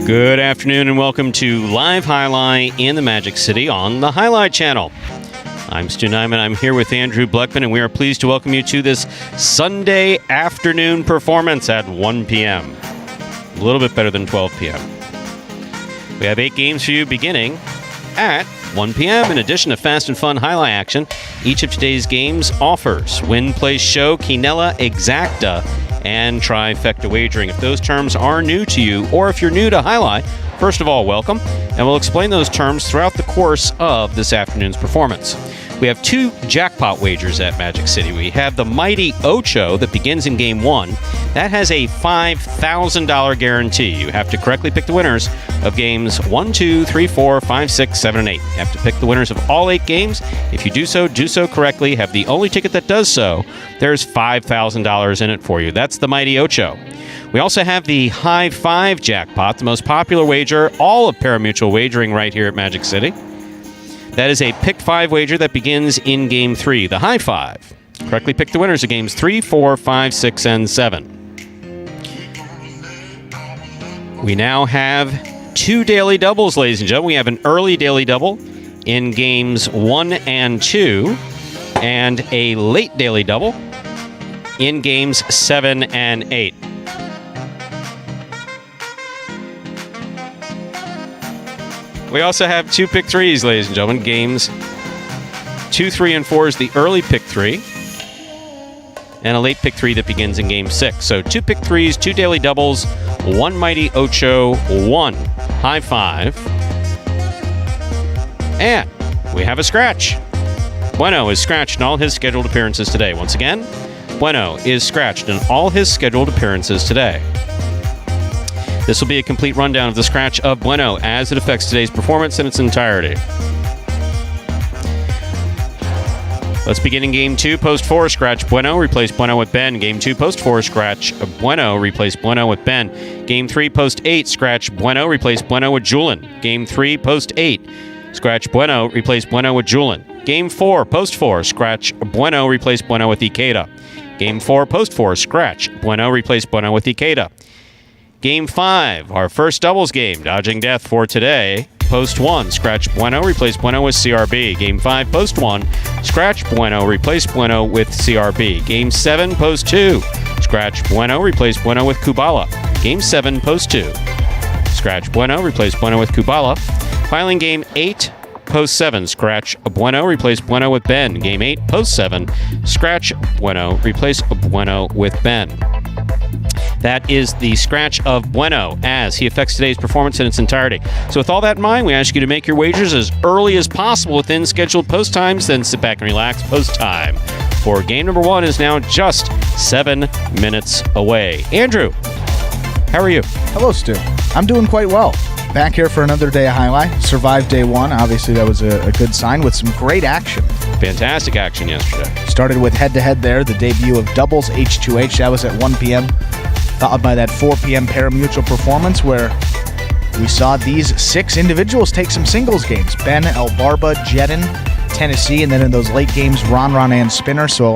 Good afternoon and welcome to Live Highlight in the Magic City on the Highlight Channel. I'm Stu Nyman. I'm here with Andrew Bleckman, and we are pleased to welcome you to this Sunday afternoon performance at 1 p.m. A little bit better than 12 p.m. We have 8 games for you beginning at 1 p.m. In addition to fast and fun highlight action, each of today's games offers win, place, show, quinella, exacta, and trifecta wagering. If those terms are new to you, or if you're new to highlight, first of all, welcome, and we'll explain those terms throughout the course of this afternoon's performance. We have 2 jackpot wagers at Magic City. We have the Mighty Ocho that begins in Game 1. That has a $5,000 guarantee. You have to correctly pick the winners of Games 1, 2, 3, 4, 5, 6, 7, and 8. You have to pick the winners of all 8 games. If you do so correctly, have the only ticket that does so, there's $5,000 in it for you. That's the Mighty Ocho. We also have the High 5 jackpot, the most popular wager, all of Parimutuel wagering right here at Magic City. That is a pick 5 wager that begins in Game 3, the High 5. Correctly pick the winners of Games 3, 4, 5, 6, and 7. We now have 2 daily doubles, ladies and gentlemen. We have an early daily double in Games 1 and 2, and a late daily double in Games 7 and 8. We also have 2 pick 3s, ladies and gentlemen. Games 2, 3, and 4 is the early pick 3, and a late pick 3 that begins in Game 6. So 2 pick 3s, 2 daily doubles, 1 Mighty Ocho, 1 High 5. And we have a scratch. Bueno is scratched in all his scheduled appearances today. Once again, Bueno is scratched in all his scheduled appearances today. This will be a complete rundown of the scratch of Bueno as it affects today's performance in its entirety. Let's begin in Game 2. Post 4, scratch Bueno, replace Bueno with Ben. Game 2, post 4, scratch Bueno, replace Bueno with Ben. Game 3, post 8, scratch Bueno, replace Bueno with Julian. Game 3, post 8, scratch Bueno, replace Bueno with Julian. Game 4, post 4, scratch Bueno, replace Bueno with Ikeda. Game 4, post 4, scratch Bueno, replace Bueno with Ikeda. Game 5, our first doubles game, Dodging Death for today. Post 1, scratch Bueno, replace Bueno with CRB. Game 5, post 1, scratch Bueno, replace Bueno with CRB. Game 7, post 2, scratch Bueno, replace Bueno with Kubala. Game 7, post 2, scratch Bueno, replace Bueno with Kubala. Finally, Game 8, post 7, scratch Bueno, replace Bueno with Ben. Game 8, post 7, scratch Bueno, replace Bueno with Ben. That is the scratch of Bueno as he affects today's performance in its entirety. So with all that in mind, we ask you to make your wagers as early as possible within scheduled post times, then sit back and relax. Post time for game number 1 is now just 7 minutes away. Andrew, how are you? Hello, Stu. I'm doing quite well. Back here for another day of highlight. Survived day 1. Obviously, that was a good sign with some great action. Fantastic action yesterday. Started with head-to-head there, the debut of doubles H2H. That was at 1 p.m. Followed by that 4 p.m. Parimutuel performance where we saw these 6 individuals take some singles games. Ben, El Barba, Jedin, Tennessee, and then in those late games, Ron and Spinner. So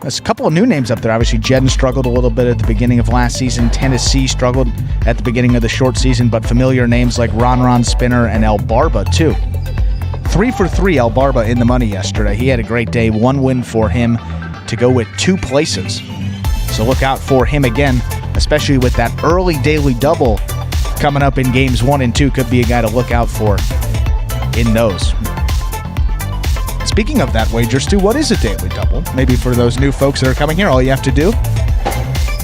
there's a couple of new names up there. Obviously, Jedin struggled a little bit at the beginning of last season. Tennessee struggled at the beginning of the short season, but familiar names like Ron, Spinner, and El Barba, too. 3 for 3, El Barba in the money yesterday. He had a great day. 1 win for him to go with 2 places. So look out for him again, especially with that early daily double coming up in games 1 and 2. Could be a guy to look out for in those. Speaking of that wager, Stu, what is a daily double? Maybe for those new folks that are coming here, all you have to do,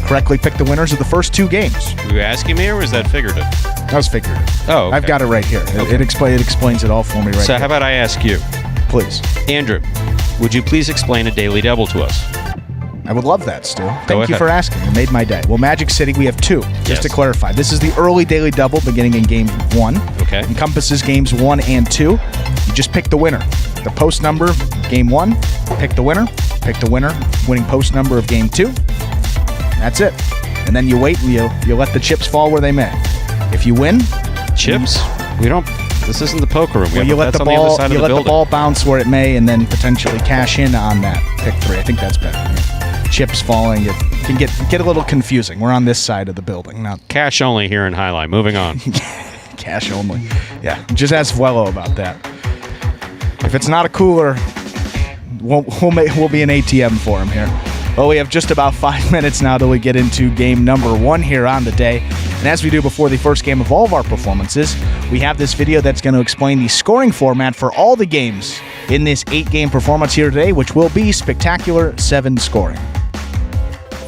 correctly pick the winners of the first 2 games. Were you asking me or was that figurative? That was figurative. Oh, okay. I've got it right here. Okay. It explains it all for me right So here. how about I ask you? Please. Andrew, would you please explain a daily double to us? I would love that, Stu. Thank you ahead. for asking. You made my day. Well, Magic City, we have 2, just Yes. to clarify. This is the early daily double beginning in Game 1. Okay. Encompasses Games 1 and 2. You just pick the winner. The post number, Game 1, pick the winner, winning post number of Game 2. That's it. And then you wait and you let the chips fall where they may. If you win... Chips? We don't... This isn't the poker room. Well, you let the ball bounce where it may and then potentially cash in on that pick 3. I think that's better. Yeah. chips falling. It can get a little confusing. We're on this side of the building, not Cash only here in Highline. Moving on. cash only. Yeah, just ask Vuelo about that. If it's not a cooler, we'll be an ATM for him here. Well, we have just about 5 minutes now till we get into game number 1 here on the day. And as we do before the first game of all of our performances, we have this video that's going to explain the scoring format for all the games in this 8-game performance here today, which will be Spectacular 7 scoring.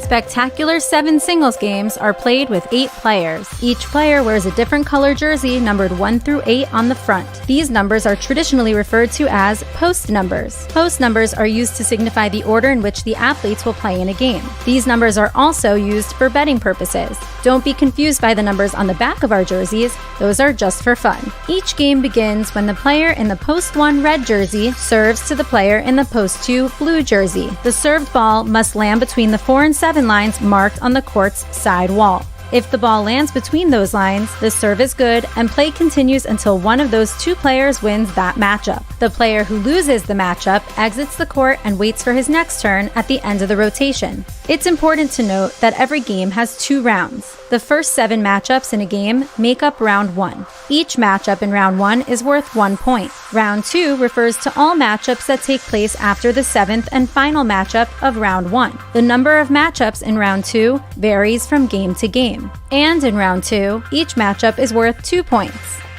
Spectacular 7 singles games are played with 8 players. Each player wears a different color jersey numbered 1 through 8 on the front. These numbers are traditionally referred to as post numbers. Post numbers are used to signify the order in which the athletes will play in a game. These numbers are also used for betting purposes. Don't be confused by the numbers on the back of our jerseys. Those are just for fun. Each game begins when the player in the post 1 red jersey serves to the player in the post 2 blue jersey. The served ball must land between the 4 and 7 lines marked on the court's side wall. If the ball lands between those lines, the serve is good and play continues until one of those 2 players wins that matchup. The player who loses the matchup exits the court and waits for his next turn at the end of the rotation. It's important to note that every game has 2 rounds. The first 7 matchups in a game make up round 1. Each matchup in round 1 is worth 1 point. Round 2 refers to all matchups that take place after the 7th and final matchup of round 1. The number of matchups in round 2 varies from game to game. And in round 2, each matchup is worth 2 points.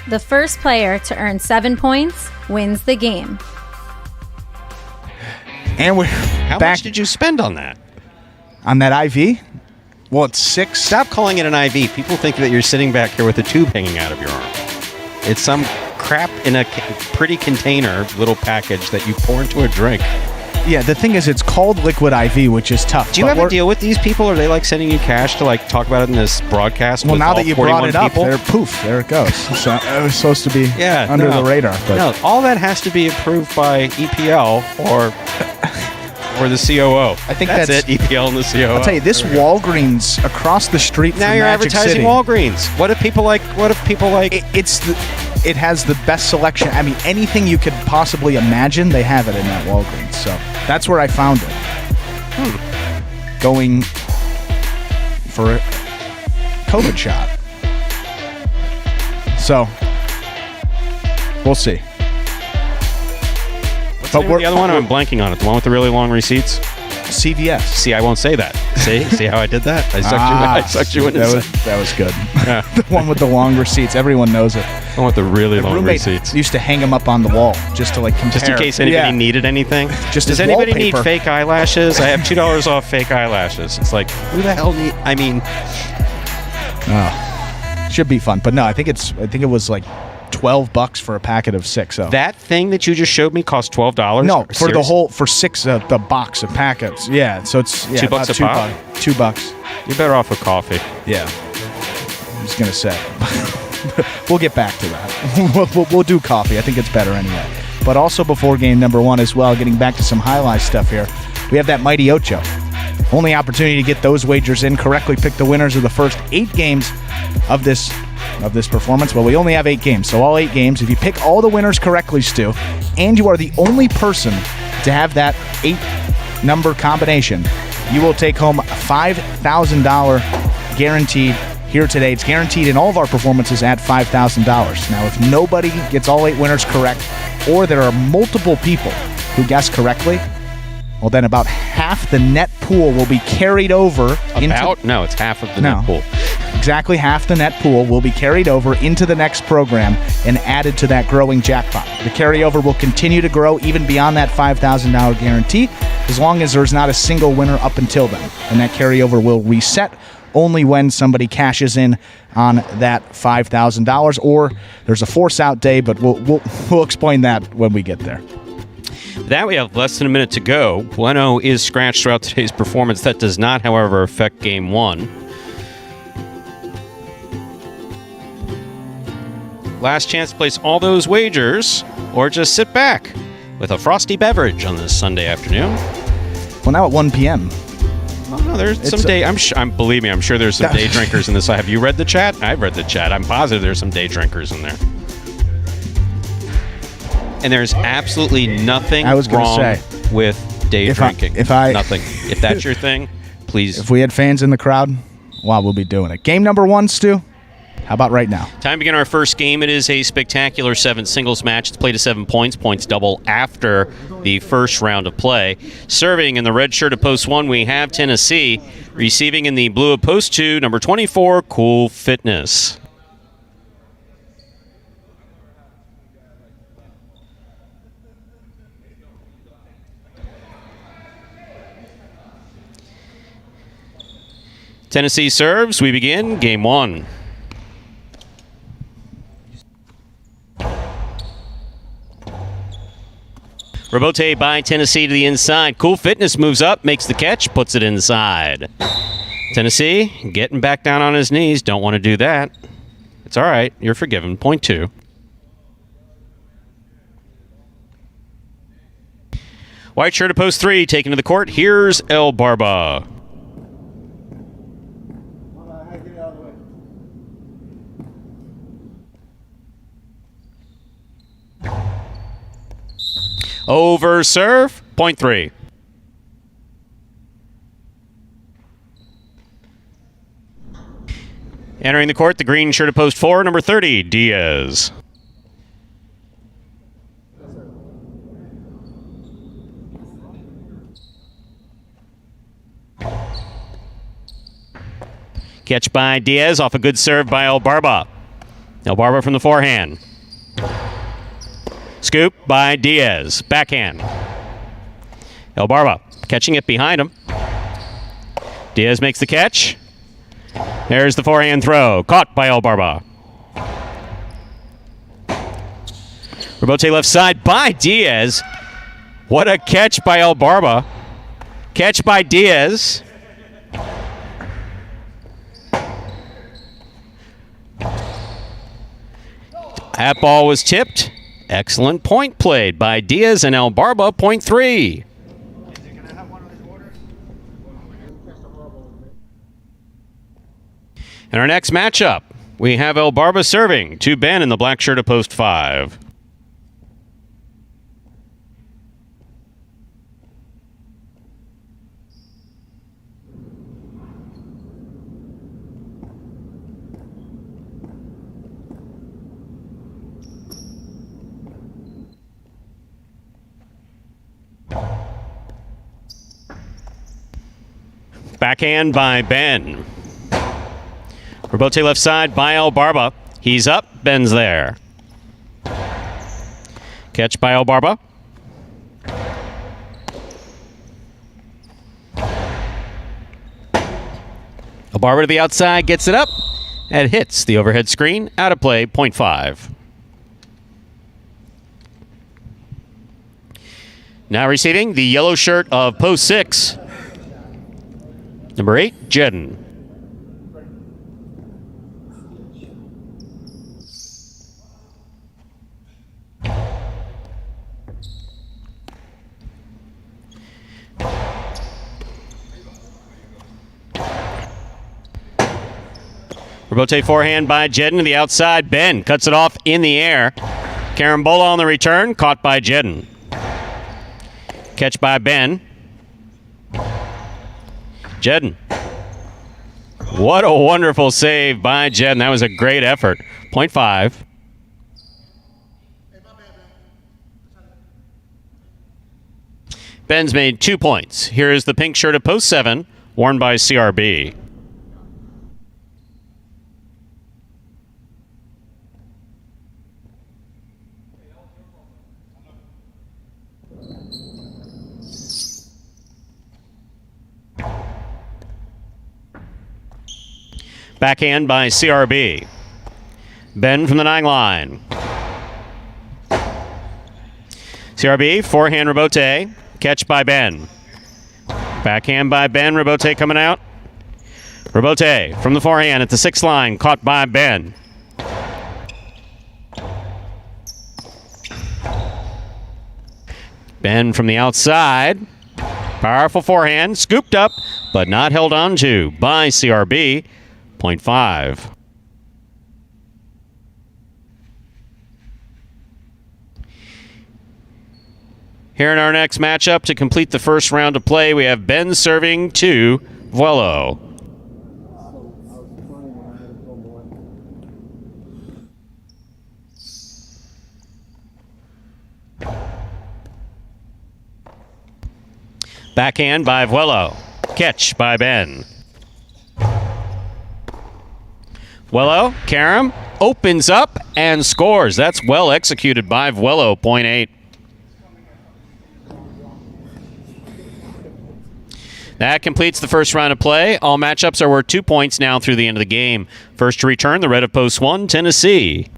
The first player to earn 7 points wins the game. And we're How back much did you spend on that? on that IV. Well, it's 6. Stop calling it an IV. People think that you're sitting back here with a tube hanging out of your arm. It's some crap in a pretty container, little package that you pour into a drink. Yeah, the thing is, it's called Liquid IV, which is tough. Do you ever deal with these people? Are they like sending you cash to like talk about it in this broadcast? Well, with now all that you 41 brought it up, people? there it goes. So it was supposed to be under the radar. But no, all that has to be approved by EPL or the COO. I think that's it. EPL and the COO. I'll tell you, this Walgreens across the street from now you're Magic advertising City, Walgreens. What if people like? It has the best selection. I mean, anything you could possibly imagine, they have it in that Walgreens. So that's where I found it. Going for a COVID shot. So we'll see. What's the other one? I'm blanking on it. The one with the really long receipts? CVS. See, I won't say that. See how I did that? I sucked you into that was good. Yeah. The one with the long receipts. Everyone knows it. The one with the really long receipts. Used to hang them up on the wall just to like compare. Just in case anybody needed anything. Does anybody need fake eyelashes? I have $2 off fake eyelashes. It's like, who the hell need? I mean, should be fun. But no, I think it was like $12 for a packet of 6. So that thing that you just showed me cost $12. No, for 6 the box of packets. Yeah, so it's $2 a pop. $2. You're better off with coffee. Yeah, I was gonna say. We'll get back to that. We'll do coffee. I think it's better anyway. But also before game number 1 as well, getting back to some highlight stuff here, we have that Mighty Ocho. Only opportunity to get those wagers in, correctly pick the winners of the first 8 games of this performance. Well, we only have 8 games, so all 8 games. If you pick all the winners correctly, Stu, and you are the only person to have that 8-number combination, you will take home a $5,000 guaranteed here today. It's guaranteed in all of our performances at $5,000. Now, if nobody gets all 8 winners correct, or there are multiple people who guess correctly, well, then about half the net pool will be carried over. No, it's half of the net pool. Exactly half the net pool will be carried over into the next program and added to that growing jackpot. The carryover will continue to grow even beyond that $5,000 guarantee, as long as there's not a single winner up until then. And that carryover will reset only when somebody cashes in on that $5,000, or there's a force-out day, but we'll explain that when we get there. That we have less than a minute to go. Bueno is scratched throughout today's performance. That does not, however, affect Game 1. Last chance to place all those wagers, or just sit back with a frosty beverage on this Sunday afternoon. Well, now at 1 p.m. Oh, no, there's some day. Believe me, I'm sure there's some day drinkers in this. Have you read the chat? I've read the chat. I'm positive there's some day drinkers in there. And there's absolutely nothing wrong with day drinking. Nothing. If that's your thing, please. If we had fans in the crowd, wow, we'll be doing it. Game number 1, Stu. How about right now? Time to begin our first game. It is a spectacular 7 singles match. It's played to 7 points. Points double after the first round of play. Serving in the red shirt of post 1, we have Tennessee. Receiving in the blue of post 2, number 24, Cool Fitness. Tennessee serves. We begin game 1. Rebote by Tennessee to the inside. Cool Fitness moves up, makes the catch, puts it inside. Tennessee getting back down on his knees. Don't want to do that. It's all right. You're forgiven. Point 2. White shirt of post 3 taken to the court. Here's El Barba. Over serve, point 3. Entering the court, the green shirt of post 4, number 30, Diaz. Catch by Diaz off a good serve by El Barba. El Barba from the forehand. Scoop by Diaz. Backhand. El Barba catching it behind him. Diaz makes the catch. There's the forehand throw. Caught by El Barba. Rebote left side by Diaz. What a catch by El Barba. Catch by Diaz. That ball was tipped. Excellent point played by Diaz and El Barba, point 3. In our next matchup, we have El Barba serving to Ben in the black shirt of post 5. Backhand by Ben. Rebote left side by El Barba. He's up. Ben's there. Catch by El Barba. El Barba to the outside. Gets it up. And hits the overhead screen. Out of play. Point 5. Now receiving the yellow shirt of post 6. Number 8, Jedden. Rebote forehand by Jedden to the outside. Ben cuts it off in the air. Carambola on the return, caught by Jedden. Catch by Ben. Jedden. What a wonderful save by Jedden. That was a great effort. Point 5. Ben's made 2 points. Here is the pink shirt of post 7, worn by CRB. Backhand by CRB. Ben from the 9 line. CRB, forehand Rebote. Catch by Ben. Backhand by Ben. Rebote coming out. Rebote from the forehand at the 6 line. Caught by Ben. Ben from the outside. Powerful forehand. Scooped up, but not held on to by CRB. Point 5. Here in our next matchup, to complete the first round of play, we have Ben serving to Vuelo. Backhand by Vuelo. Catch by Ben. Vuelo, carom, opens up and scores. That's well executed by Vuelo, point 8. That completes the first round of play. All matchups are worth 2 points now through the end of the game. First to return, the red of post 1, Tennessee.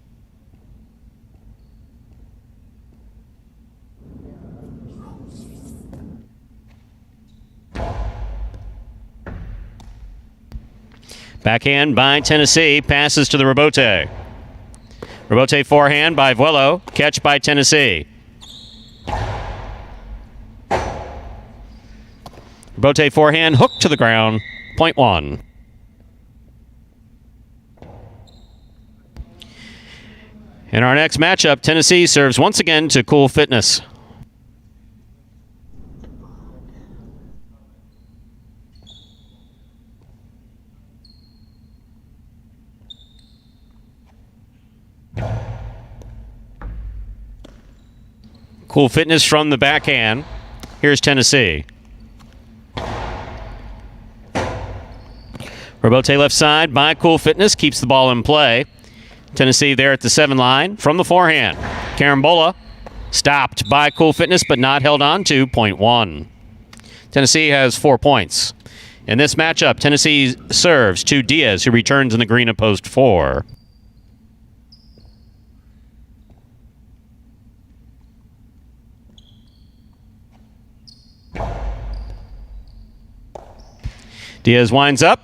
Backhand by Tennessee, passes to the rebote. Rebote forehand by Vuelo, catch by Tennessee. Rebote forehand, hook to the ground, point 1. In our next matchup, Tennessee serves once again to Cool Fitness. Cool Fitness from the backhand. Here's Tennessee. Rebote left side by Cool Fitness, keeps the ball in play. Tennessee there at the 7 line from the forehand. Carambola stopped by Cool Fitness but not held on to, point 1. Tennessee has 4 points. In this matchup, Tennessee serves to Diaz, who returns in the green at post 4. Diaz winds up.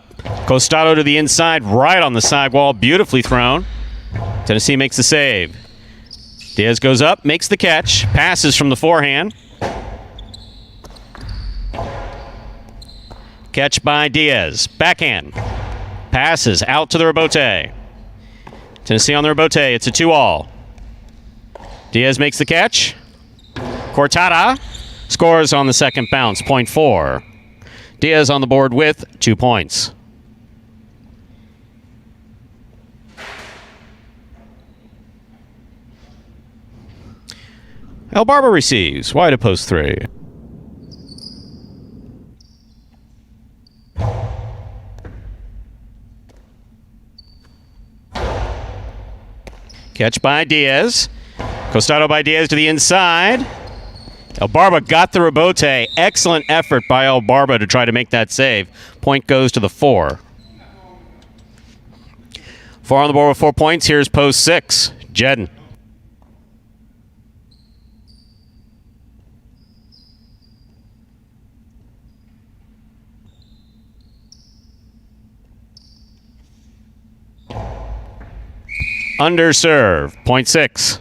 Costado to the inside, right on the sidewall. Beautifully thrown. Tennessee makes the save. Diaz goes up, makes the catch. Passes from the forehand. Catch by Diaz. Backhand. Passes out to the rebote. Tennessee on the rebote. It's a 2-all. Diaz makes the catch. Cortada scores on the second bounce. Point 4. Diaz on the board with 2 points. El Barba receives. Wide of post 3. Catch by Diaz. Costado by Diaz to the inside. El Barba got the rebote. Excellent effort by El Barba to try to make that save. Point goes to the 4. 4 on the board with 4 points. Here's post 6. Jedden. Under serve. Point 6.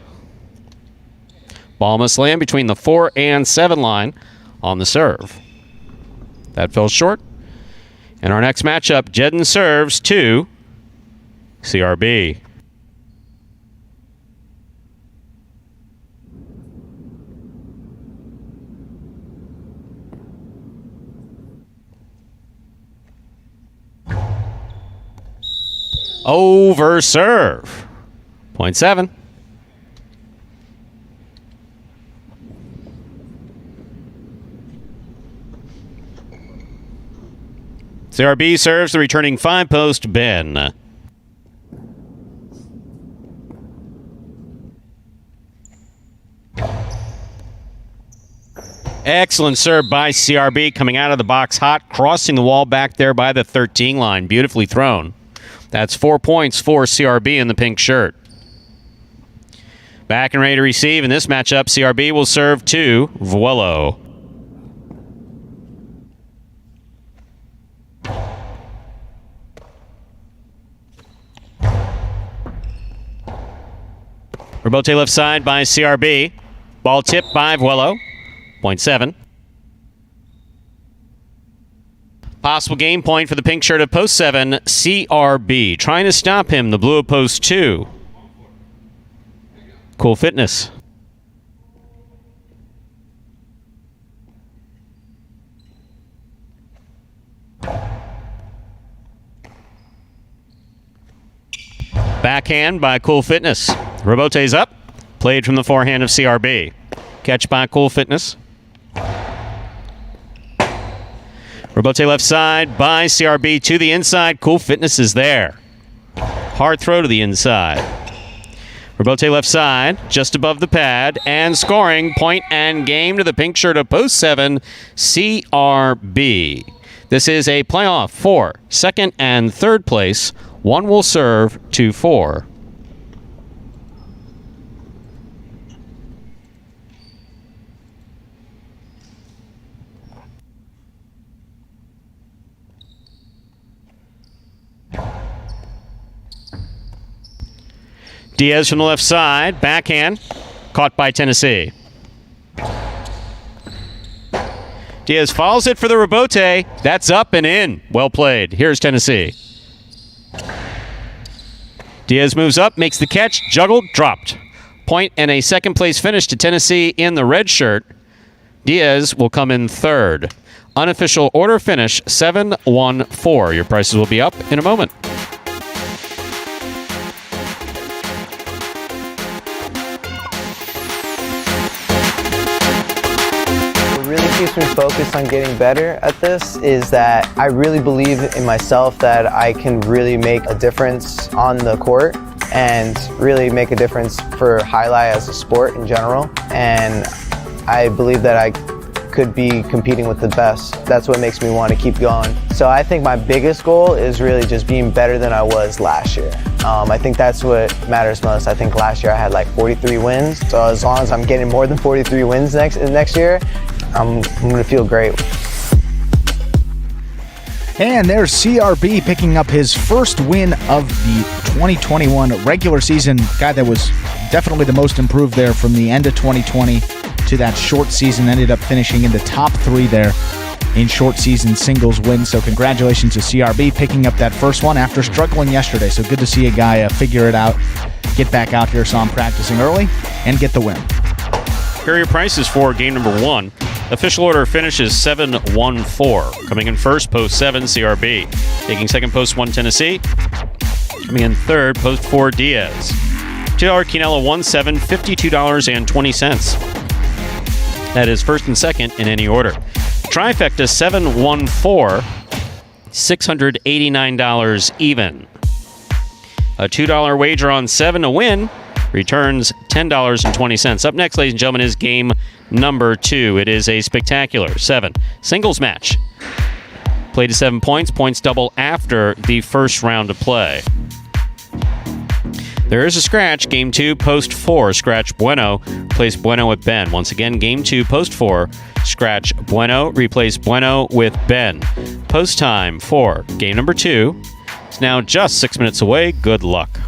Ball must land between the 4 and 7 line on the serve. That fell short. In our next matchup, Jedden serves to CRB. Over serve. Point 7. CRB serves the returning 5-post Ben. Excellent serve by CRB, coming out of the box hot, crossing the wall back there by the 13 line. Beautifully thrown. That's 4 points for CRB in the pink shirt. Back and ready to receive in this matchup, CRB will serve to Vuelo. Rebote left side by CRB. Ball tipped by Vuelo. Point 7. Possible game point for the pink shirt of post 7, CRB. Trying to stop him, the blue of post 2. Cool Fitness. Backhand by Cool Fitness. Rebote's up. Played from the forehand of CRB. Catch by Cool Fitness. Rebote left side by CRB to the inside. Cool Fitness is there. Hard throw to the inside. Rebote left side, just above the pad, and scoring. Point and game to the pink shirt of post 7, CRB. This is a playoff for second and third place. One will serve 2-4. Diaz from the left side, backhand, caught by Tennessee. Diaz follows it for the rebote. That's up and in. Well played. Here's Tennessee. Diaz moves up, makes the catch, juggled, dropped. Point and a second place finish to Tennessee in the red shirt. Diaz will come in third. Unofficial order finish 7-1-4. Your prices will be up in a moment. Keeps me focused on getting better at this is that I really believe in myself that I can really make a difference on the court and really make a difference for highlight as a sport in general. And I believe that I could be competing with the best. That's what makes me want to keep going. So I think my biggest goal is really just being better than I was last year. I think that's what matters most. I think last year I had like 43 wins. So as long as I'm getting more than 43 wins next year, I'm going to feel great. And there's CRB picking up his first win of the 2021 regular season. Guy that was definitely the most improved there from the end of 2020 to that short season. Ended up finishing in the top 3 there in short season singles wins. So congratulations to CRB picking up that first one after struggling yesterday. So good to see a guy figure it out, get back out here. Saw him practicing early and get the win. Here are your prices for game number 1. Official order finishes 7-1-4. Coming in first, post 7, CRB. Taking second, post 1, Tennessee. Coming in third, post 4, Diaz. $2 Quinella 1-7, $52.20. That is first and second in any order. Trifecta 7-1-4, $689 even. A $2 wager on 7 to win returns $10.20. Up next, ladies and gentlemen, is game number 2. It is a spectacular 7 singles match. Play to 7 points. Points double after the first round of play. There is a scratch. Game 2, post 4. Scratch Bueno. Replace Bueno with Ben. Once again, game 2, post 4. Scratch Bueno. Replace Bueno with Ben. Post time for game number 2. It's now just 6 minutes away. Good luck.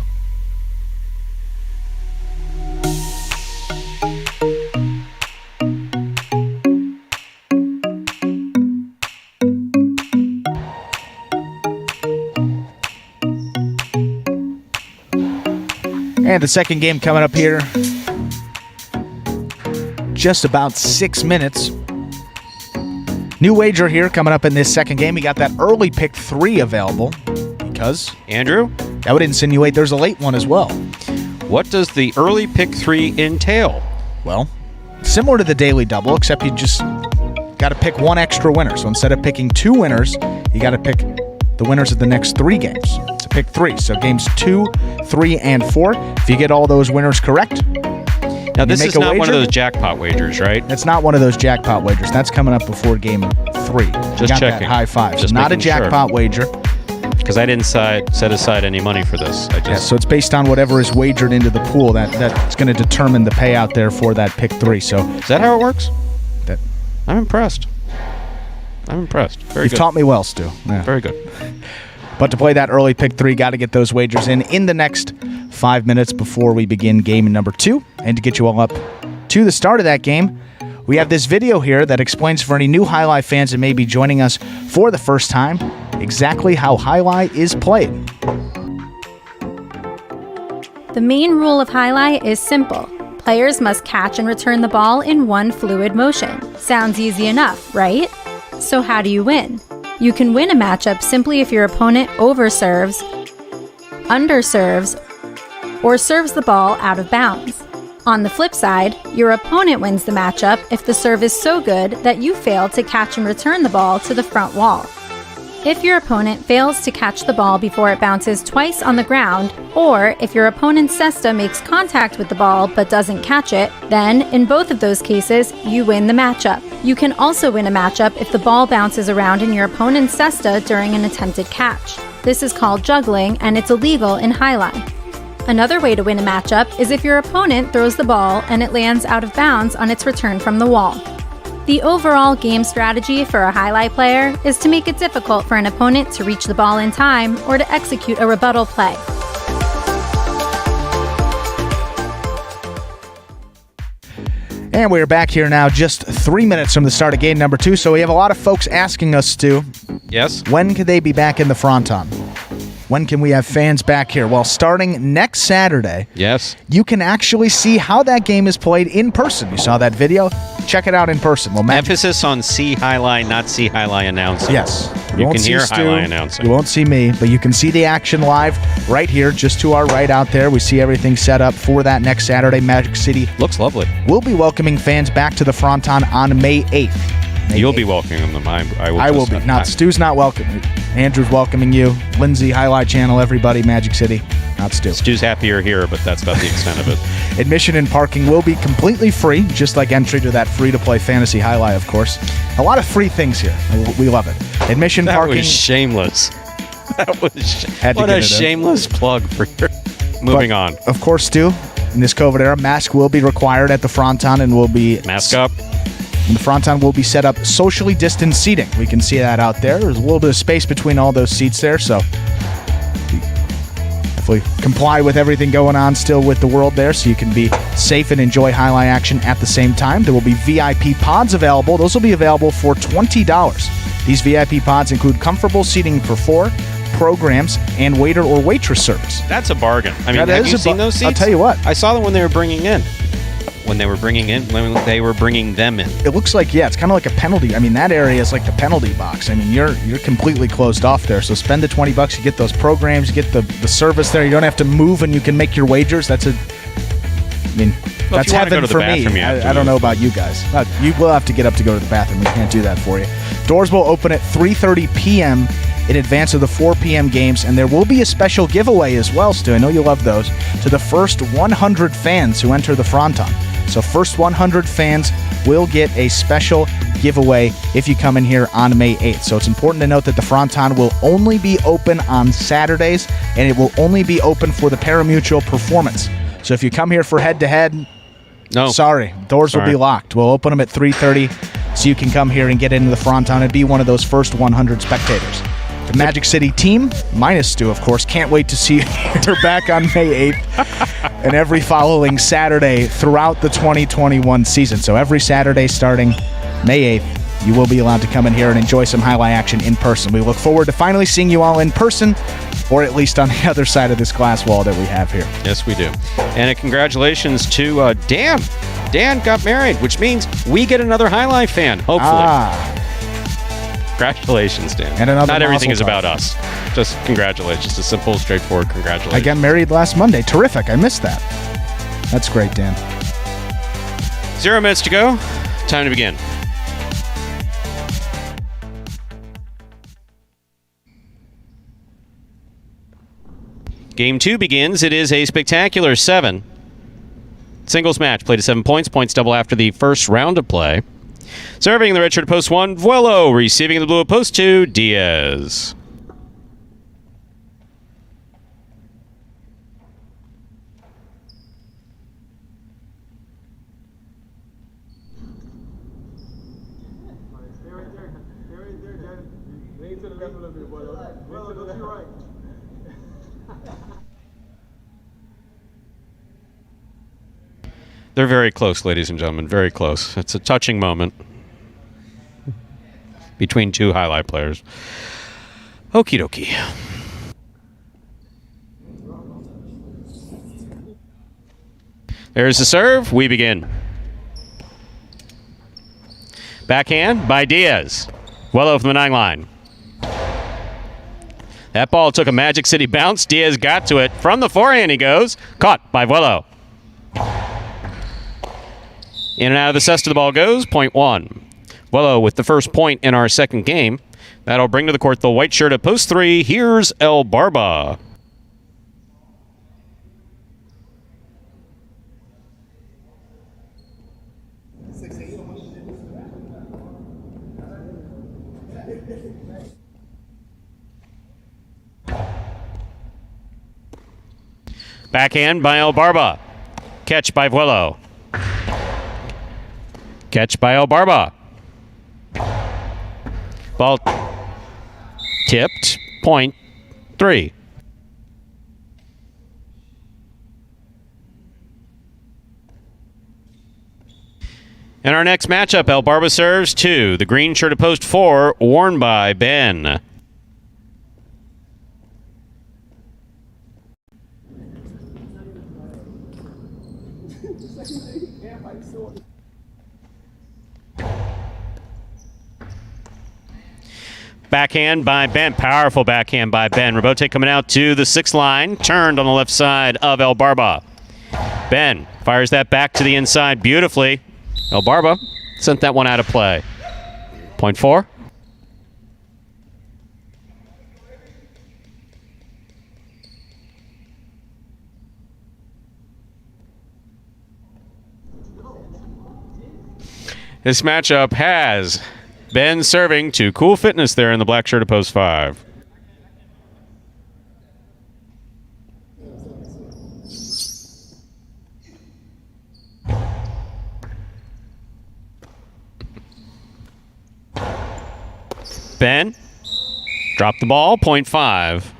And the second game coming up here. Just about 6 minutes. New wager here coming up in this second game. We got that early pick 3 available because, Andrew, that would insinuate there's a late one as well. What does the early pick 3 entail? Well, similar to the daily double, except you just got to pick one extra winner. So instead of picking 2 winners, you got to pick the winners of the next 3 games. It's a pick 3. So games 2, 3, and 4. If you get all those winners correct, now this is not one of those jackpot wagers, right? It's not one of those jackpot wagers. That's coming up before game 3. Just got checking. That high five. Just not a jackpot wager. Because I didn't set aside any money for this. So it's based on whatever is wagered into the pool. That's going to determine the payout there for that pick 3. So is that how it works? I'm impressed. Very good. You've taught me well, Stu. Yeah. Very good. But to play that early pick 3, got to get those wagers in the next 5 minutes before we begin game number 2. And to get you all up to the start of that game, we have this video here that explains for any new Highlight fans that may be joining us for the first time exactly how Highlight is played. The main rule of Highlight is simple. Players must catch and return the ball in one fluid motion. Sounds easy enough, right? So how do you win? You can win a matchup simply if your opponent overserves, underserves, or serves the ball out of bounds. On the flip side, your opponent wins the matchup if the serve is so good that you fail to catch and return the ball to the front wall. If your opponent fails to catch the ball before it bounces twice on the ground, or if your opponent's cesta makes contact with the ball but doesn't catch it, then, in both of those cases, you win the matchup. You can also win a matchup if the ball bounces around in your opponent's cesta during an attempted catch. This is called juggling, and it's illegal in highlight. Another way to win a matchup is if your opponent throws the ball and it lands out of bounds on its return from the wall. The overall game strategy for a highlight player is to make it difficult for an opponent to reach the ball in time or to execute a rebuttal play. And we're back here now just 3 minutes from the start of game number 2. So we have a lot of folks asking us, Stu. Yes? When could they be back in the Fronton? When can we have fans back here? Well, starting next Saturday, Yes. you can actually see how that game is played in person. You saw that video? Check it out in person. Well, Emphasis on see highlight, not see highlight announcing. Yes. You won't can see hear Stu, highlight announcing. You won't see me, but you can see the action live right here, just to our right out there. We see everything set up for that next Saturday. Magic City Looks lovely. will be welcoming fans back to the Fronton on May 8th. You'll be welcoming them. I will be. Not Stu's not welcome. Andrew's welcoming you. Lindsay, Highlight Channel, everybody, Magic City. Not Stu. Stu's happy you're here, but that's about the extent of it. Admission and parking will be completely free, just like entry to that free-to-play Fantasy Highlight, of course. A lot of free things here. We love it. Admission, That parking. was shameless. That was Had to what get a it in. shameless plug for your... Moving But, on. Of course, Stu, in this COVID era, mask will be required at the Fronton and will be... Mask up. And the Fronton will be set up socially distanced seating. We can see that out there. There's a little bit of space between all those seats there, so if we comply with everything going on still with the world there, so you can be safe and enjoy highlight action at the same time. There will be VIP pods available. Those will be available for $20. These VIP pods include comfortable seating for 4, programs, and waiter or waitress service. That's a bargain. I mean, That have is you a seen those seats? I'll tell you what. I saw them when they were bringing in. When they were bringing them in. It looks like, yeah, it's kind of like a penalty. I mean, that area is like the penalty box. I mean, you're completely closed off there. So spend the $20, you get those programs, you get the service there. You don't have to move, and you can make your wagers. That's that's if you wanna go heaven to the for me. bathroom, you have to I don't move. know about you guys. You will have to get up to go to the bathroom. We can't do that for you. Doors will open at 3:30 p.m. in advance of the 4 p.m. games, and there will be a special giveaway as well, Stu. I know you love those, to the first 100 fans who enter the Fronton. So first 100 fans will get a special giveaway if you come in here on May 8th. So it's important to note that the Fronton will only be open on Saturdays, and it will only be open for the Parimutuel performance. So if you come here for head-to-head, No. sorry, doors will Sorry. be locked. We'll open them at 3:30, so you can come here and get into the Fronton and be one of those first 100 spectators. The Magic City team, minus Stu, of course, can't wait to see you here back on May 8th and every following Saturday throughout the 2021 season. So every Saturday starting May 8th, you will be allowed to come in here and enjoy some highlight action in person. We look forward to finally seeing you all in person, or at least on the other side of this glass wall that we have here. Yes, we do. And congratulations to Dan. Dan got married, which means we get another highlight fan, hopefully. Congratulations, Dan. And another Not everything is mazel tov. about us. Just congratulations. A simple, straightforward congratulations. I got married last Monday. Terrific. I missed that. That's great, Dan. 0 minutes to go. Time to begin. Game 2 begins. It is a spectacular 7. Singles match. Played to 7 points. Points double after the first round of play. Serving in the red shirt at post 1, Vuelo. Receiving in the blue at post 2, Diaz. They're very close, ladies and gentlemen. Very close. It's a touching moment between two highlight players. Okie dokie. There's the serve. We begin. Backhand by Diaz. Well over the 9 line. That ball took a Magic City bounce. Diaz got to it. From the forehand he goes. Caught by Vuelo. In and out of the cesta the ball goes. Point one. Vuelo with the first point in our second game. That'll bring to the court the white shirt at post 3. Here's El Barba. Backhand by El Barba. Catch by Vuelo. Catch by El Barba. Ball tipped. Point 3. In our next matchup, El Barba serves 2. The green shirt at post 4, worn by Ben. Backhand by Ben. Powerful backhand by Ben. Rebote coming out to the 6th line. Turned on the left side of El Barba. Ben fires that back to the inside beautifully. El Barba sent that one out of play. Point 4. This matchup has Ben serving to Cool Fitness there in the black shirt at post 5. Ben, drop the ball, point 5.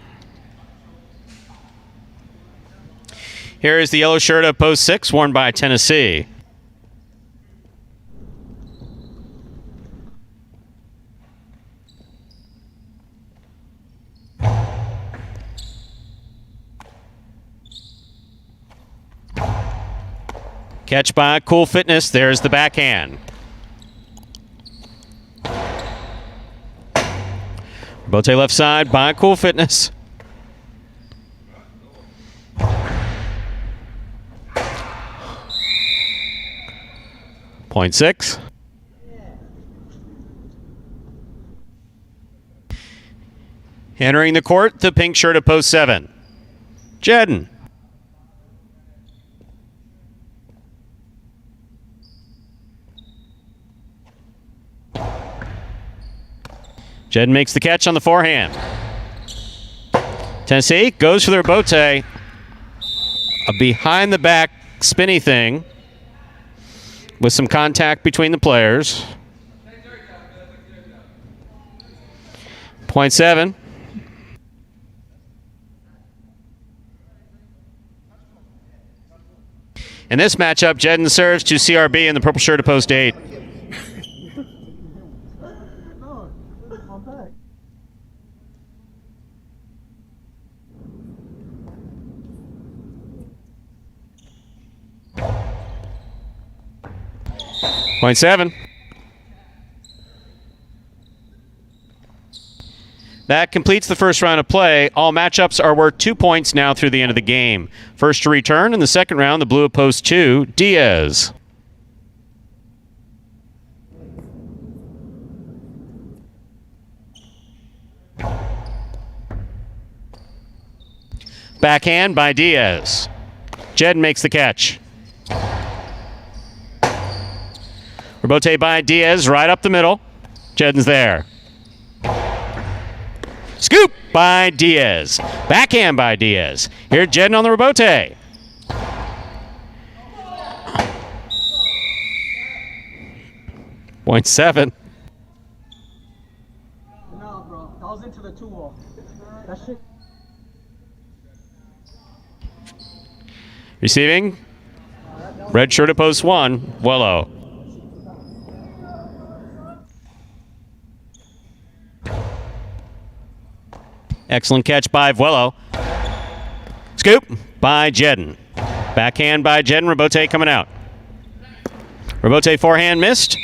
Here is the yellow shirt at post 6, worn by Tennessee. Catch by Cool Fitness. There's the backhand. Bote left side by Cool Fitness. Point 6. Entering the court, the pink shirt at post 7. Jedden. Jedden makes the catch on the forehand. Tennessee goes for their bote. A behind the back spinny thing with some contact between the players. Point 7. In this matchup, Jedden serves to CRB in the purple shirt at post 8. Point 7. That completes the first round of play. All matchups are worth 2 points now through the end of the game. First to return in the second round, the blue at post 2, Diaz. Backhand by Diaz. Jedden makes the catch. Rebote by Diaz, right up the middle. Jedden's there. Scoop by Diaz. Backhand by Diaz. Here, Jedden on the rebote. Point 7. No, bro. That was into the 2-wall. That shit. Receiving. Red shirt at post 1, Vuelo. Excellent catch by Vuelo. Scoop by Jedden. Backhand by Jedden. Rebote coming out. Rebote forehand missed.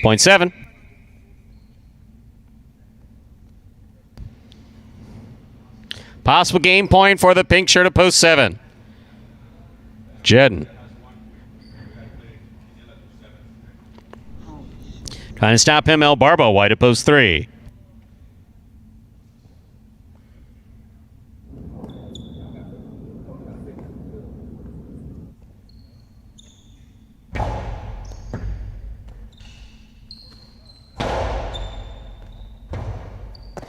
Point 7. Possible game point for the pink shirt of post 7. Jedden. Trying to stop him, El Barbo, white at post 3.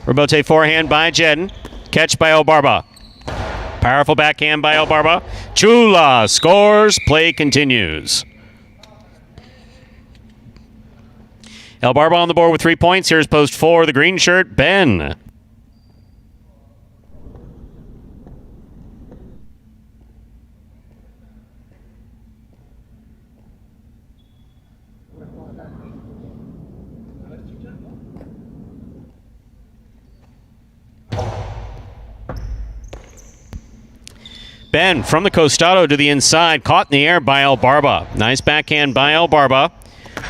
Rebote forehand by Jedden. Catch by El Barba. Powerful backhand by El Barba. Chula scores. Play continues. El Barba on the board with 3 points. Here's post 4, the green shirt, Ben. Ben from the costado to the inside, caught in the air by El Barba. Nice backhand by El Barba.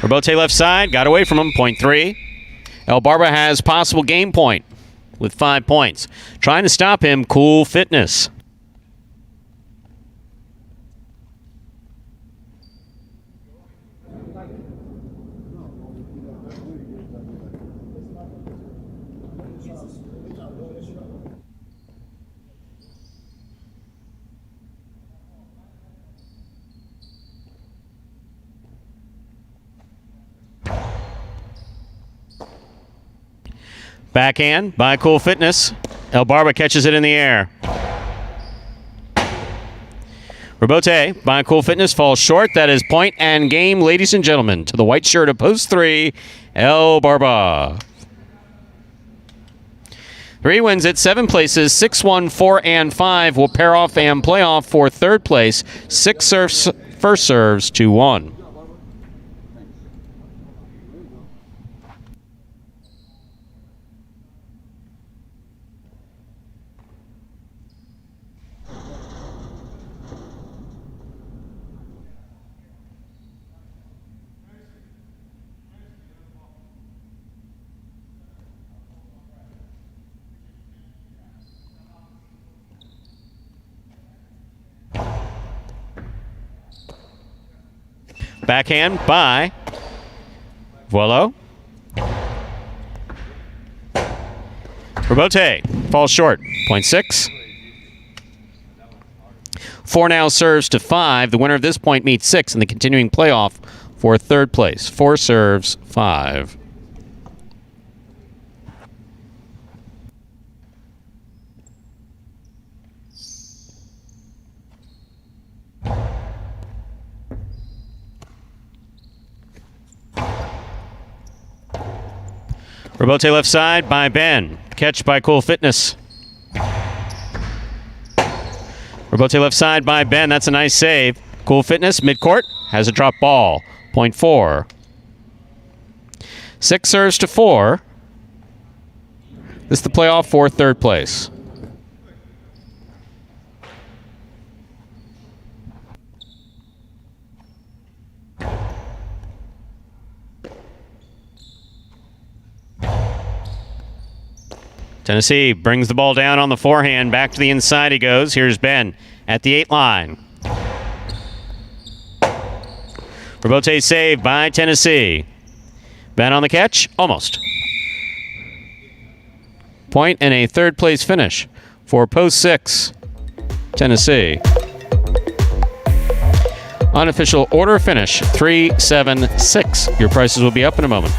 Rebote left side, got away from him, point 3. El Barba has possible game point with 5 points. Trying to stop him, Cool Fitness. Backhand by Cool Fitness. El Barba catches it in the air. Rebote by Cool Fitness falls short. That is point and game, ladies and gentlemen, to the white shirt of post 3, El Barba. 3 wins at 7 places. 6-1, 4, and 5 will pair off and play off for 3rd place. 6 serves, first serves, 2-1. Backhand by Vuelo. Rebote falls short. Point 6. 4 now serves to 5. The winner of this point meets 6 in the continuing playoff for 3rd place. 4 serves, 5. Rebote left side by Ben. Catch by Cool Fitness. Rebote left side by Ben. That's a nice save. Cool Fitness, midcourt, has a drop ball. Point 4. 6 serves to 4. This is the playoff for 3rd place. Tennessee brings the ball down on the forehand. Back to the inside he goes. Here's Ben at the 8 line. Rebote saved by Tennessee. Ben on the catch. Almost. Point and a 3rd place finish for post 6, Tennessee. Unofficial order finish 3-7-6. Your prices will be up in a moment.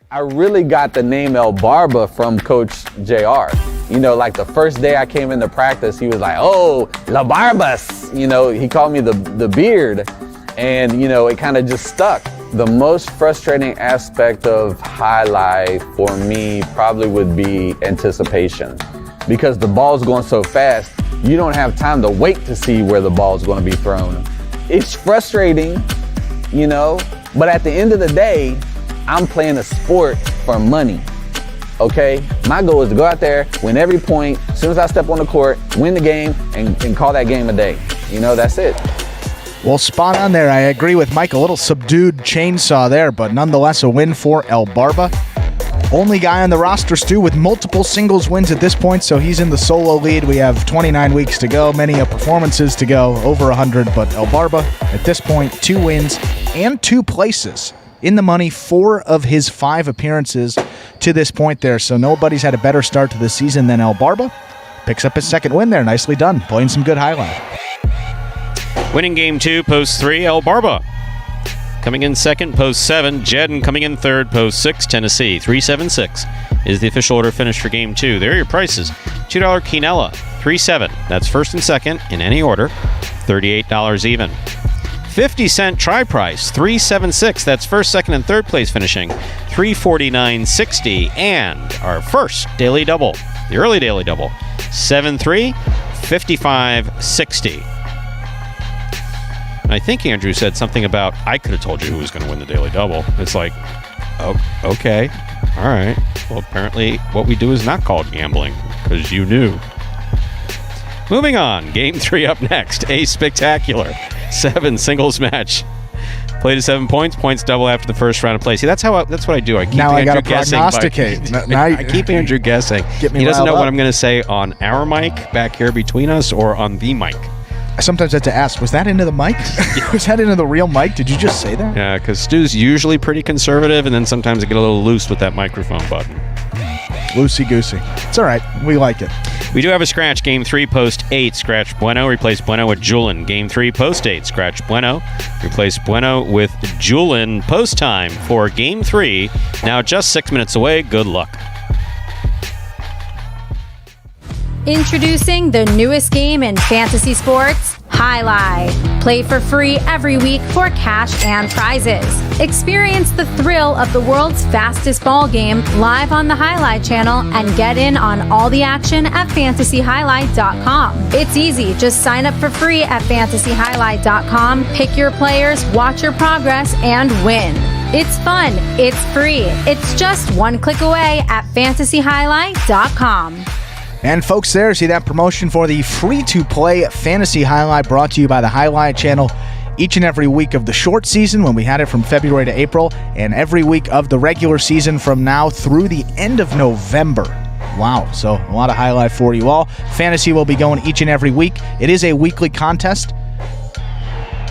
I really got the name El Barba from Coach JR. You know, like the first day I came into practice, he was like, "Oh, La Barbas." You know, he called me the beard. And, you know, it kind of just stuck. The most frustrating aspect of highlight for me probably would be anticipation. Because the ball's going so fast, you don't have time to wait to see where the ball's going to be thrown. It's frustrating, you know, but at the end of the day, I'm playing a sport for money, okay? My goal is to go out there, win every point, as soon as I step on the court, win the game, and call that game a day. You know, that's it. Well, spot on there. I agree with Mike. A little subdued chainsaw there, but nonetheless a win for El Barba. Only guy on the roster, Stu, with multiple singles wins at this point, so he's in the solo lead. We have 29 weeks to go, many performances to go, over 100, but El Barba, at this point, 2 wins and 2 places. In the money, 4 of his 5 appearances to this point there, so nobody's had a better start to the season than El Barba. Picks up his second win there. Nicely done. Playing some good highlight. Winning game 2, post 3, El Barba. Coming in second, post 7, Jedden. Coming in third, post 6, Tennessee. 3-7-6 is the official order finish for game 2. There are your prices. $2 Quinella, 3-7. That's first and second in any order. $38 even. 50-cent try price, 3-7-6. That's first, second, and third place finishing. $349.60. And our first daily double, the early daily double, 7-3, $55.60. I think Andrew said something about, I could have told you who was going to win the daily double. It's like, oh, okay. All right. Well, apparently what we do is not called gambling, because you knew. Moving on. Game 3 up next. A spectacular 7 singles match. Play to 7 points. Points double after the first round of play. See, that's what I do. I keep now Andrew I gotta guessing. Prognosticate. I keep Andrew guessing. He doesn't know what I'm going to say on our mic back here between us or on the mic. I sometimes have to ask, was that into the mic? Was that into the real mic? Did you just say that? Yeah, because Stu's usually pretty conservative, and then sometimes I get a little loose with that microphone button. Loosey-goosey. It's all right. We like it. We do have a scratch. Game 3, post 8. Scratch Bueno. Replace Bueno with Julin. Game 3, post 8. Scratch Bueno. Replace Bueno with Julin. Post time for Game 3. Now just 6 minutes away. Good luck. Introducing the newest game in fantasy sports, Jai-Alai. Play for free every week for cash and prizes. Experience the thrill of the world's fastest ball game live on the Jai-Alai channel and get in on all the action at fantasyjai-alai.com. It's easy. Just sign up for free at fantasyjai-alai.com, pick your players, watch your progress, and win. It's fun. It's free. It's just one click away at fantasyjai-alai.com. And folks, there, see that promotion for the free-to-play Fantasy Highlight brought to you by the Highlight channel each and every week of the short season when we had it from February to April, and every week of the regular season from now through the end of November. Wow, so a lot of highlight for you all. Fantasy will be going each and every week. It is a weekly contest.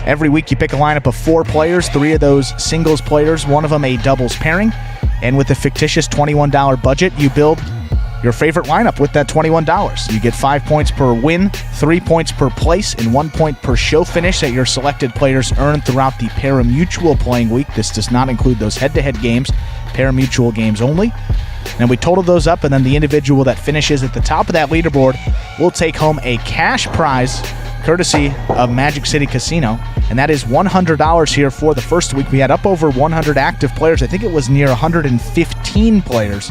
Every week you pick a lineup of 4 players, 3 of those singles players, 1 of them a doubles pairing, and with a fictitious $21 budget, you build your favorite lineup with that $21. You get 5 points per win, 3 points per place, and 1 point per show finish that your selected players earn throughout the Parimutuel playing week. This does not include those head-to-head games, Parimutuel games only. And we total those up, and then the individual that finishes at the top of that leaderboard will take home a cash prize courtesy of Magic City Casino, and that is $100 here for the first week. We had up over 100 active players. I think it was near 115 players.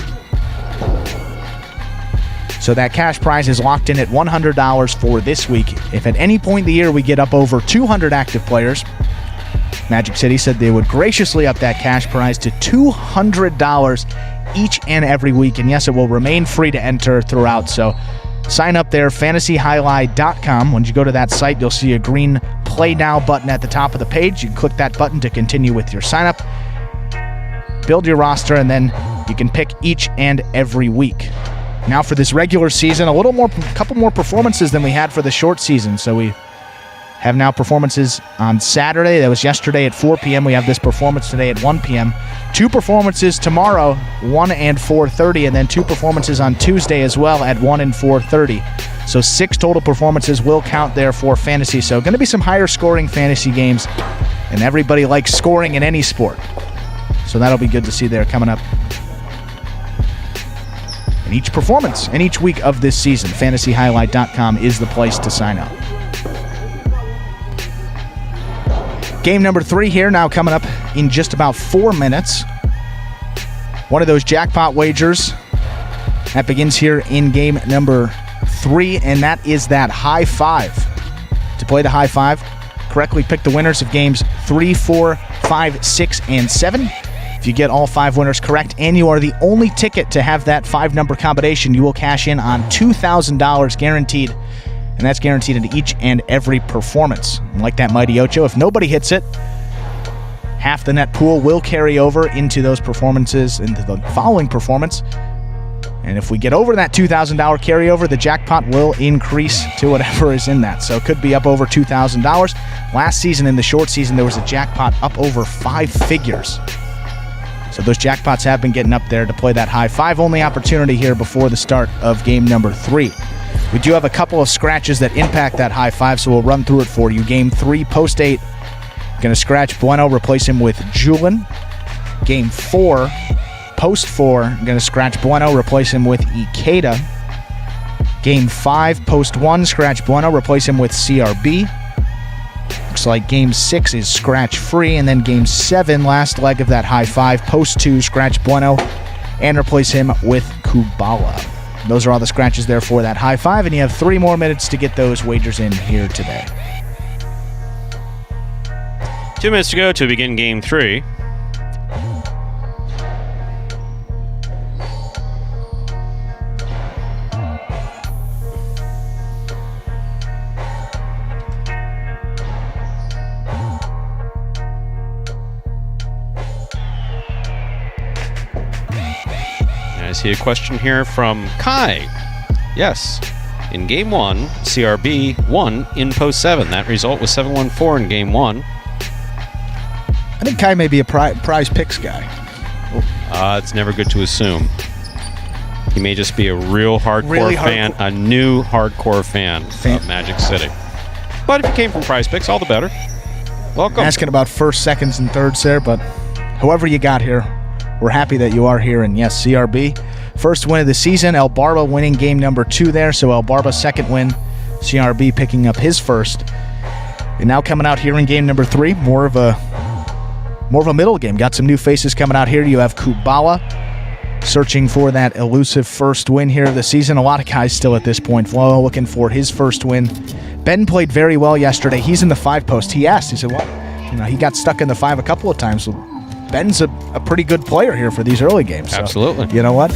So that cash prize is locked in at $100 for this week. If at any point in the year we get up over 200 active players, Magic City said they would graciously up that cash prize to $200 each and every week. And yes, it will remain free to enter throughout. So sign up there, fantasyhighlight.com. When you go to that site, you'll see a green Play Now button at the top of the page. You can click that button to continue with your sign up, build your roster, and then you can pick each and every week. Now for this regular season, a couple more performances than we had for the short season. So we have now performances on Saturday. That was yesterday at 4 p.m. We have this performance today at 1 p.m. 2 performances tomorrow, 1 and 4:30, and then 2 performances on Tuesday as well at 1 and 4:30. So 6 total performances will count there for fantasy. So going to be some higher scoring fantasy games, and everybody likes scoring in any sport. So that'll be good to see there coming up. Each performance and each week of this season, fantasyhighlight.com is the place to sign up. Game number 3 here now coming up in just about 4 minutes. One of those jackpot wagers that begins here in game number 3, and that is that high 5. To play the high 5, correctly pick the winners of games 3, 4, 5, 6, and 7. If you get all 5 winners correct and you are the only ticket to have that 5-number combination, you will cash in on $2,000 guaranteed. And and that's guaranteed in each and every performance. And like that Mighty Ocho, if nobody hits it, half the net pool will carry over into those performances, into the following performance. And if we get over that $2,000 carryover, the jackpot will increase to whatever is in that. So it could be up over $2,000. Last season in the short season, there was a jackpot up over 5 figures. So those jackpots have been getting up there to play that high. 5 only opportunity here before the start of game number 3. We do have a couple of scratches that impact that high 5, so we'll run through it for you. Game 3, post 8, going to scratch Bueno, replace him with Julin. Game 4, post 4, going to scratch Bueno, replace him with Ikeda. Game 5, post 1, scratch Bueno, replace him with CRB. Looks like game 6 is scratch free, and then game 7, last leg of that high 5, post 2, scratch Bueno, and replace him with Kubala. Those are all the scratches there for that high 5, and you have 3 more minutes to get those wagers in here today. 2 minutes to go to begin game 3. I see a question here from Kai. Yes, in game 1, CRB won in post 7. That result was 7-1-4 in game 1. I think Kai may be a prize picks guy. It's never good to assume. He may just be a real hardcore fan, a new hardcore fan of Magic City. But if he came from Prize Picks, all the better. Welcome. Asking about first, seconds, and thirds there, but however you got here, we're happy that you are here. And yes, CRB, first win of the season. El Barba winning game number 2 there, so El Barba second win. CRB picking up his first. And now coming out here in game number 3, more of a middle game. Got some new faces coming out here. You have Kubala searching for that elusive first win here of the season. A lot of guys still at this point. Flo looking for his first win. Ben played very well yesterday. He's in the 5 post. He asked, he said, well, he got stuck in the 5 a couple of times. So Ben's a pretty good player here for these early games. So, absolutely. You know what?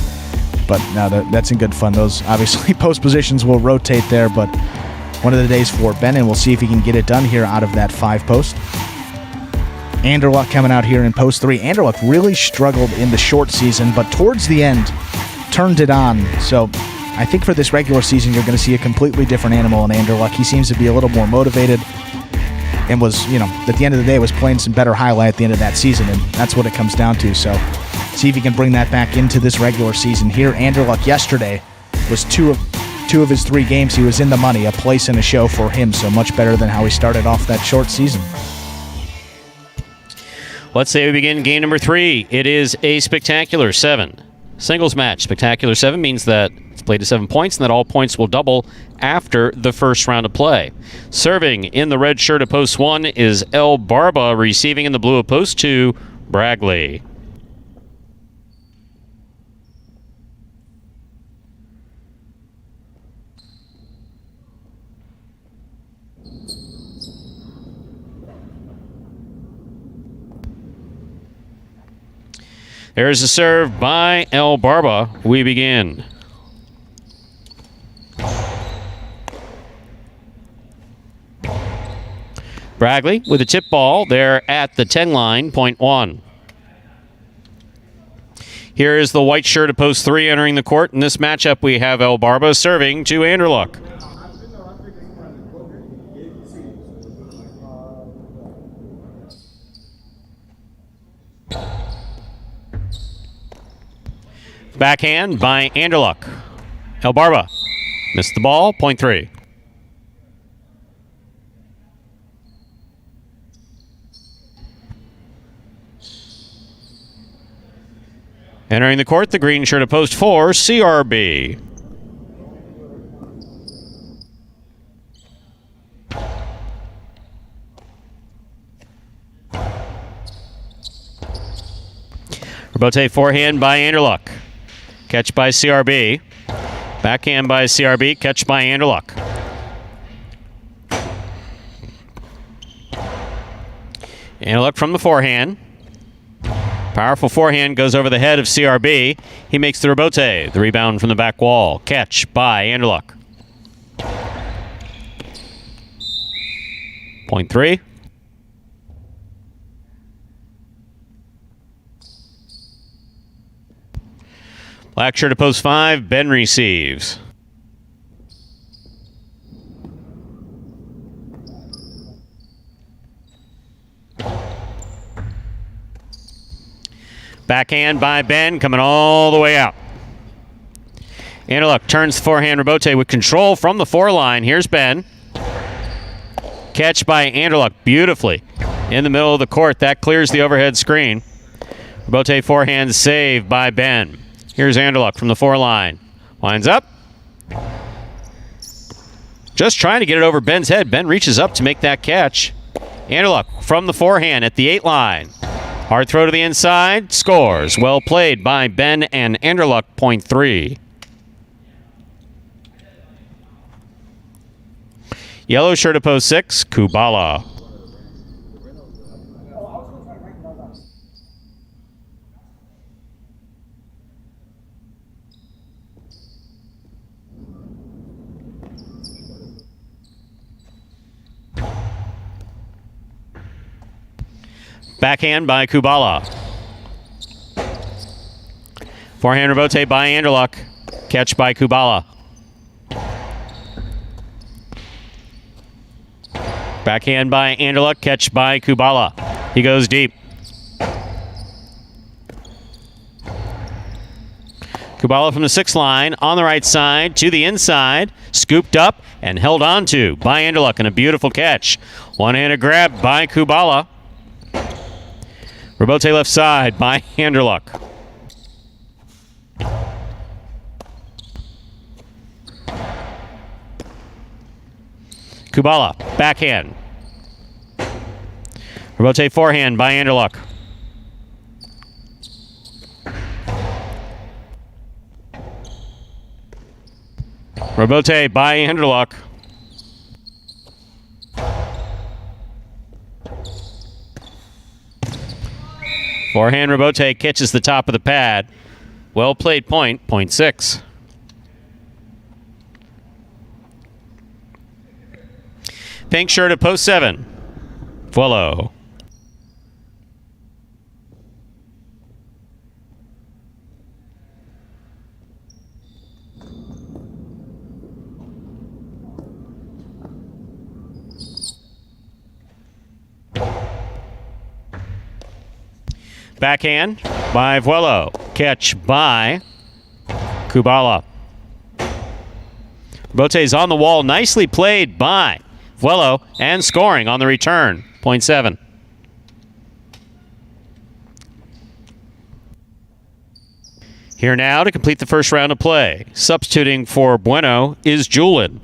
But no, that's in good fun. Those, obviously, post positions will rotate there, but one of the days for Ben, and we'll see if he can get it done here out of that 5 post. Anderluck coming out here in post 3. Anderluck really struggled in the short season, but towards the end, turned it on. So I think for this regular season, you're going to see a completely different animal in Anderluck. He seems to be a little more motivated and was, at the end of the day, was playing some better highlight at the end of that season, and that's what it comes down to. So see if he can bring that back into this regular season here. Anderluck yesterday was two of his 3 games. He was in the money, a place and a show for him, so much better than how he started off that short season. Let's say we begin game number 3. It is a Spectacular 7 singles match. Spectacular 7 means that it's played to 7 points and that all points will double after the first round of play. Serving in the red shirt of post 1 is El Barba, receiving in the blue of post 2, Bragley. There's a serve by El Barba. We begin. Bragley with a tip ball there at the 10 line, point 1. Here is the white shirt of post 3 entering the court. In this matchup, we have El Barba serving to Anderluck. Backhand by Anderluck. El Barba missed the ball, point 3. Entering the court, the green shirt of post 4, CRB. Rebote forehand by Anderluck. Catch by CRB. Backhand by CRB. Catch by Anderluck. Anderluck from the forehand. Powerful forehand goes over the head of CRB. He makes the rebote. The rebound from the back wall. Catch by Anderluck. Point 3. Black shirt to post 5. Ben receives. Backhand by Ben, coming all the way out. Anderluck turns the forehand rebote with control from the 4 line. Here's Ben. Catch by Anderluck beautifully in the middle of the court. That clears the overhead screen. Rebote forehand save by Ben. Here's Anderluck from the 4 line. Winds up. Just trying to get it over Ben's head. Ben reaches up to make that catch. Anderluck from the forehand at the 8 line. Hard throw to the inside. Scores. Well played by Ben and Anderluck. Point 3. Yellow shirt to post 6. Kubala. Backhand by Kubala. Forehand rebote by Anderluck. Catch by Kubala. Backhand by Anderluck. Catch by Kubala. He goes deep. Kubala from the 6 line on the right side to the inside. Scooped up and held on to by Anderluck, and a beautiful catch. One-handed grab by Kubala. Rebote left side by Anderluck. Kubala, backhand. Rebote forehand by Anderluck. Rebote by Anderluck. Forehand rebote catches the top of the pad. Well played point, point 6. Pink shirt at post 7. Vuelo. Backhand by Vuelo. Catch by Kubala. Rebote's on the wall. Nicely played by Vuelo, and scoring on the return. Point 7. Here now to complete the first round of play. Substituting for Bueno is Julin.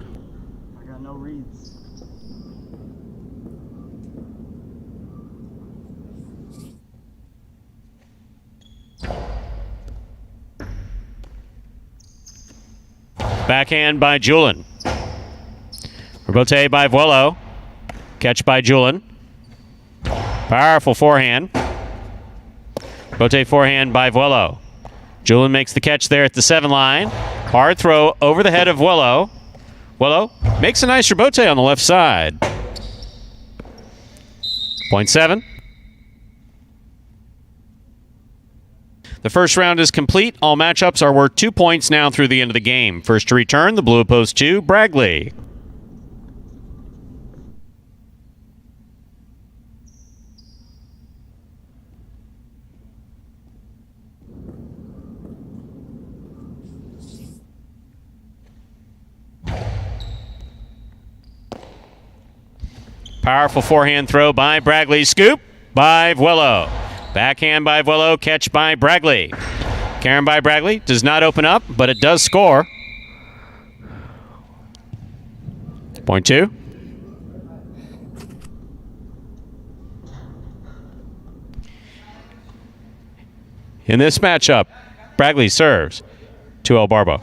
I got no reads. Backhand by Julin. Rebote by Vuelo. Catch by Julin. Powerful forehand. Rebote forehand by Vuelo. Julin makes the catch there at the 7 line. Hard throw over the head of Vuelo. Vuelo makes a nice rebote on the left side. Point 7. The first round is complete. All matchups are worth 2 points now through the end of the game. First to return, the blue at post 2, Bragley. Powerful forehand throw by Bragley. Scoop by Vuelo. Backhand by Vuelo. Catch by Bragley. Carry by Bragley. Does not open up, but it does score. Point 2. In this matchup, Bragley serves to El Barbo.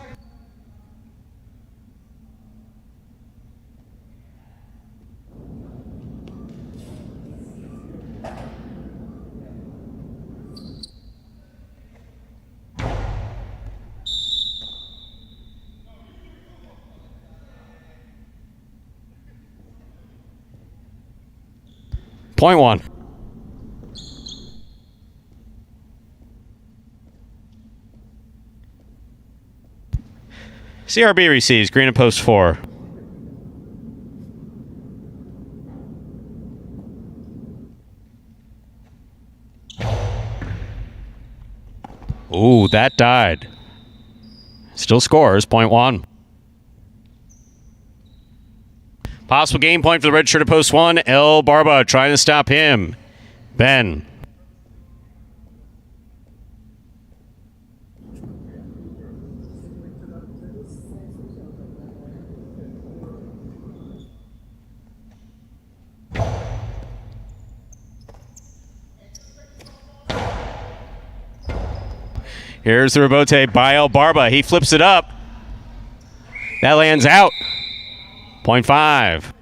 Point one. CRB receives. Green at post 4. Ooh, that died. Still scores. Point one. Possible game point for the red shirt at post 1. El Barba trying to stop him. Ben. Here's the rebote by El Barba. He flips it up. That lands out. Point 5.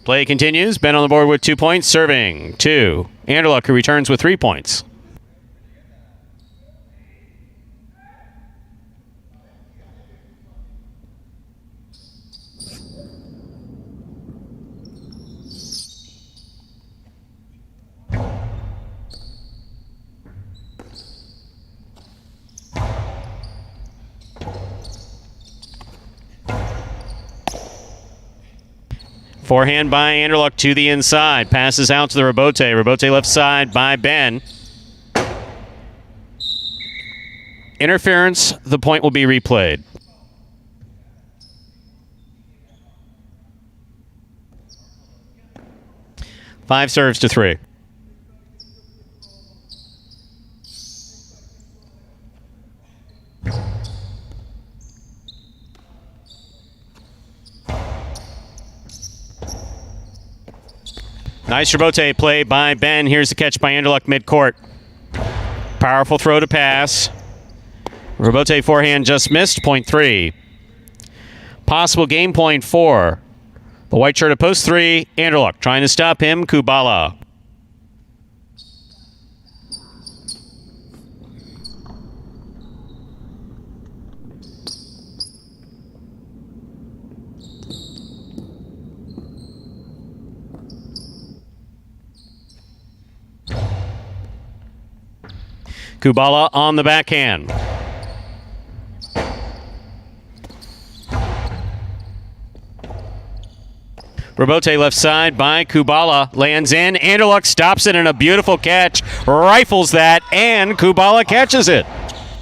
Play continues. Ben on the board with 2 points. Serving 2. Anderluck, who returns with 3 points. Forehand by Anderluck to the inside. Passes out to the rebote. Rebote left side by Ben. Interference. The point will be replayed. Five serves to 3. Nice rebote play by Ben. Here's the catch by Anderluck midcourt. Powerful throw to pass. Rebote forehand just missed. Point 3. Possible game point 4. The white shirt at post 3. Anderluck trying to stop him. Kubala. Kubala on the backhand. Rebote left side by Kubala. Lands in. Anderluck stops it in a beautiful catch. Rifles that, and Kubala catches it.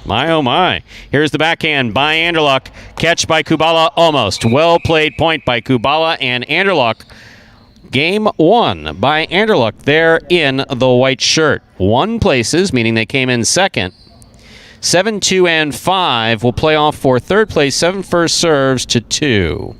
My, oh my. Here's the backhand by Anderluck. Catch by Kubala almost. Well played point by Kubala and Anderluck. Game 1 by Anderluck there in the white shirt. 1 places, meaning they came in second. 7, 2, and 5 will play off for third place. 7 first serves to 2.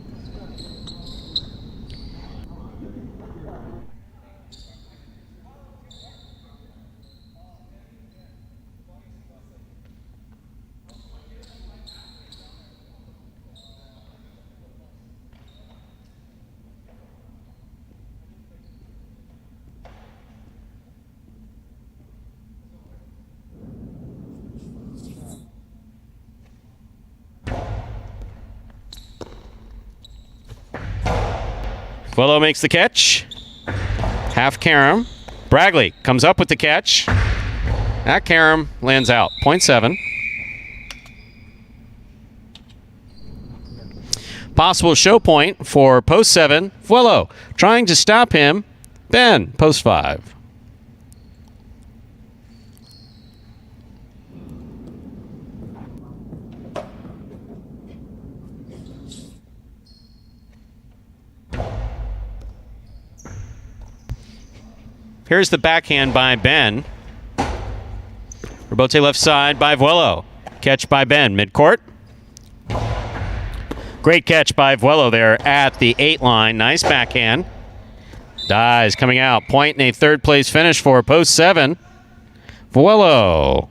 Willow makes the catch. Half carom. Bragley comes up with the catch. That carom lands out. Point 7. Possible show point for post 7. Willow trying to stop him. Ben, post 5. Here's the backhand by Ben. Rebote left side by Vuelo. Catch by Ben, midcourt. Great catch by Vuelo there at the 8 line. Nice backhand. Dies coming out. Point and a third place finish for post 7. Vuelo.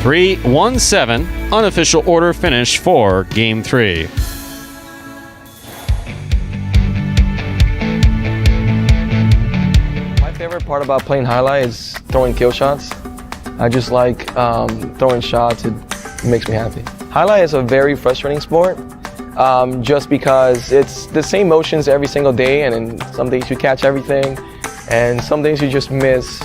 Three, 1-7. Unofficial order finish for Game 3. Favorite part about playing highlight is throwing kill shots. I just like throwing shots. It makes me happy. Highlight is a very frustrating sport, just because it's the same motions every single day, and then some days you catch everything, and some days you just miss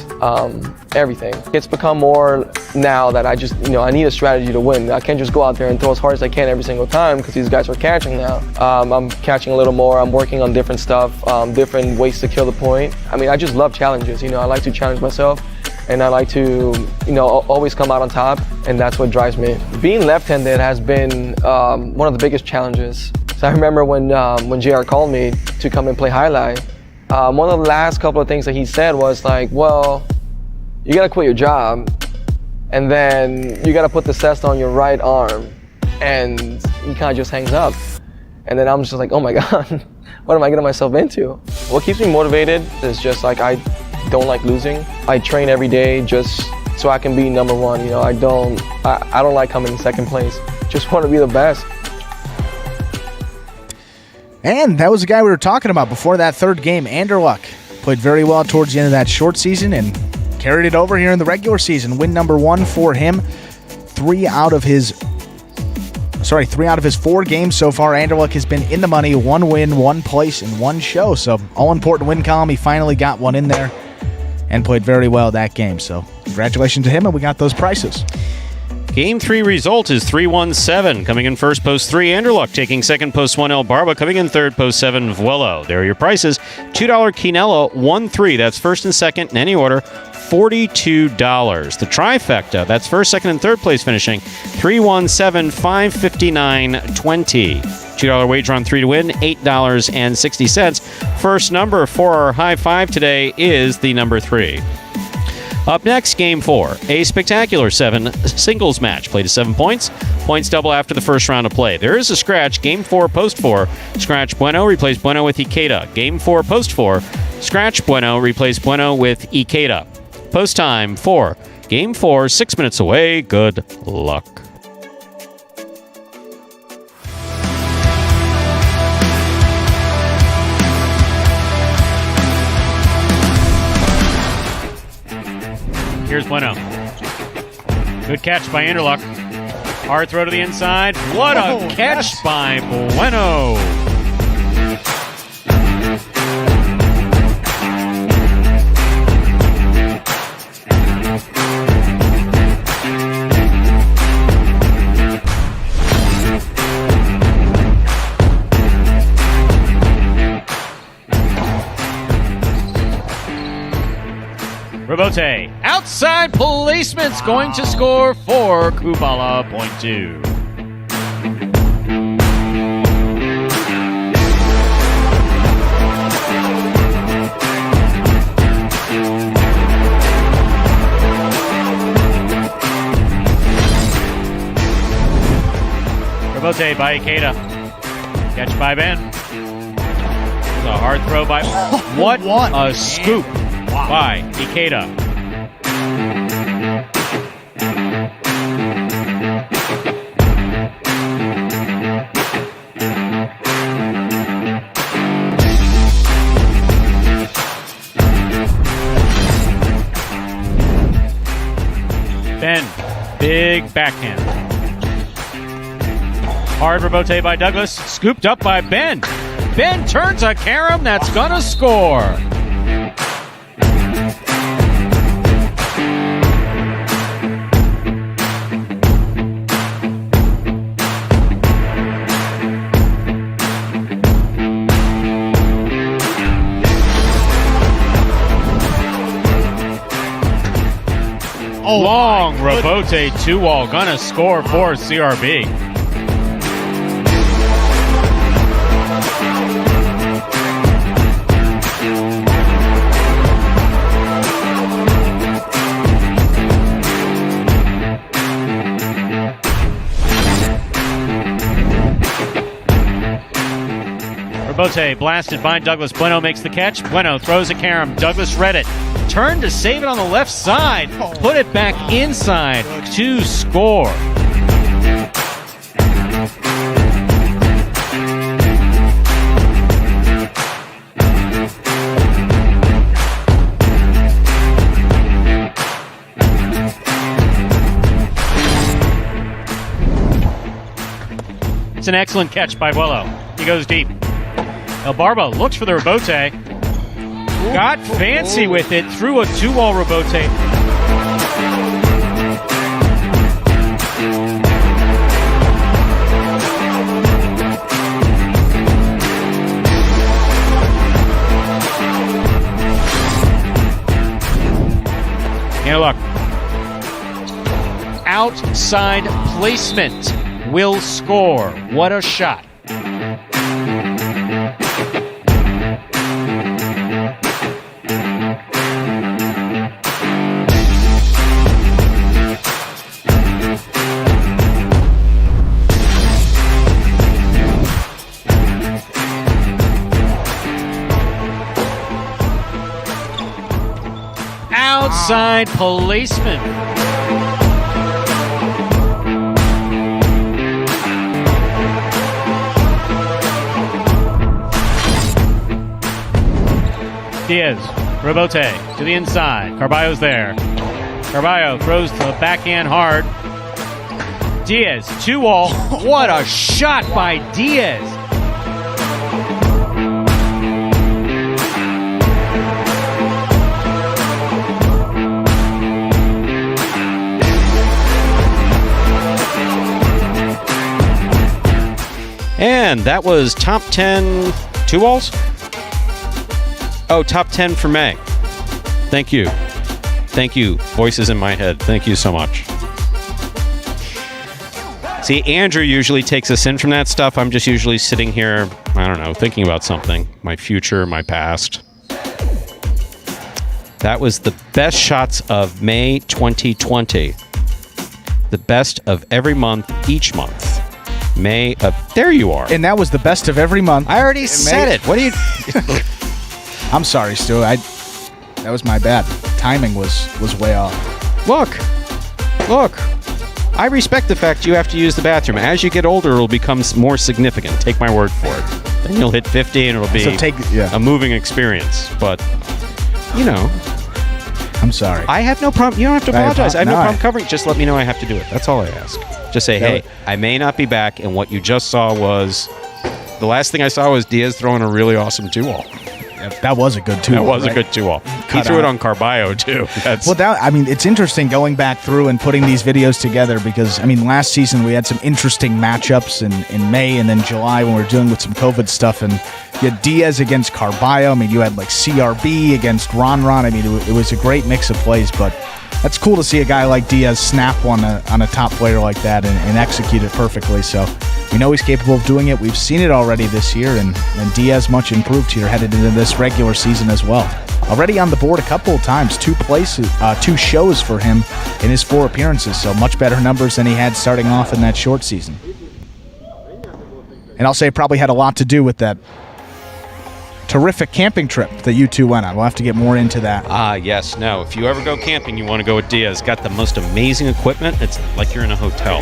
everything. It's become more now that I just, I need a strategy to win. I can't just go out there and throw as hard as I can every single time because these guys are catching now. I'm catching a little more. I'm working on different stuff, different ways to kill the point. I mean, I just love challenges. I like to challenge myself, and I like to, always come out on top, and that's what drives me. Being left-handed has been one of the biggest challenges. So I remember when JR called me to come and play highlight, one of the last couple of things that he said was like, well, you gotta quit your job, and then you gotta put the cesta on your right arm, and he kind of just hangs up. And then I'm just like, oh my God, what am I getting myself into? What keeps me motivated is just like, I don't like losing. I train every day just so I can be number one. I don't like coming in second place. Just want to be the best. And that was the guy we were talking about before that third game. Anderluck played very well towards the end of that short season and carried it over here in the regular season. Win number 1 for him. 3 out of his 4 games so far. Anderluck has been in the money. 1 win, 1 place, and 1 show. So all-important win column. He finally got one in there and played very well that game. So congratulations to him, and we got those prices. Game 3 result is 3-1-7. Coming in first, post 3, Anderluck. Taking second, post 1, El Barba. Coming in third, post 7, Vuelo. There are your prices. $2 Quinello, 1-3. That's first and second in any order. $42. The trifecta, that's first, second, and third place finishing. 3-1-7, $559.20. $2 wager on 3 to win, $8.60. First number for our high five today is the number 3. Up next, Game 4, a spectacular 7 singles match. Played to 7 points. Points double after the first round of play. There is a scratch. Game 4, post 4. Scratch Bueno, replace Bueno with Ikeda. Game 4, post 4. Scratch Bueno, replace Bueno with Ikeda. Post time 4. Game 4, 6 minutes away. Good luck. Here's Bueno. Good catch by Anderluck. Hard throw to the inside. What a catch by Bueno. Robote, outside placement's going to score for Kubala, point 2. Robote by Ikeda. Catch by Ben. There's a hard throw by... What a scoop by Ikeda. Ben, big backhand. Hard rebote by Douglas, scooped up by Ben. Ben turns a carom that's gonna score. Long rebote 2-wall, gonna score for CRB. Rebote blasted by Douglas. Bueno makes the catch. Bueno throws a carom. Douglas read it. Turned to save it on the left side. Put it back inside to score. That's an excellent catch by Buello. He goes deep. El Barba looks for the rebote. Got fancy with it. Threw a 2-wall rebote. Here, look. Outside placement will score. What a shot. Outside placement. Diaz, rebote to the inside. Carballo's there. Carballo throws to the backhand hard. Diaz, 2-wall. What a shot by Diaz. And that was top 10 2-walls? Oh, top 10 for May. Thank you. Thank you. Voices in my head. Thank you so much. See, Andrew usually takes us in from that stuff. I'm just usually sitting here, I don't know, thinking about something. My future, my past. That was the best shots of May 2020. The best of every month, each month. May of... There you are. And that was the best of every month. I already said it. What do you... I'm sorry, Stu. That was my bad. Timing was way off. Look. I respect the fact you have to use the bathroom. As you get older, it'll become more significant. Take my word for it. Then you'll hit 50 and it'll be a moving experience. But, you know... I'm sorry. I have no problem. You don't have to apologize. I have no problem covering. Just let me know I have to do it. That's all I ask. Just say, hey, I may not be back, and what you just saw was... The last thing I saw was Diaz throwing a really awesome 2-wall. Yeah, that was a good 2-wall. That was a good 2-wall. He threw it on Carballo, too. It's interesting going back through and putting these videos together because, last season we had some interesting matchups in May and then July when we were dealing with some COVID stuff, and you had Diaz against Carballo. You had like CRB against Ron. It was a great mix of plays, but that's cool to see a guy like Diaz snap on a top player like that and execute it perfectly. So we know he's capable of doing it. We've seen it already this year, and Diaz much improved here headed into this regular season as well. Already on the board a couple of times, 2 shows for him in his 4 appearances, so much better numbers than he had starting off in that short season. And I'll say it probably had a lot to do with that terrific camping trip that you two went on. We'll have to get more into that. Yes. No. If you ever go camping, you want to go with Diaz. Got the most amazing equipment. It's like you're in a hotel.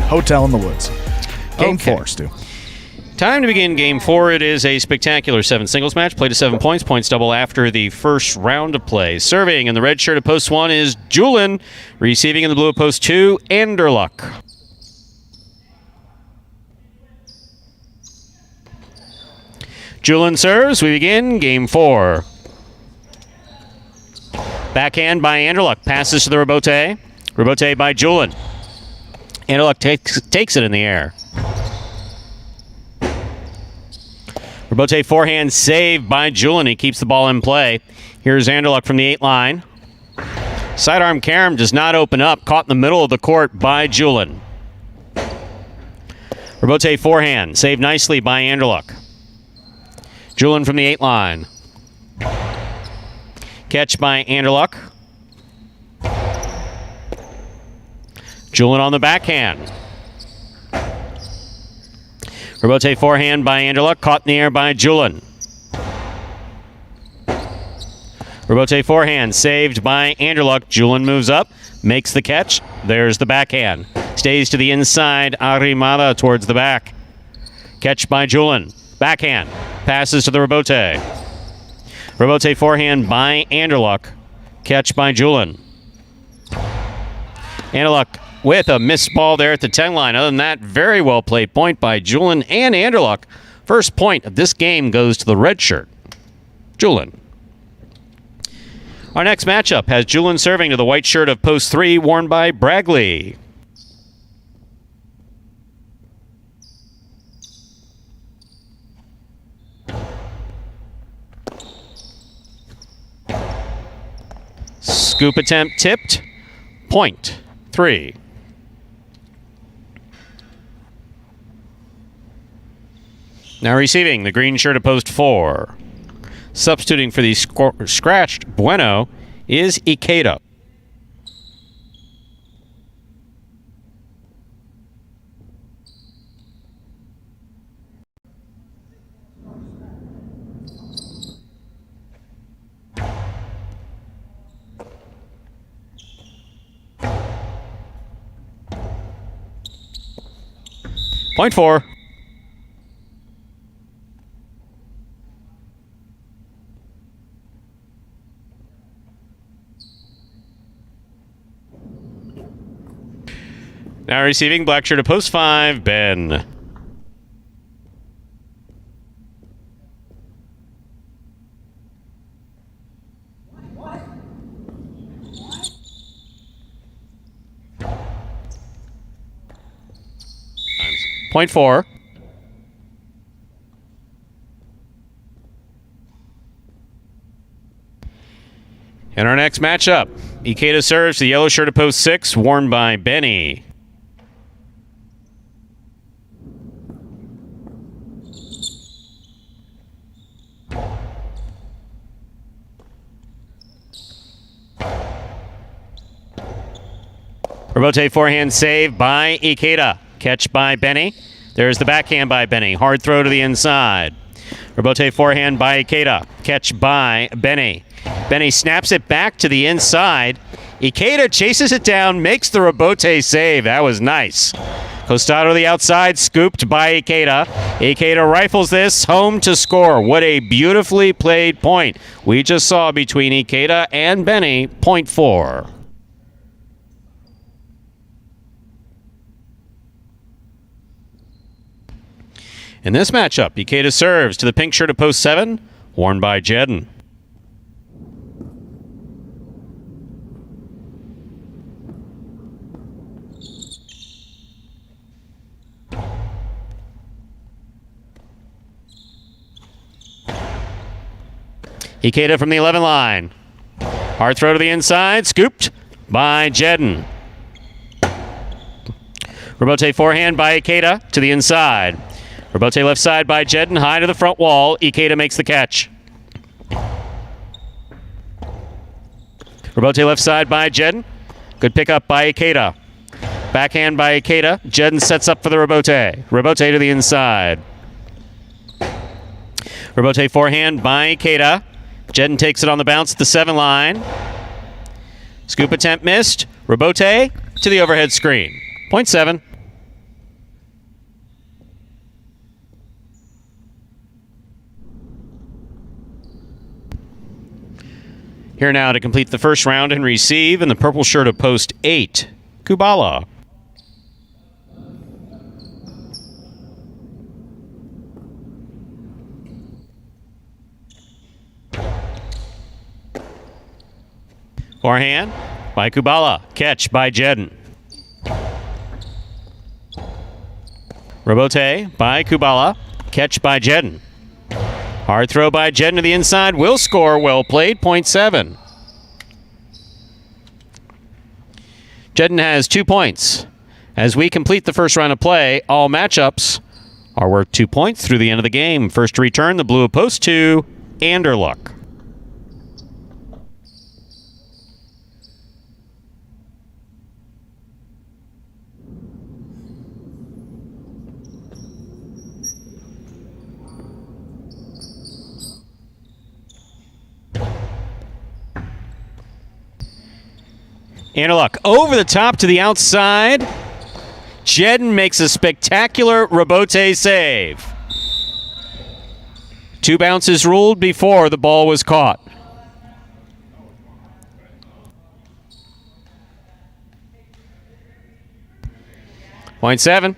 Hotel in the woods. Game 4, Stu. Time to begin Game 4. It is a spectacular 7 singles match. Play to 7 points. Points double after the first round of play. Serving in the red shirt at post 1 is Julin. Receiving in the blue at post 2, Anderluck. Julin serves. We begin Game 4. Backhand by Anderluck. Passes to the rebote. Rebote by Julin. Anderluck takes it in the air. Rebote forehand saved by Julin. He keeps the ball in play. Here's Anderluck from the 8 line. Sidearm carom does not open up. Caught in the middle of the court by Julin. Rebote forehand saved nicely by Anderluck. Julin from the 8 line. Catch by Anderluck. Julin on the backhand. Rebote forehand by Anderluck. Caught in the air by Julin. Rebote forehand saved by Anderluck. Julin moves up. Makes the catch. There's the backhand. Stays to the inside. Arimada towards the back. Catch by Julin. Backhand. Passes to the rebote. Rebote forehand by Anderluck. Catch by Julin. Anderluck with a missed ball there at the 10 line. Other than that, very well played point by Julian and Anderluck. First point of this game goes to the red shirt. Julian. Our next matchup has Julian serving to the white shirt of post 3, worn by Bragley. Scoop attempt tipped. Point 3. Now receiving the green shirt of post 4. Substituting for the scratched Bueno is Ikeda. Point 4. Now receiving black shirt of post 5, Ben. Point 4. In our next matchup, Ikeda serves the yellow shirt of post 6, worn by Benny. Robote forehand save by Ikeda. Catch by Benny. There's the backhand by Benny. Hard throw to the inside. Robote forehand by Ikeda. Catch by Benny. Benny snaps it back to the inside. Ikeda chases it down, makes the Robote save. That was nice. Costado to the outside, scooped by Ikeda. Ikeda rifles this home to score. What a beautifully played point we just saw between Ikeda and Benny. Point 4. In this matchup, Ikeda serves to the pink shirt of post 7, worn by Jedden. Ikeda from the 11 line. Hard throw to the inside, scooped by Jedden. Robote forehand by Ikeda to the inside. Robote left side by Jedden, high to the front wall. Ikeda makes the catch. Robote left side by Jedden. Good pickup by Ikeda. Backhand by Ikeda. Jedden sets up for the Robote. Robote to the inside. Robote forehand by Ikeda. Jedden takes it on the bounce at the 7 line. Scoop attempt missed. Robote to the overhead screen. Point 7. Here now to complete the first round and receive in the purple shirt of post 8, Kubala. Forehand by Kubala. Catch by Jedden. Robote by Kubala. Catch by Jedden. Hard throw by Jedden to the inside. Will score. Well played. Point 7. Jedden has 2 points. As we complete the first round of play, all matchups are worth 2 points through the end of the game. First to return, the blue of post 2, Anderluck. Anderluck over the top to the outside. Jedden makes a spectacular Robote save. 2 bounces ruled before the ball was caught. .7.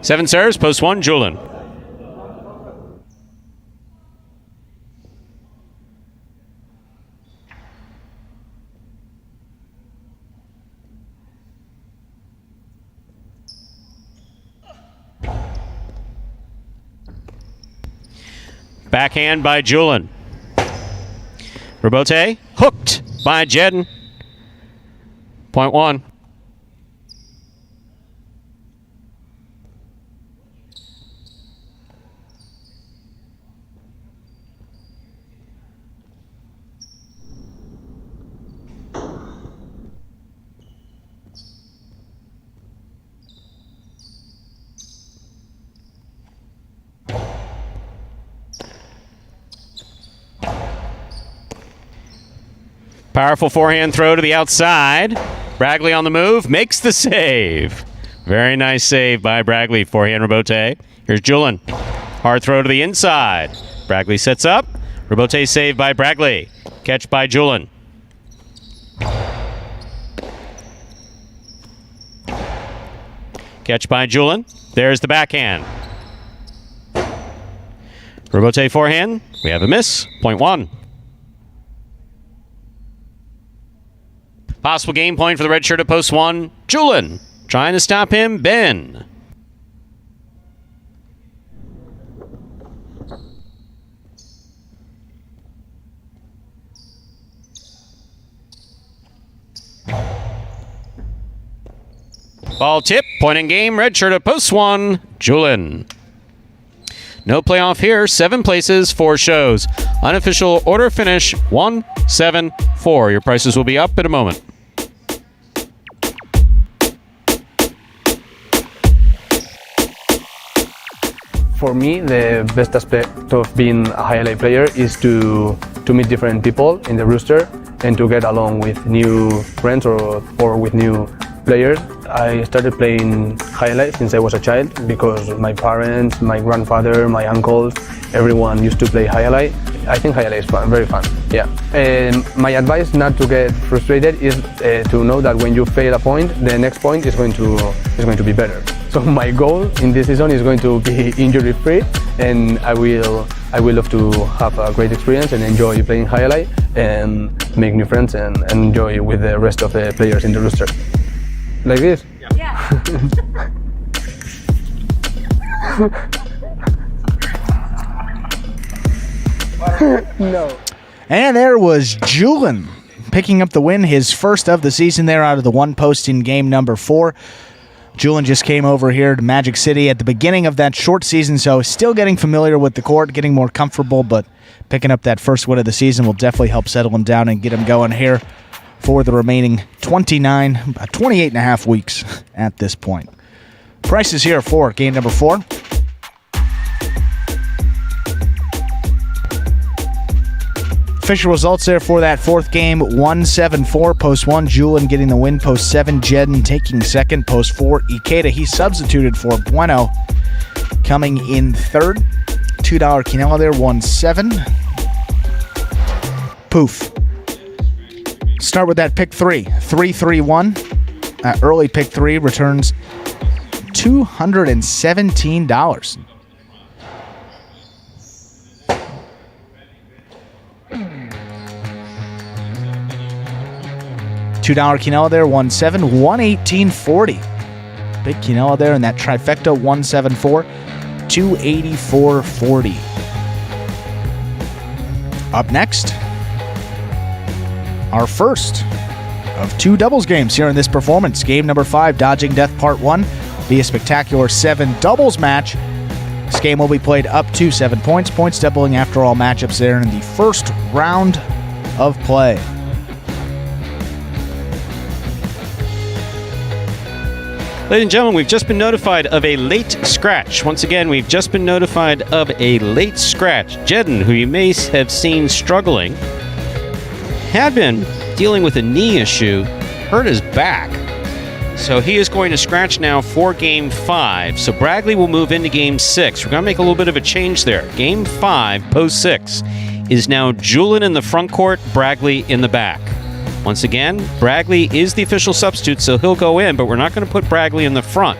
Seven serves, post 1, Julian. Backhand by Julian. Rebote, hooked by Jedden. .1. Powerful forehand throw to the outside. Bragley on the move, makes the save. Very nice save by Bragley, forehand Rebote. Here's Julian. Hard throw to the inside. Bragley sets up. Rebote saved by Bragley. Catch by Julian. Catch by Julian. There's the backhand. Rebote forehand. We have a miss. .1. Possible game point for the red shirt at post 1. Julian trying to stop him. Ben. Ball tip. Point in game. Red shirt at post 1. Julian. No playoff here. 7 places, 4 shows. Unofficial order finish 1-7-4. Your prices will be up in a moment. For me, the best aspect of being a Jai-Alai player is to meet different people in the rooster and to get along with new friends or with new players. I started playing Jai-Alai since I was a child because my parents, my grandfather, my uncles, everyone used to play Jai-Alai. I think Jai-Alai is fun, very fun. Yeah. And my advice not to get frustrated is to know that when you fail a point, the next point is going to be better. So my goal in this season is going to be injury-free, and I will love to have a great experience and enjoy playing Jai-Alai and make new friends and enjoy with the rest of the players in the rooster. Like this? Yeah. No. And there was Julian picking up the win, his first of the season there out of the one post in game number 4. Julian just came over here to Magic City at the beginning of that short season, so still getting familiar with the court, getting more comfortable, but picking up that first win of the season will definitely help settle him down and get him going here for the remaining 28 and a half weeks at this point. Prices here for game number 4. Official results there for that fourth game, 1-7-4, post 1, Julian getting the win, post 7, Jedden taking second, post 4, Ikeda, he substituted for Bueno, coming in third, $2 Quinella there, 1-7. Poof. Start with that pick 3, 3-3-1. Early pick 3 returns $217. $2 Quinella there, 1-7, 118.40. Big Quinella there in that trifecta, 174, 284.40. Up next, our first of 2 doubles games here in this performance. Game number 5, Dodging Death Part 1, be a spectacular 7 doubles match. This game will be played up to 7 points, points doubling after all matchups there in the first round of play. Ladies and gentlemen, we've just been notified of a late scratch. Once again, we've just been notified of a late scratch. Jedden, who you may have seen struggling, had been dealing with a knee issue, hurt his back. So he is going to scratch now for Game 5. So Bragley will move into Game 6. We're going to make a little bit of a change there. Game 5, post 6, is now Julian in the front court, Bragley in the back. Once again, Bragley is the official substitute, so he'll go in, but we're not going to put Bragley in the front.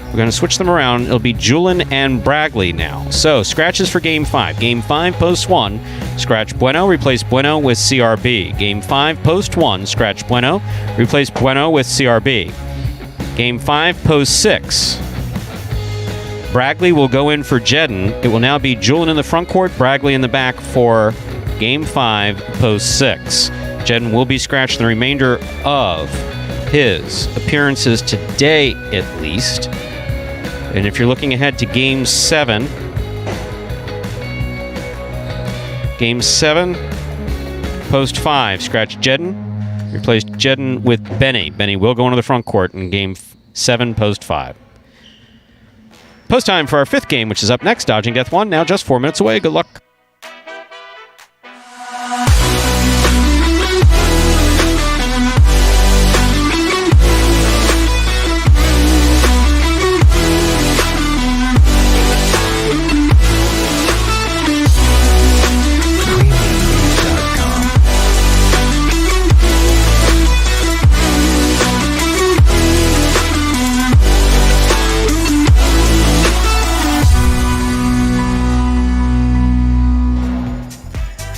We're going to switch them around. It'll be Julian and Bragley now. So scratches for Game 5. Game 5, post 1, scratch Bueno, replace Bueno with CRB. Game 5, post 1, scratch Bueno, replace Bueno with CRB. Game 5, post 6. Bragley will go in for Jedden. It will now be Julian in the front court, Bragley in the back for Game 5, post 6. Jedden will be scratched the remainder of his appearances today, at least. And if you're looking ahead to Game 7, post 5, scratch Jedden, replace Jedden with Benny. Benny will go into the front court in Game 7, post 5. Post time for our 5th game, which is up next. Dodging Death 1, now just 4 minutes away. Good luck.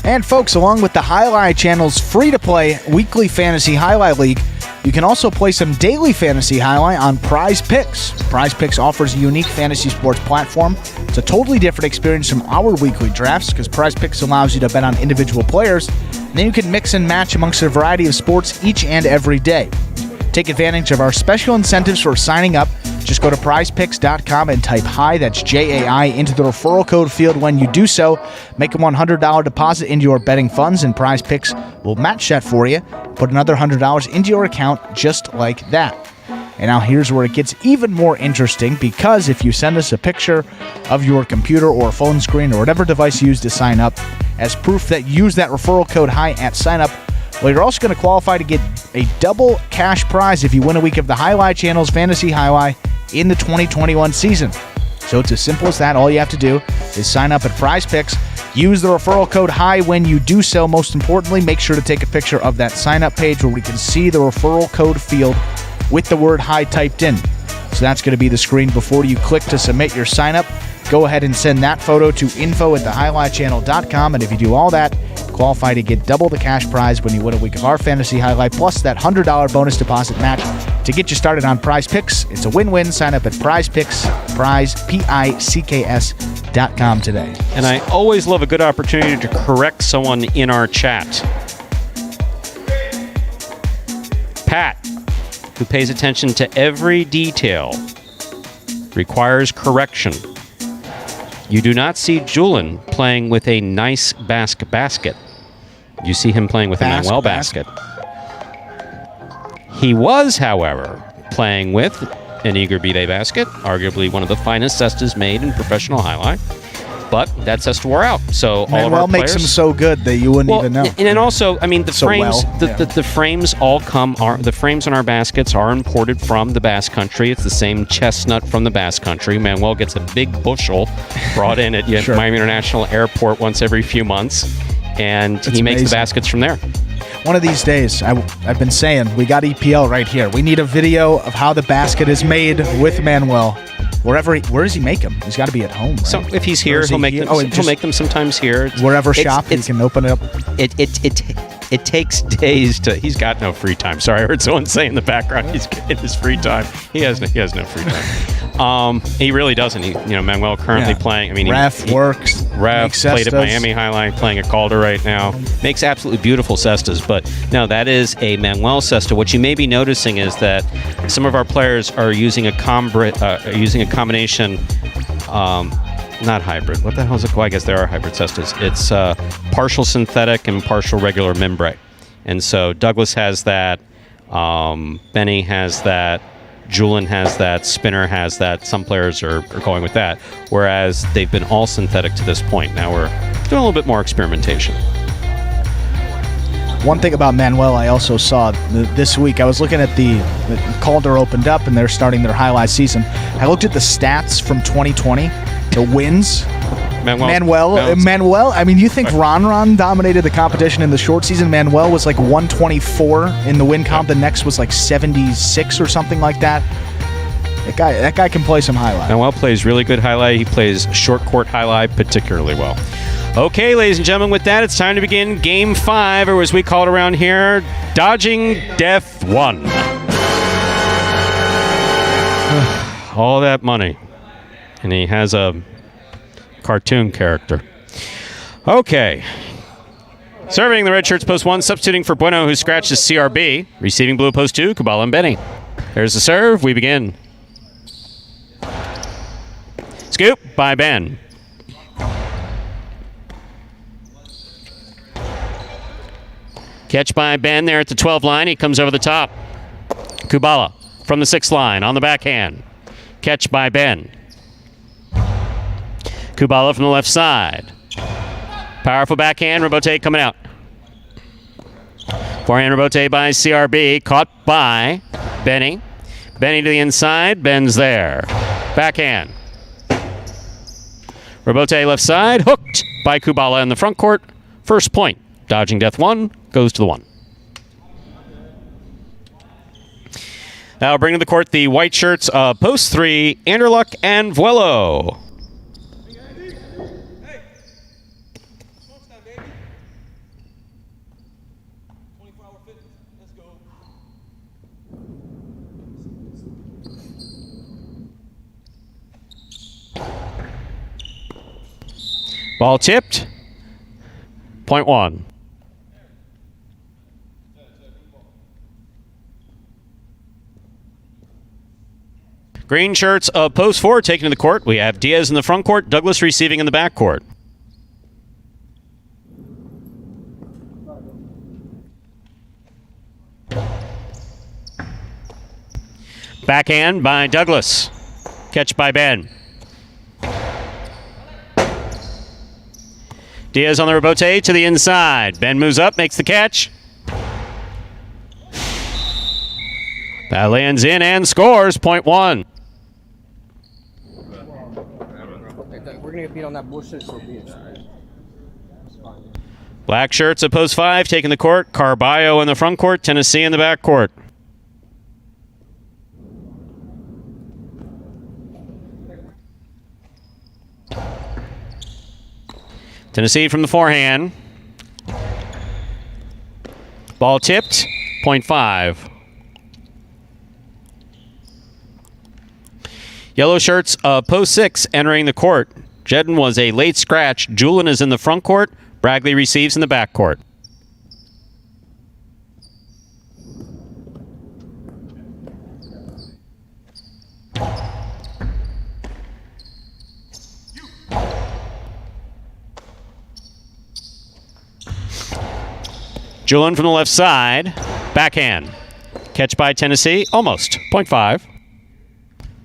And folks, along with the Jai-Alai channel's free-to-play weekly fantasy Jai-Alai league, you can also play some daily fantasy Jai-Alai on Prize Picks. Prize Picks offers a unique fantasy sports platform. It's a totally different experience from our weekly drafts because Prize Picks allows you to bet on individual players, and then you can mix and match amongst a variety of sports each and every day. Take advantage of our special incentives for signing up. Just go to prizepicks.com and type JAI, that's J-A-I, into the referral code field when you do so. Make a $100 deposit into your betting funds, and Prize Picks will match that for you. Put another $100 into your account just like that. And now here's where it gets even more interesting, because if you send us a picture of your computer or phone screen or whatever device you use to sign up as proof that you use that referral code JAI at sign up, well, you're also going to qualify to get a double cash prize if you win a week of the Jai-Alai channel's Fantasy Jai-Alai in the 2021 season. So it's as simple as that. All you have to do is sign up at Prize Picks. Use the referral code JAI when you do so. Most importantly, make sure to take a picture of that sign-up page where we can see the referral code field with the word JAI typed in. So that's going to be the screen before you click to submit your sign-up. Go ahead and send that photo to info@thejaialaichannel.com, and if you do all that, qualify to get double the cash prize when you win a week of our Fantasy Jai-Alai, plus that $100 bonus deposit match to get you started on Prize Picks. It's a win-win. Sign up at Prize Picks, PICKS.com today. And I always love a good opportunity to correct someone in our chat. Pat, who pays attention to every detail, requires correction. You do not see Julian playing with a nice basket. You see him playing with a Manuel basket. He was, however, playing with an Igor Bide basket, arguably one of the finest cestas made in professional Jai-Alai. But that cesta wore out. So all of our Manuel makes them so good that you wouldn't even know. And then also, I mean, the frames, the frames all come. The frames on our baskets are imported from the Basque Country. It's the same chestnut from the Basque Country. Manuel gets a big bushel brought in at Sure. Miami International Airport once every few months, and he makes the baskets from there. One of these days, I've been saying, we got EPL right here. We need a video of how the basket is made with Manuel. Where does he make them? He's got to be at home, right? So if he's here, he'll make them. He'll make them sometimes here. Wherever shop, he can open it up. It takes days to. He's got no free time. Sorry, I heard someone say in the background he's getting his free time. He has no free time. He really doesn't. Manuel currently playing. I mean, Ref works. Ref played at Miami Jai-Alai, playing at Calder right now. Makes absolutely beautiful cestas. But no, that is a Manuel cesta. What you may be noticing is that some of our players are using a combination. Not hybrid. What the hell is it called? I guess there are hybrid cestas. It's partial synthetic and partial regular membrane. And so Douglas has that. Benny has that. Julian has that. Spinner has that. Some players are going with that. Whereas they've been all synthetic to this point. Now we're doing a little bit more experimentation. One thing about Manuel I also saw this week, I was looking at the Calder opened up and they're starting their highlight season. I looked at the stats from 2020, the wins. Manuel. I mean, you think Ron dominated the competition in the short season? Manuel was like 124 in the win comp. The next was like 76 or something like that. That guy can play some highlight. Manuel plays really good highlight. He plays short court highlight particularly well. Okay, ladies and gentlemen, with that, it's time to begin Game 5, or as we call it around here, Dodging Death 1. All that money. And he has a cartoon character. Okay. Serving the red shirts, post 1, substituting for Bueno, who scratched his CRB. Receiving blue, post 2, Kubala and Benny. There's the serve. We begin. Scoop by Ben. Catch by Ben there at the 12 line. He comes over the top. Kubala from the 6 line on the backhand. Catch by Ben. Kubala from the left side. Powerful backhand. Robote coming out. Forehand Robote by CRB. Caught by Benny. Benny to the inside. Ben's there. Backhand. Robote left side. Hooked by Kubala in the front court. First point. Dodging Death 1 goes to the 1. Now bring to the court the white shirts of post 3, Anderluck and Vuelo. Ball tipped. Point 1. Green shirts of post 4 taken to the court. We have Diaz in the front court, Douglas receiving in the back court. Backhand by Douglas. Catch by Ben. Diaz on the Robote to the inside. Ben moves up, makes the catch. That lands in and scores. Point 1. We're going to get beat on that bullshit, so be it. Black shirts at post 5 taking the court. Carballo in the front court, Tennessee in the back court. Tennessee from the forehand. Ball tipped. Point 5. Yellow shirts post 6 entering the court. Jedden was a late scratch. Julian is in the front court. Bragley receives in the back court. Julian from the left side. Backhand. Catch by Tennessee. Almost. Point 5.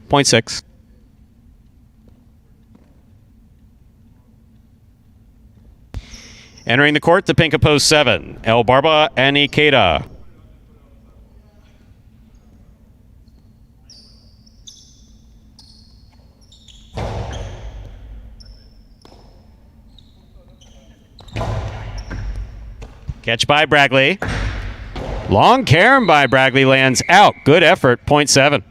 Point 6. Entering the court, the pink of post 7. El Barba and Ikeda. Catch by Bragley. Long carom by Bragley lands out. Good effort. Point 7.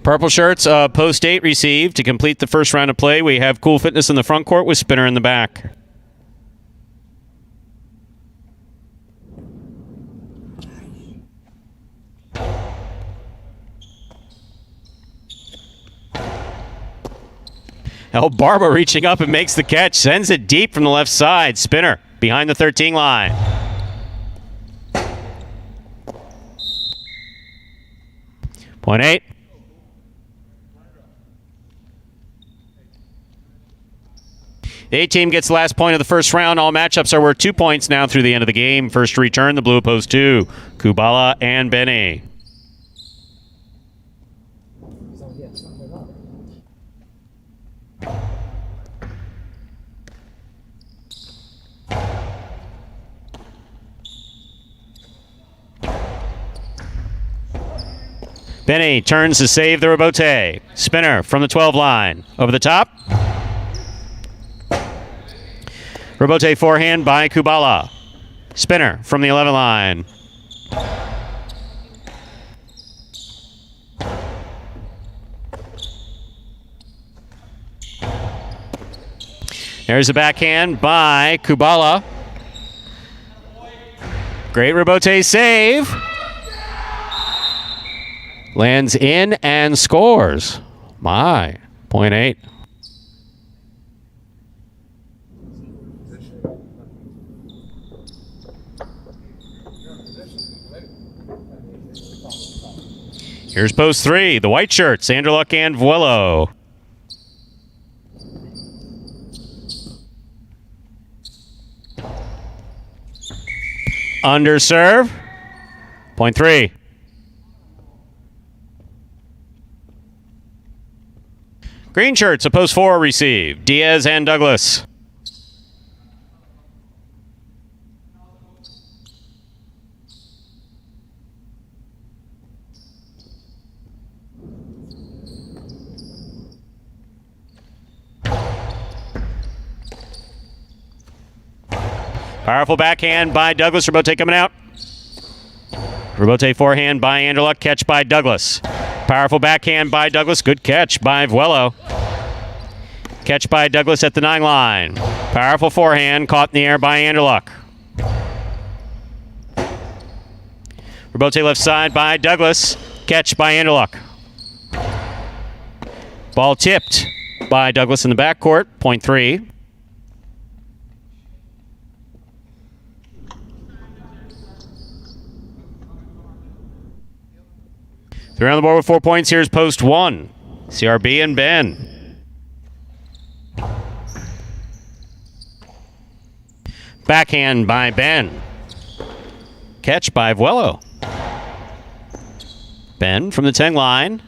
Purple shirts, post 8 received. To complete the first round of play, we have Cool Fitness in the front court with Spinner in the back. El Barba reaching up and makes the catch. Sends it deep from the left side. Spinner behind the 13 line. Point 8. The A team gets the last point of the first round. All matchups are worth 2 points now through the end of the game. First to return, the blue post 2. Kubala and Benny. Benny turns to save the rebote. Spinner from the 12 line. Over the top. Rebote forehand by Kubala. Spinner from the 11 line. There's a backhand by Kubala. Great rebote save. Lands in and scores. My, 0.8. Here's post 3, the white shirts, Anderluck and Vuelo. Under serve. 0.3. Green shirts, a post 4 receive. Diaz and Douglas. Powerful backhand by Douglas. Rebote coming out. Rebote forehand by Anderluck. Catch by Douglas. Powerful backhand by Douglas. Good catch by Vuelo. Catch by Douglas at the 9 line. Powerful forehand caught in the air by Anderluck. Rebote left side by Douglas. Catch by Anderluck. Ball tipped by Douglas in the backcourt. 0.3. Three on the board with 4 points. Here's post 1. CRB and Ben. Backhand by Ben. Catch by Vuelo. Ben from the 10 line.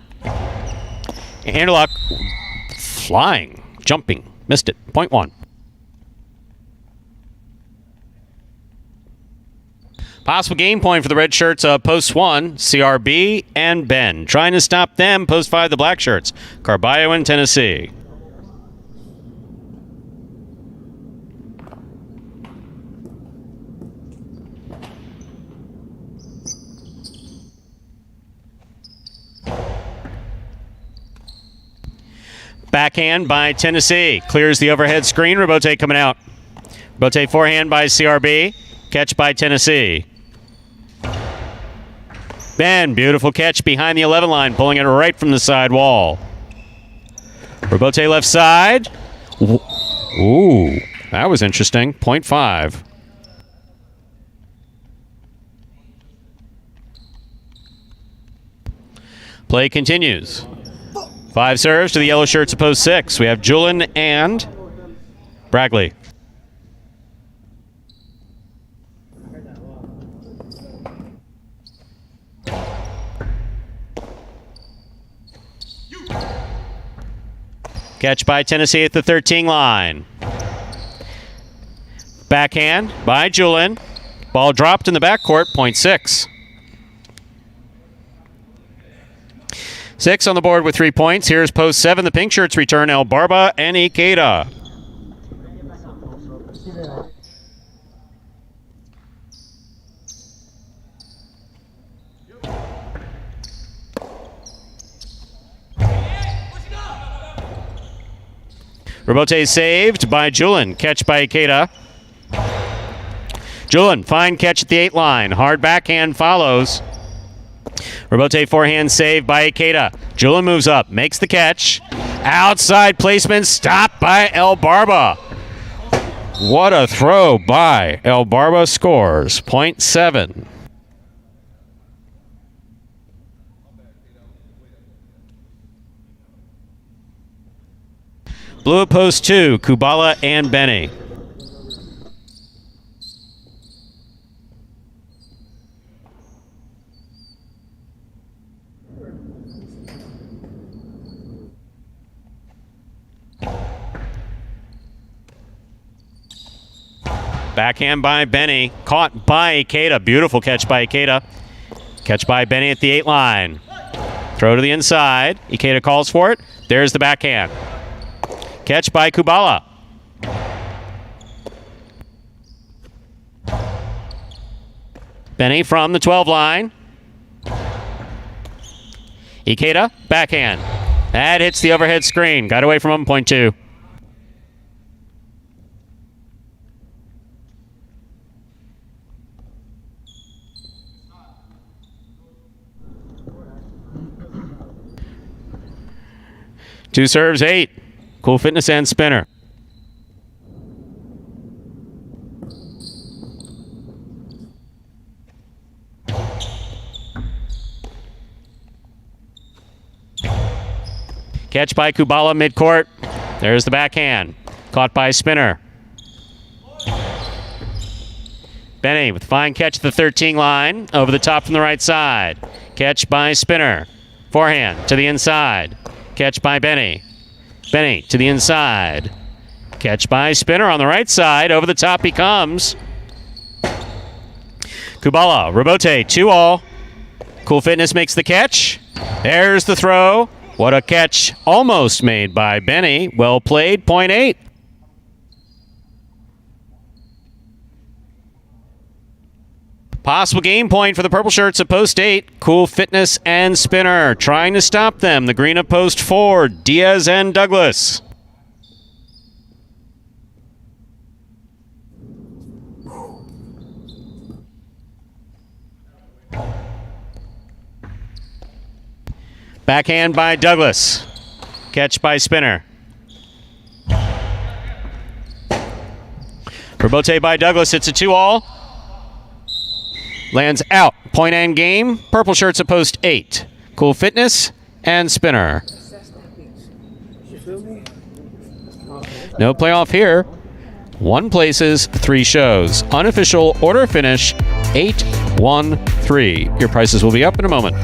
Anderluck flying, jumping. Missed it. 0.1. Possible game point for the red shirts, post 1, CRB and Ben. Trying to stop them, post 5, the black shirts, Carballo and Tennessee. Backhand by Tennessee. Clears the overhead screen. Rebote coming out. Rebote forehand by CRB. Catch by Tennessee. Ben, beautiful catch behind the 11 line, pulling it right from the side wall. Rebote left side. Ooh, that was interesting. 0.5. Play continues. 5 serves to the yellow shirts of post 6. We have Julin and Bragley. Catch by Tennessee at the 13 line. Backhand by Julin. Ball dropped in the backcourt, 0.6. 6 on the board with 3 points. Here's post 7. The pink shirts return El Barba and Ikeda. Rebote saved by Julin. Catch by Ikeda. Julin, fine catch at the 8 line. Hard backhand follows. Rebote forehand save by Ikeda. Julin moves up, makes the catch. Outside placement, stopped by El Barba. What a throw by El Barba, scores 0.7. Blue at post 2, Kubala and Benny. Backhand by Benny, caught by Ikeda. Beautiful catch by Ikeda. Catch by Benny at the 8 line. Throw to the inside. Ikeda calls for it. There's the backhand. Catch by Kubala. Benny from the 12 line. Ikeda, backhand. That hits the overhead screen. Got away from him, point 2. Two serves, 8. Cool Fitness and Spinner. Catch by Kubala midcourt. There's the backhand. Caught by Spinner. Benny with fine catch at the 13 line. Over the top from the right side. Catch by Spinner. Forehand to the inside. Catch by Benny. Benny to the inside. Catch by Spinner on the right side. Over the top he comes. Kubala, Robote, 2-all. Cool Fitness makes the catch. There's the throw. What a catch almost made by Benny. Well played, point 8. Possible game point for the purple shirts at post 8. Cool Fitness and Spinner trying to stop them. The green at post 4. Diaz and Douglas. Backhand by Douglas. Catch by Spinner. Robote by Douglas. It's a 2-all. Lands out. Point and game. Purple shirts at post 8. Cool Fitness and Spinner. No playoff here. 1 places, 3 shows. Unofficial order finish 8-1-3. Your prices will be up in a moment.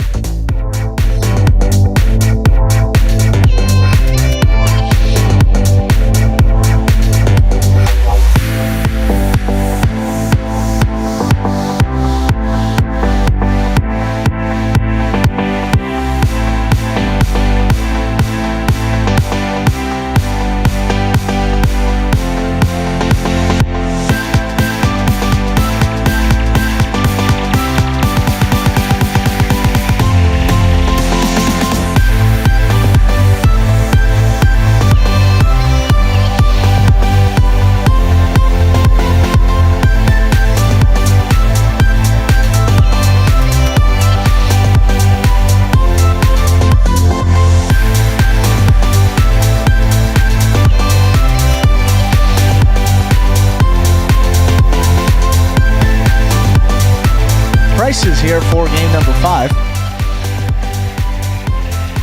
Prices here for game number 5.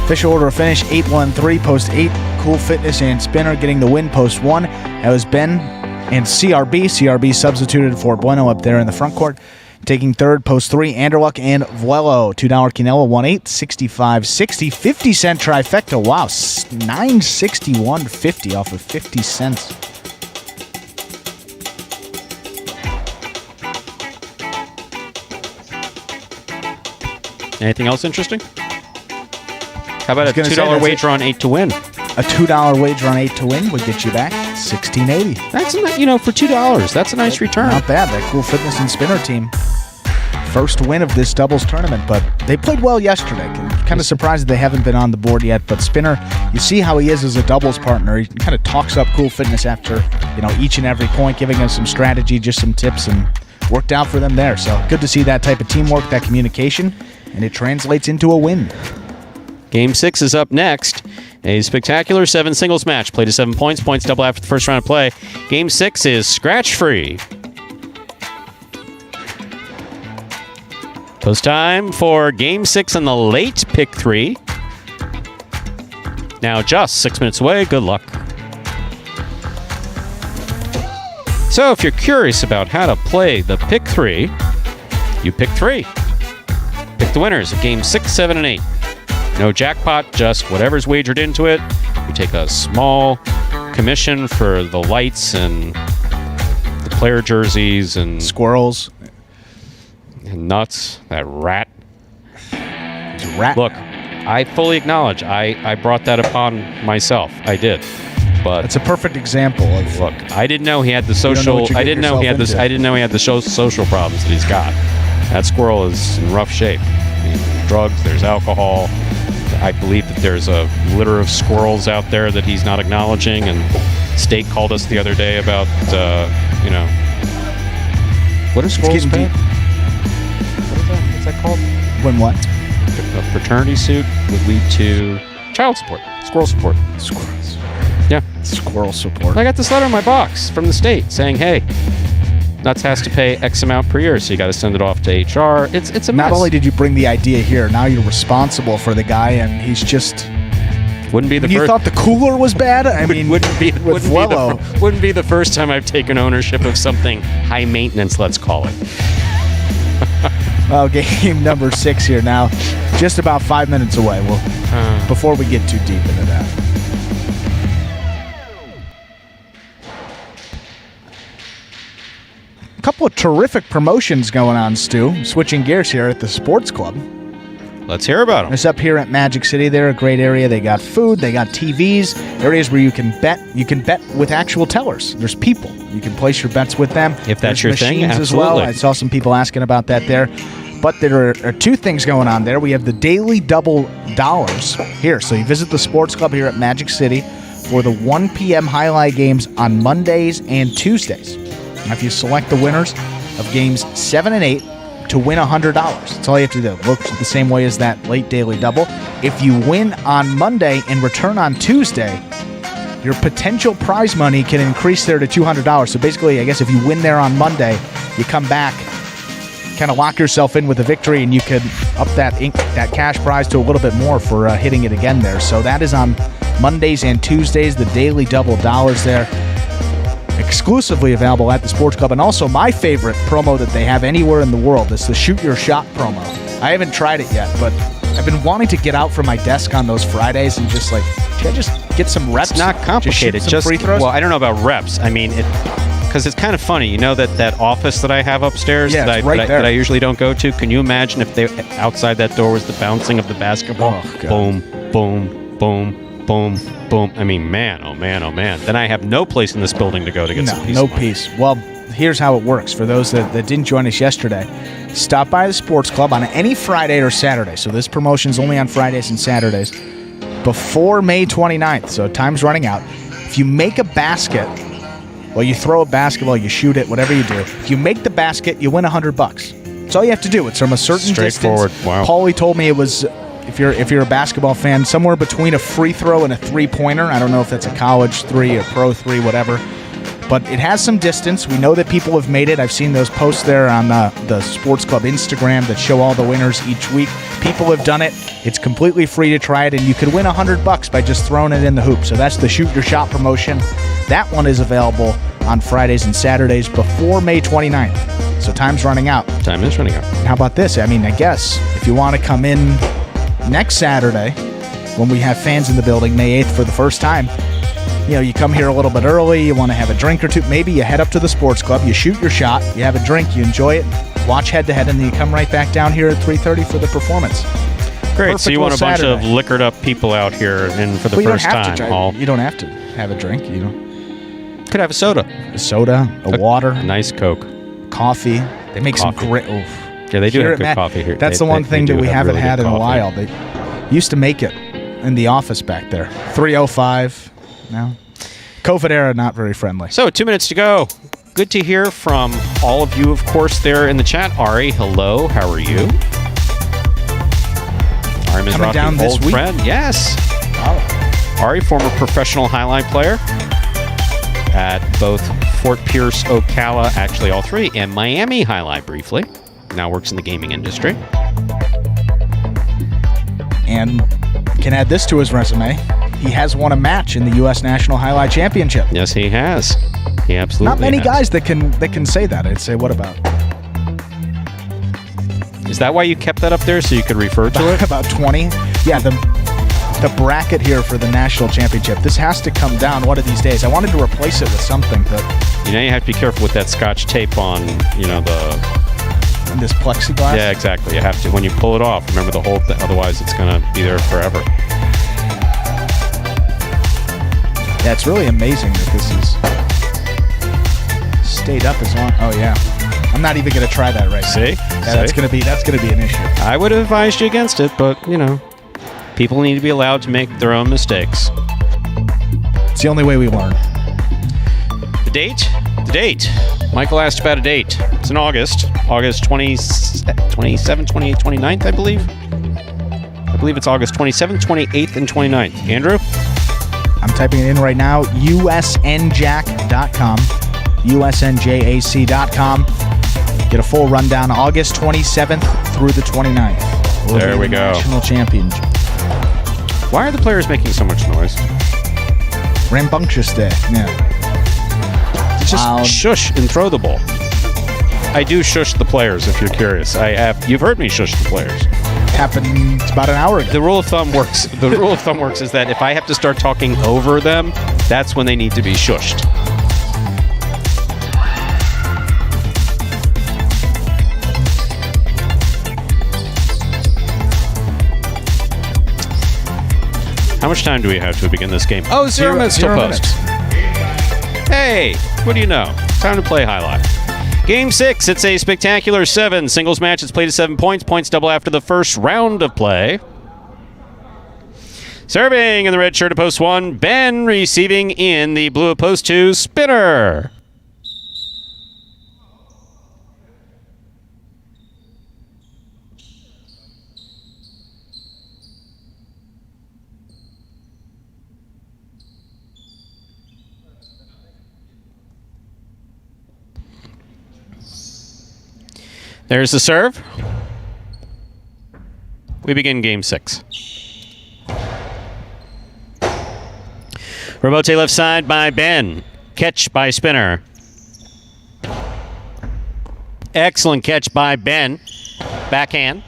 Official order of finish 8-1-3, post 8. Cool Fitness and Spinner getting the win, post 1. That was Ben and CRB. CRB substituted for Bueno up there in the front court. Taking third, post 3, Anderluck and Vuelo. $2 Quinella, 1-8, 65-60, 50-cent trifecta. Wow, 961.50 off of 50 cents. Anything else interesting? How about a $2 wager on 8 to win? A $2 wager on 8 to win would get you back $16.80. That's, for $2, that's a nice return. Not bad. That Cool Fitness and Spinner team. First win of this doubles tournament, but they played well yesterday. Kind of surprised that they haven't been on the board yet, but Spinner, you see how he is as a doubles partner. He kind of talks up Cool Fitness after, each and every point, giving us some strategy, just some tips, and worked out for them there. So good to see that type of teamwork, that communication, and it translates into a win. Game 6 is up next. A spectacular 7 singles match. Play to 7 points. Points double after the first round of play. Game 6 is scratch-free. Post time for Game 6 on the late pick 3. Now just 6 minutes away. Good luck. So if you're curious about how to play the pick 3, you pick 3. Pick the winners of Game 6, 7, and 8. No jackpot, just whatever's wagered into it. You take a small commission for the lights and the player jerseys and squirrels and nuts. That rat. Rat. Look, I fully acknowledge I brought that upon myself. I did. But It's a perfect example of look, I didn't know he had the don't know social. what you I get didn't know he had yourself this. into. I didn't know he had the social problems that he's got. That squirrel is in rough shape. I mean, there's drugs. There's alcohol. I believe that there's a litter of squirrels out there that he's not acknowledging. And State called us the other day about, what are squirrels getting pay? deep. What is that? What's that called? when what? A fraternity suit would lead to child support, squirrel support. Squirrels. Yeah. Squirrel support. I got this letter in my box from the state saying, hey, Nuts has to pay X amount per year, so you got to send it off to HR. It's a mess. Not only did you bring the idea here, now you're responsible for the guy, and he's just. Wouldn't be the You first. thut the cooler was bad? I mean, wouldn't be with wouldn't be the first time I've taken ownership of something high maintenance. Let's call it. Well, game number 6 here now, just about 5 minutes away. Well, before we get too deep into that. A couple of terrific promotions going on, Stu. Switching gears here at the sports club. Let's hear about them. It's up here at Magic City. They're a great area. They got food. They got TVs. Areas where you can bet. You can bet with actual tellers. There's people. You can place your bets with them. If that's There's your thing, machines as well. absolutely. I saw some people asking about that there. But there are 2 things going on there. We have the daily double dollars here. So you visit the sports club here at Magic City for the 1 p.m. highlight games on Mondays and Tuesdays. Now, if you select the winners of games 7 and 8, to win $100. That's all you have to do. Works the same way as that late daily double. If you win on Monday and return on Tuesday, your potential prize money can increase there to $200. So basically, I guess if you win there on Monday, you come back, kind of lock yourself in with a victory, and you could up that cash prize to a little bit more for hitting it again there. So that is on Mondays and Tuesdays, the daily double dollars there. Exclusively available at the sports club, and also my favorite promo that they have anywhere in the world is the shoot your shot promo. I haven't tried it yet, but I've been wanting to get out from my desk on those Fridays and just like, should I just get some reps? It's not complicated. Just shoot some free throws? Well, I don't know about reps. I mean, because it's kind of funny. You know that office that I have upstairs Yeah, that, it's right there. that I usually don't go to? Can you imagine if they outside that door was the bouncing of the basketball? Oh, God. Boom, boom, boom, boom, boom. I mean, man, oh man, oh man. Then I have no place in this building to go to get some peace. No of mind. peace. Well, here's how it works. For those that didn't join us yesterday, stop by the sports club on any Friday or Saturday. So this promotion's only on Fridays and Saturdays before May 29th. So time's running out. If you make a basket, well, you throw a basketball, you shoot it, whatever you do. If you make the basket, you win $100. That's all you have to do. It's from a certain Straightforward. distance. Wow. Paulie told me it was, if you're a basketball fan, somewhere between a free throw and a three-pointer. I don't know if that's a college 3 or pro 3, whatever. But it has some distance. We know that people have made it. I've seen those posts there on the Sports Club Instagram that show all the winners each week. People have done it. It's completely free to try it, and you could win $100 by just throwing it in the hoop. So that's the Shoot Your Shot promotion. That one is available on Fridays and Saturdays before May 29th. So time's running out. Time is running out. And how about this? I mean, I guess if you want to come in next Saturday when we have fans in the building, May 8th for the first time, you know, you come here a little bit early, you want to have a drink or two, maybe you head up to the sports club, you shoot your shot, you have a drink, you enjoy it, watch head-to-head, and then you come right back down here at 3:30 for the performance. Great. Perfect So you want a little bunch of Saturday. liquored up people out here in for the Well, first time. You don't have to have a drink, you know. Could have a soda. A soda, a water, A nice Coke. coffee. They make Coffee. some great... Oof. Yeah, they do Here have at good Mac- coffee here. That's They- the one they thing do that we have haven't really had good in a coffee. while. They used to make it in the office back there. 305 now. COVID era, not very friendly. So 2 minutes to go. Good to hear from all of you, of course, there in the chat. Ari, hello. How are you? Ari Coming Mizrahi, down this old week? friend. Yes. Ari, former professional highlight player at both Fort Pierce, Ocala, actually all 3, and Miami highlight briefly. Now works in the gaming industry. And can add this to his resume. He has won a match in the U.S. National Highlight Championship. Yes, he has. He absolutely Not many has. guys that can say that. I'd say, what about? Is that why you kept that up there so you could refer to it? About 20. Yeah, the bracket here for the national championship. This has to come down one of these days. I wanted to replace it with something, but You know, you have to be careful with that Scotch tape on, you know, in this plexiglass. Yeah, exactly. You have to. When you pull it off, remember the whole thing. Otherwise, it's going to be there forever. Yeah, it's really amazing that this is stayed up as long. Oh yeah, I'm not even going to try that right now. See? Yeah, that's going to be an issue. I would have advised you against it, but, people need to be allowed to make their own mistakes. It's the only way we learn. The date? The date. Michael asked about a date. It's in August. August 27th, 28th, 29th, I believe. I believe it's August 27th, 28th, and 29th. Andrew? I'm typing it in right now. usnjack.com. usnjac.com. Get a full rundown. August 27th through the 29th. There we go. National championship. Why are the players making so much noise? Rambunctious day. Yeah. Just shush and throw the ball. I do shush the players, if you're curious. You've heard me shush the players. Happened about an hour ago. The rule of thumb works. The rule of thumb works is that if I have to start talking over them, that's when they need to be shushed. How much time do we have to begin this game? Oh, 0 minutes till post. Hey, what do you know? Time to play highlight. Game 6, it's a spectacular 7 singles match. It's played at 7 points. Points double after the first round of play. Serving in the red shirt at post 1, Ben. Receiving in the blue at post 2, Spinner. There's the serve. We begin game 6. Rebote left side by Ben. Catch by Spinner. Excellent catch by Ben. Backhand.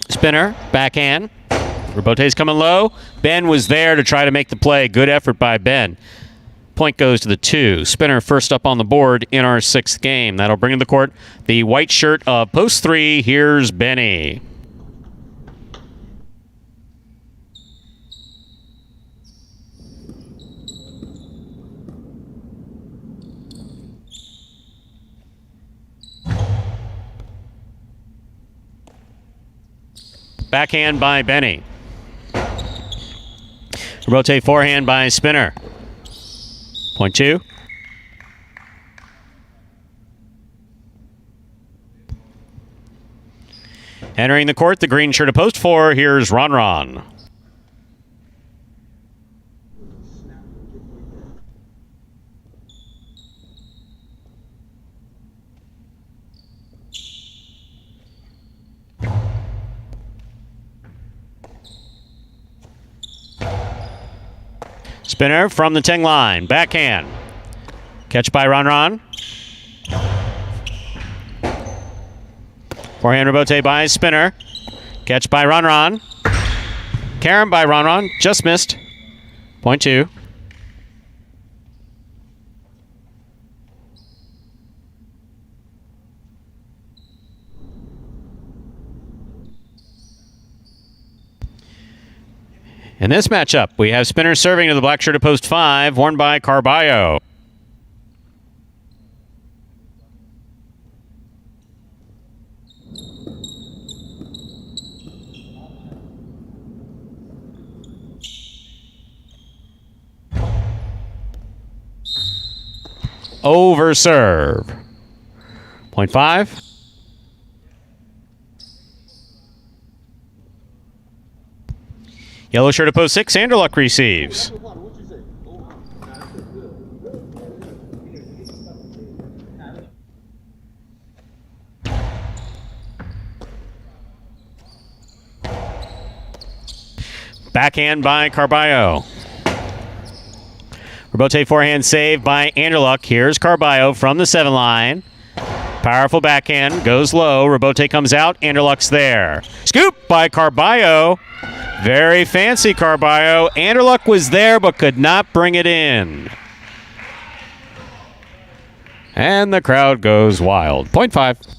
Spinner, backhand. Rebote's coming low. Ben was there to try to make the play. Good effort by Ben. Point goes to the 2. Spinner first up on the board in our 6th game. That'll bring to the court the white shirt of post 3. Here's Benny. Backhand by Benny. Rotate forehand by Spinner. Point 2. Entering the court, the green shirt of post 4. Here's Ron. Spinner from the 10 line. Backhand. Catch by Ron. Forehand rebote by Spinner. Catch by Ron. Carom by Ron. Just missed. Point 2. In this matchup, we have Spinner serving to the black shirt of post 5, worn by Carballo. Over serve. Point 5. Yellow shirt of post 6, Anderluck receives. Backhand by Carballo. Rebote forehand save by Anderluck. Here's Carballo from the 7 line. Powerful backhand, goes low. Rebote comes out, Anderluck's there. Scoop by Carballo. Very fancy Carballo. Anderluck was there but could not bring it in. And the crowd goes wild. 0.5.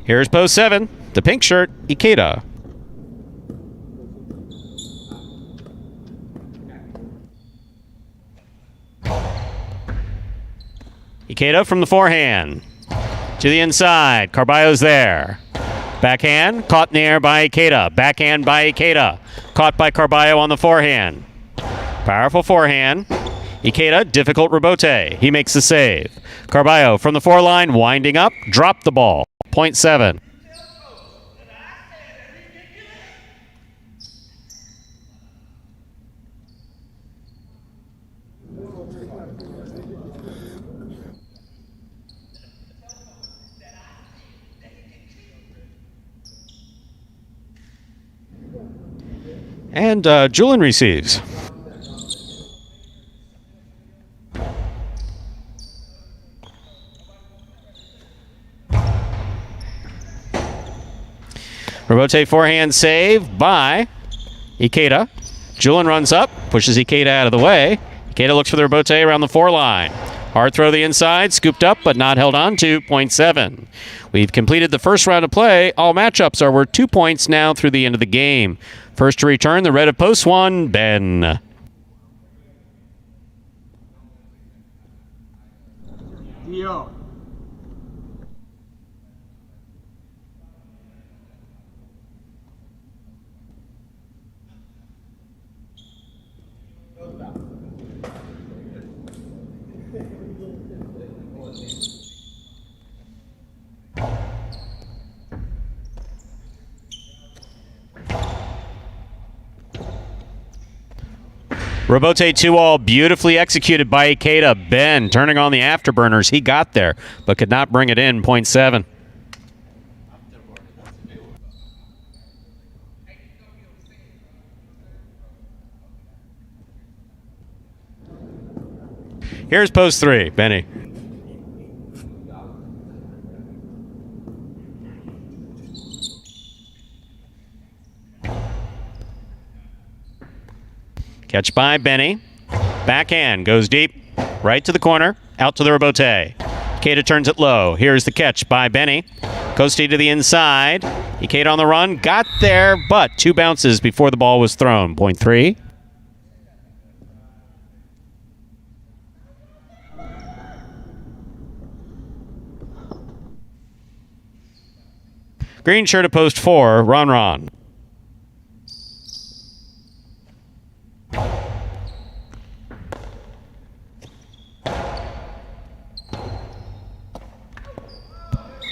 Here's post 7. The pink shirt, Ikeda. Ikeda from the forehand. To the inside. Carballo's there. Backhand. Caught in the air by Ikeda. Backhand by Ikeda. Caught by Carballo on the forehand. Powerful forehand. Ikeda, difficult rebote. He makes the save. Carballo from the foreline, winding up. Dropped the ball. 0.7. And Julian receives. Rebote forehand save by Ikeda. Julian runs up, pushes Ikeda out of the way. Ikeda looks for the rebote around the foreline. Hard throw the inside, scooped up but not held on to. 0.7. We've completed the first round of play. All matchups are worth 2 points now through the end of the game. First to return, the red of post 1, Ben. Dio. Rebote 2-all, beautifully executed by Ikeda. Ben turning on the afterburners. He got there, but could not bring it in. 0.7. Here's post 3, Benny. Catch by Benny. Backhand goes deep. Right to the corner. Out to the rebote. Ikeda turns it low. Here's the catch by Benny. Costi to the inside. Ikeda on the run. Got there, but 2 bounces before the ball was thrown. 0.3. Green shirt at post 4. Ron.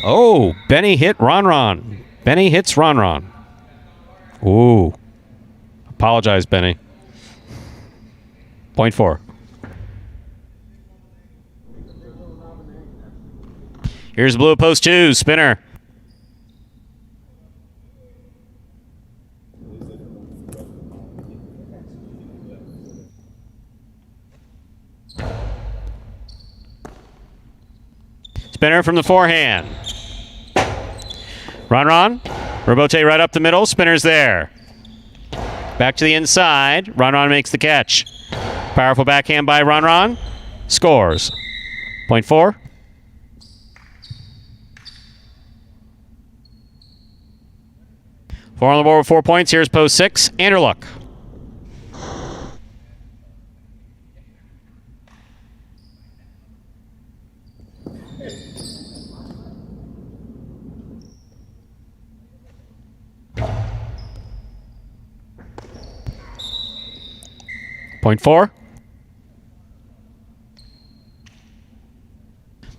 Oh, Benny hit Ron. Benny hits Ron. Ooh. Apologize, Benny. 0.4. Here's blue post 2, spinner. Spinner from the forehand. Ron. Rebote right up the middle. Spinner's there. Back to the inside. Ron makes the catch. Powerful backhand by Ron. Scores. 0.4. Four on the board with 4 points. Here's post 6. Anderluck. Point 4.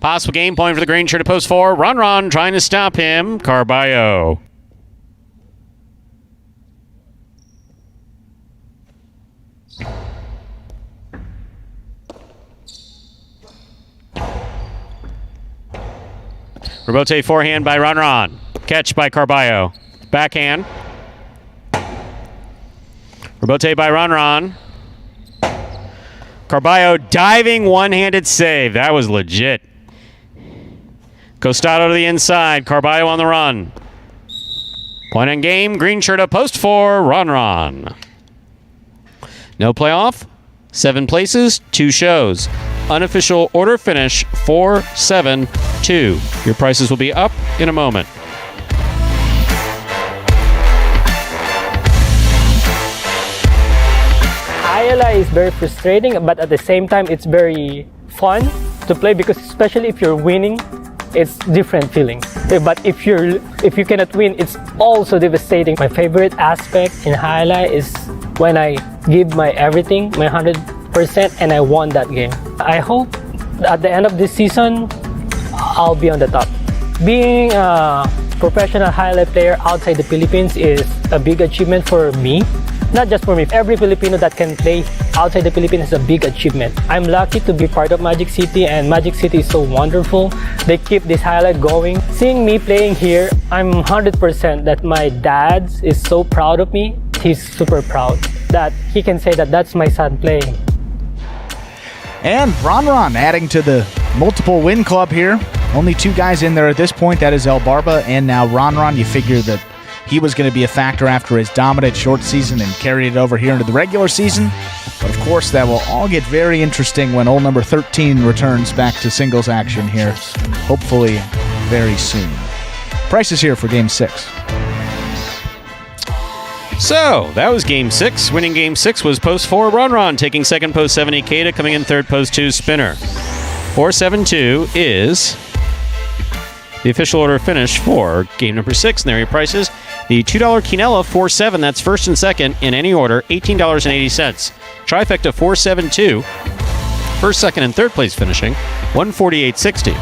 Possible game point for the green shirt at post 4. Ron trying to stop him. Carballo. Rebote forehand by Ron. Catch by Carballo. Backhand. Rebote by Ron. Carballo diving one-handed save. That was legit. Costado to the inside. Carballo on the run. Point on game. Green shirt up post 4. Ron. No playoff, 7 places, 2 shows. Unofficial order finish 4-7-2. Your prices will be up in a moment. Jai-Alai is very frustrating, but at the same time, it's very fun to play because especially if you're winning, it's different feeling. But if you cannot win, it's also devastating. My favorite aspect in Jai-Alai is when I give my everything, my 100%, and I won that game. I hope at the end of this season, I'll be on the top. Being a professional Jai-Alai player outside the Philippines is a big achievement for me. Not just for me, every Filipino that can play outside the Philippines is a big achievement. I'm lucky to be part of Magic City, and Magic City is so wonderful. They keep this highlight going. Seeing me playing here, I'm 100% that my dad is so proud of me. He's super proud that he can say that that's my son playing. And Ron adding to the multiple win club here. Only 2 guys in there at this point. That is El Barba and now Ron. You figure that he was going to be a factor after his dominant short season and carried it over here into the regular season. But of course, that will all get very interesting when old number 13 returns back to singles action here, hopefully very soon. Prices here for Game 6. So, that was Game 6. Winning Game 6 was Post 4, Ron, taking second Post 7, Ikeda, coming in third Post 2, Spinner. 4-7-2 is the official order finish for Game number 6. And there are your prices. The $2 Quinella, 4-7, that's first and second in any order, $18.80. Trifecta, 4-7-2, first, second, and third place finishing, $148.60.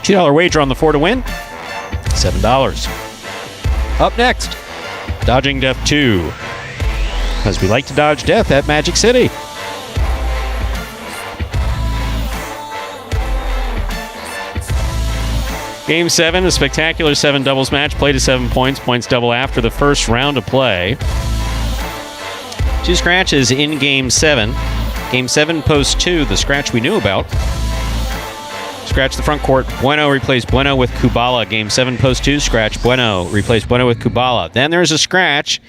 $2 wager on the 4 to win, $7. Up next, Dodging Death 2, because we like to dodge death at Magic City. Game 7, a spectacular 7 doubles match, played to 7 points, points double after the first round of play. 2 scratches in Game 7. Game 7, Post 2, the scratch we knew about. Scratch the front court, Bueno replaced Bueno with Kubala. Game 7, Post 2, scratch Bueno, replaced Bueno with Kubala. Then there's a scratch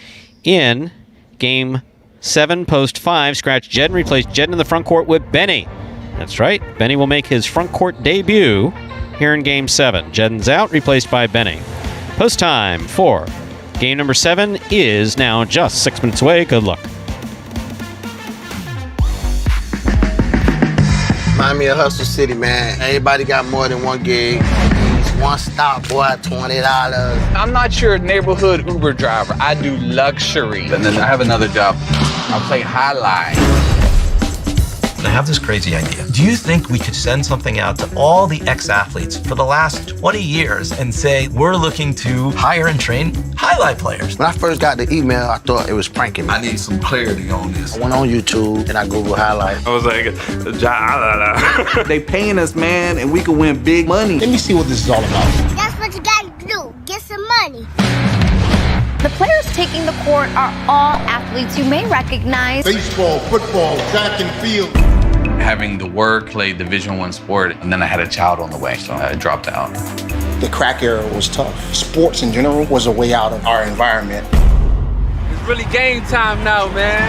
in Game 7, Post 5, scratch Jedden, replaced Jedden in the front court with Benny. That's right, Benny will make his front court debut here in Game 7. Jedden's out, replaced by Benny. Post time for Game number 7 is now just 6 minutes away. Good luck. Remind me of Hustle City, man. Everybody got more than one gig. One stop, boy, $20. I'm not your neighborhood Uber driver. I do luxury. And then I have another job. I play Jai-Alai. I have this crazy idea. Do you think we could send something out to all the ex-athletes for the last 20 years and say, we're looking to hire and train Jai-Alai players? When I first got the email, I thought it was pranking me. I need some clarity on this. I went on YouTube and I Googled Jai-Alai. I was like, Jai-Alai. They paying us, man, and we can win big money. Let me see what this is all about. That's what you gotta do. Get some money. The players taking the court are all athletes you may recognize. Baseball, football, track and field. Having the work, played Division I sport, and then I had a child on the way, so I dropped out. The crack era was tough. Sports in general was a way out of our environment. It's really game time now, man.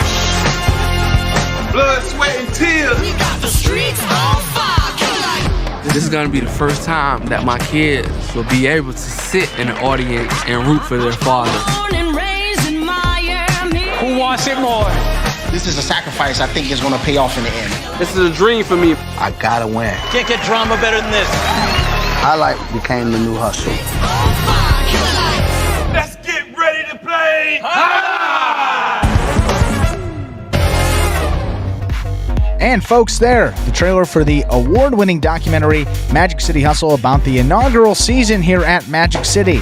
Blood, sweat, and tears. We got the streets on fire. This is gonna be the first time that my kids will be able to sit in the audience and root for their father. Who wants it more? This is a sacrifice I think is gonna pay off in the end. This is a dream for me. I gotta win. Can't get drama better than this. Jai-Alai became the new hustle. Let's get ready to play. And folks, there, the trailer for the award-winning documentary Magic City Hustle about the inaugural season here at Magic City.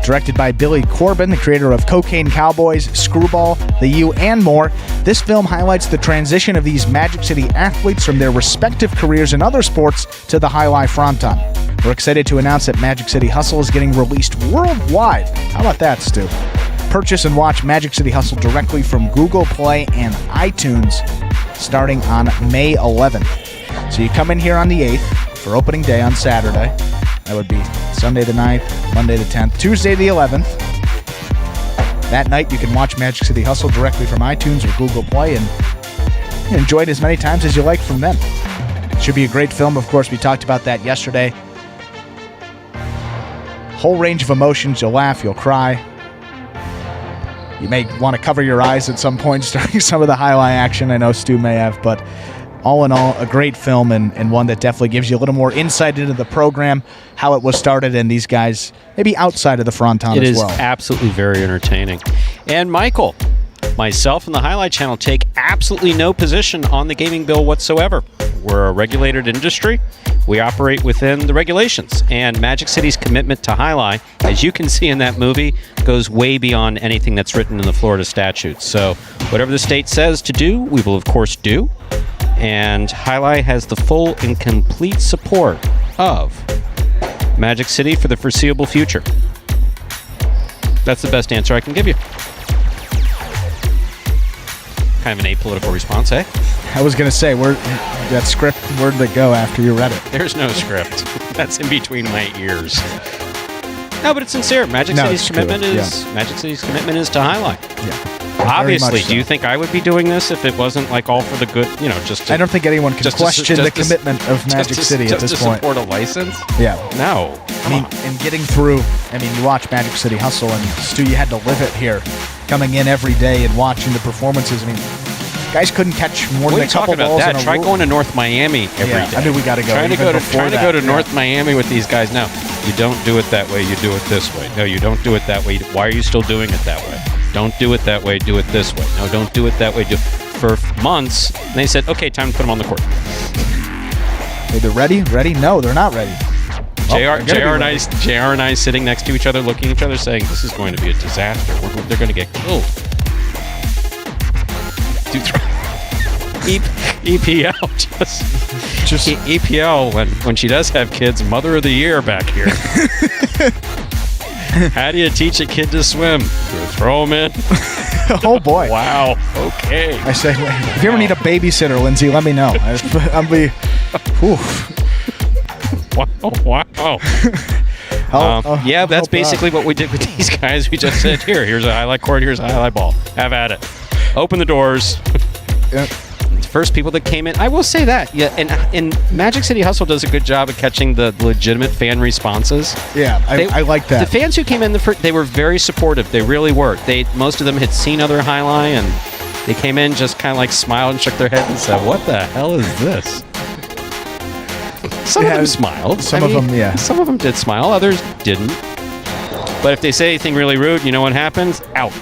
Directed by Billy Corbin, the creator of Cocaine Cowboys, Screwball, The U, and more, this film highlights the transition of these Magic City athletes from their respective careers in other sports to the Jai-Alai fronton. We're excited to announce that Magic City Hustle is getting released worldwide. How about that, Stu? Purchase and watch Magic City Hustle directly from Google Play and iTunes starting on May 11th. So you come in here on the 8th for opening day on Saturday. That would be Sunday the 9th, Monday the 10th, Tuesday the 11th. that night, you can watch Magic City Hustle directly from iTunes or Google Play and enjoy it as many times as you like from them. It should be a great film. Of course, we talked about that yesterday. Whole range of emotions. You'll laugh, you'll cry. You may want to cover your eyes at some points during some of the highlight action. I know Stu may have, but all in all, a great film and one that definitely gives you a little more insight into the program, how it was started, and these guys maybe outside of the fronton as well. It is absolutely very entertaining. And Michael, myself, and the Highlight Channel take absolutely no position on the gaming bill whatsoever. We're a regulated industry. We operate within the regulations. And Magic City's commitment to Highlight, as you can see in that movie, goes way beyond anything that's written in the Florida statutes. So whatever the state says to do, we will of course do. And Highlight has the full and complete support of Magic City for the foreseeable future. That's the best answer I can give you. Kind of an apolitical response, eh? I was going to say, that script, where did it go after you read it? There's no script. That's in between my ears. No, but it's sincere. Magic City's commitment is to Highlight. Yeah. Obviously, so. Do you think I would be doing this if it wasn't like all for the good, just to, I don't think anyone can question the commitment of Magic City at this point. Just to support a license? Yeah. No. And getting through, you watch Magic City Hustle, and Stu, you had to live it here. Coming in every day and watching the performances. Guys couldn't catch more than a couple balls in a row. Try going to North Miami every day. We got to go. Trying to go to North Miami with these guys. No, you don't do it that way. You do it this way. No, you don't do it that way. Why are you still doing it that way? Don't do it that way. Do it this way. No, don't do it that way. For months, they said, okay, time to put them on the court. Hey, they're ready? Ready? No, they're not ready. JR and I sitting next to each other, looking at each other, saying, this is going to be a disaster. They're going to get killed. EPL just EPL when she does have kids, mother of the year back here. How do you teach a kid to swim? You throw them in. Oh boy! Wow. Okay. I say, if you ever need a babysitter, Lindsay, let me know. I'll be. Wow. Yeah, that's basically what we did with these guys. We just said, here's a highlight court, here's a highlight ball. Have at it. Open the doors. Yep. First people that came in, I will say that. Yeah, and Magic City Hustle does a good job of catching the legitimate fan responses. Yeah, I like that. The fans who came in, they were very supportive. They really were. Most of them had seen other highlight, and they came in just kind of like smiled and shook their head and said, what the hell is this? Some of them smiled. Some of them did smile. Others didn't. But if they say anything really rude, you know what happens? Out.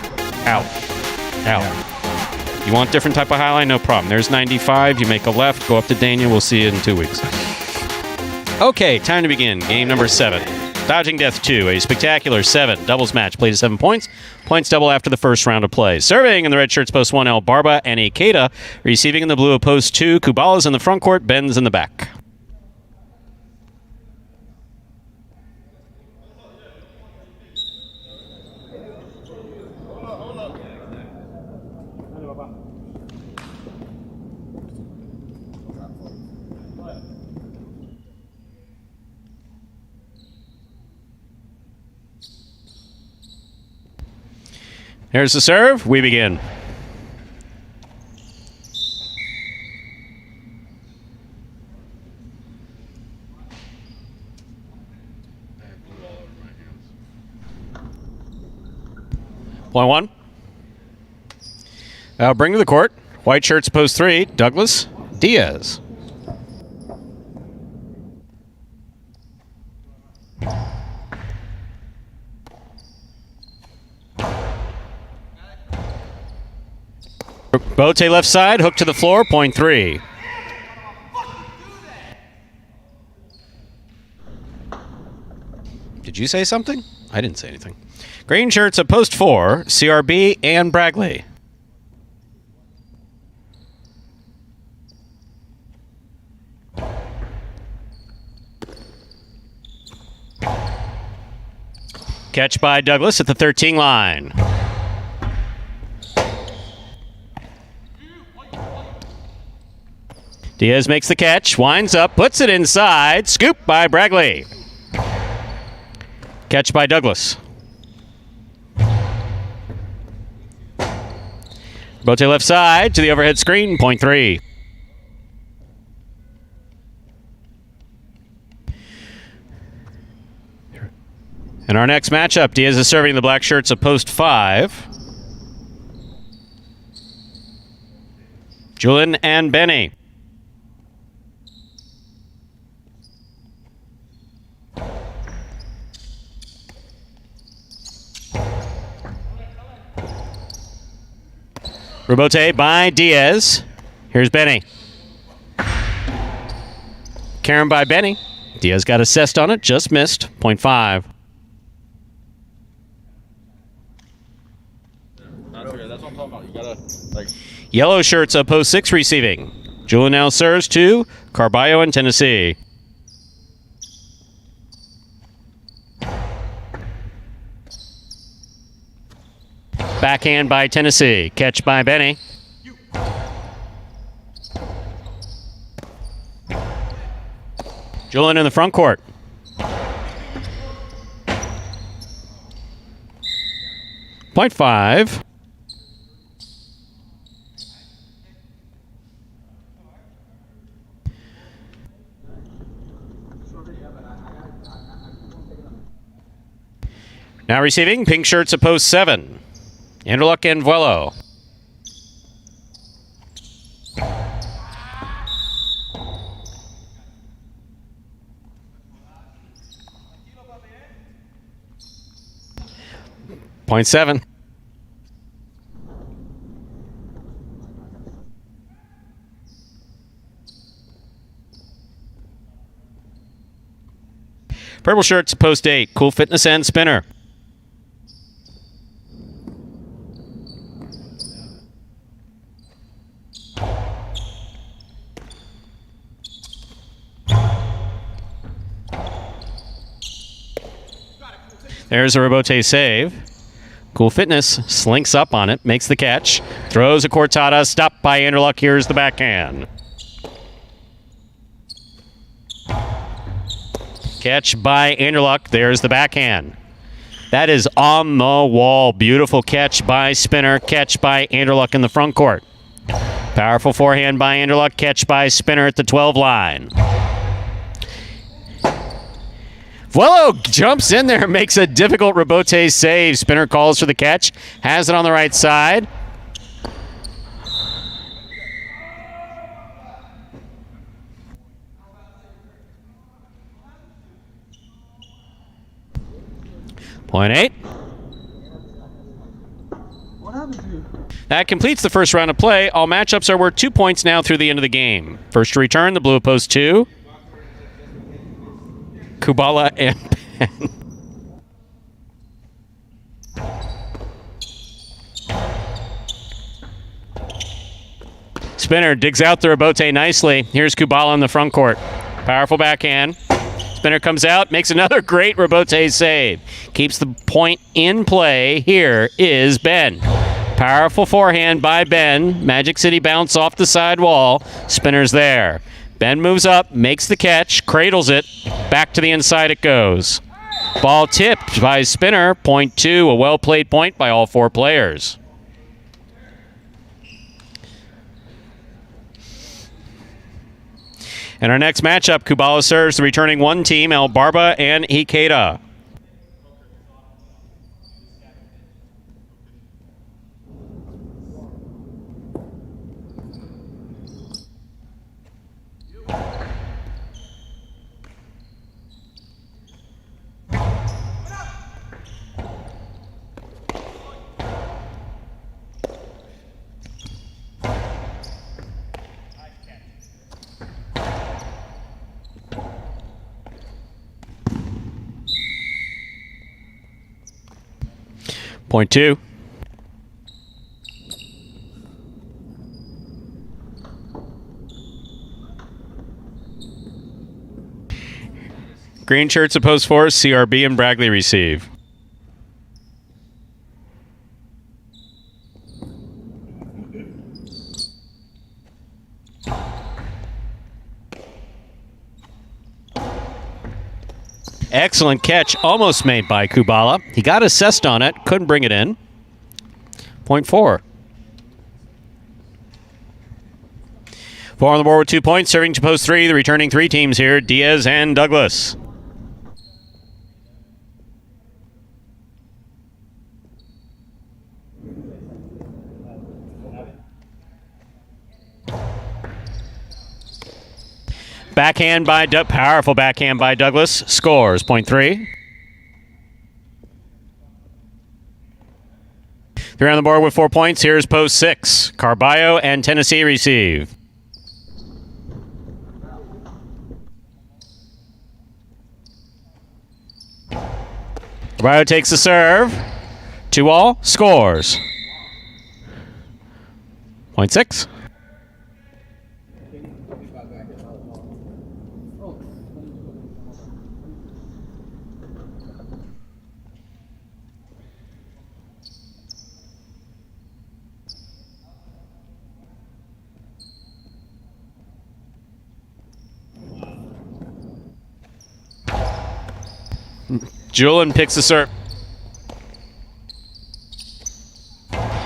Yeah. You want different type of highlight? No problem. There's 95. You make a left. Go up to Daniel. We'll see you in 2 weeks. Okay, time to begin. Game number 7. Dodging Death 2. A spectacular 7 doubles match. Play to 7 points. Points double after the first round of play. Serving in the red shirts, post 1, El Barba and Ikeda. Receiving in the blue of post 2. Kubala's in the front court. Ben's in the back. Here's the serve. We begin. Point 1. Bring to the court. White shirts post 3. Douglas Diaz. Bote left side, hook to the floor, point 3. Did you say something? I didn't say anything. Green shirts at post 4, CRB and Bragley. Catch by Douglas at the 13 line. Diaz makes the catch, winds up, puts it inside. Scoop by Bragley. Catch by Douglas. Bote left side to the overhead screen, point 3. And our next matchup, Diaz is serving the black shirts of post 5. Julian and Benny. Rebote by Diaz. Here's Benny. Karen by Benny. Diaz got assessed on it, just missed. Point 5. Yellow shirts of post 6 receiving. Julian now serves to Carballo in Tennessee. Backhand by Tennessee. Catch by Benny. Julian in the front court. Point 5. Now receiving, pink shirts of post 7. Anderluck and Vuelo. Point 7. Purple shirts post 8. Cool Fitness and Spinner. There's a Rebote save. Cool Fitness slinks up on it, makes the catch, throws a cortada, stopped by Anderluck. Here's the backhand. Catch by Anderluck. There's the backhand. That is on the wall. Beautiful catch by Spinner. Catch by Anderluck in the front court. Powerful forehand by Anderluck. Catch by Spinner at the 12 line. Vuelo jumps in there, makes a difficult Rebote save. Spinner calls for the catch, has it on the right side. Point 8. That completes the first round of play. All matchups are worth 2 points now through the end of the game. First to return, the blue post 2. Kubala and Ben. Spinner digs out the Rebote nicely. Here's Kubala in the front court. Powerful backhand. Spinner comes out, makes another great Rebote save. Keeps the point in play. Here is Ben. Powerful forehand by Ben. Magic City bounce off the side wall. Spinner's there. Ben moves up, makes the catch, cradles it. Back to the inside it goes. Ball tipped by Spinner. Point 2, a well-played point by all 4 players. And our next matchup, Kubala serves the returning 1 team, El Barba and Ikeda. Point 2. Green shirts opposed for CRB and Bragley receive. Excellent catch, almost made by Kubala. He got assessed on it, couldn't bring it in. Point 4. 4 on the board with 2 points, serving to post 3. The returning 3 teams here, Diaz and Douglas. Powerful backhand by Douglas. Scores, point 3. 3 on the board with 4 points. Here's post 6. Carballo and Tennessee receive. Carballo takes the serve. 2 all. Scores. Point 6. Julian picks the serve.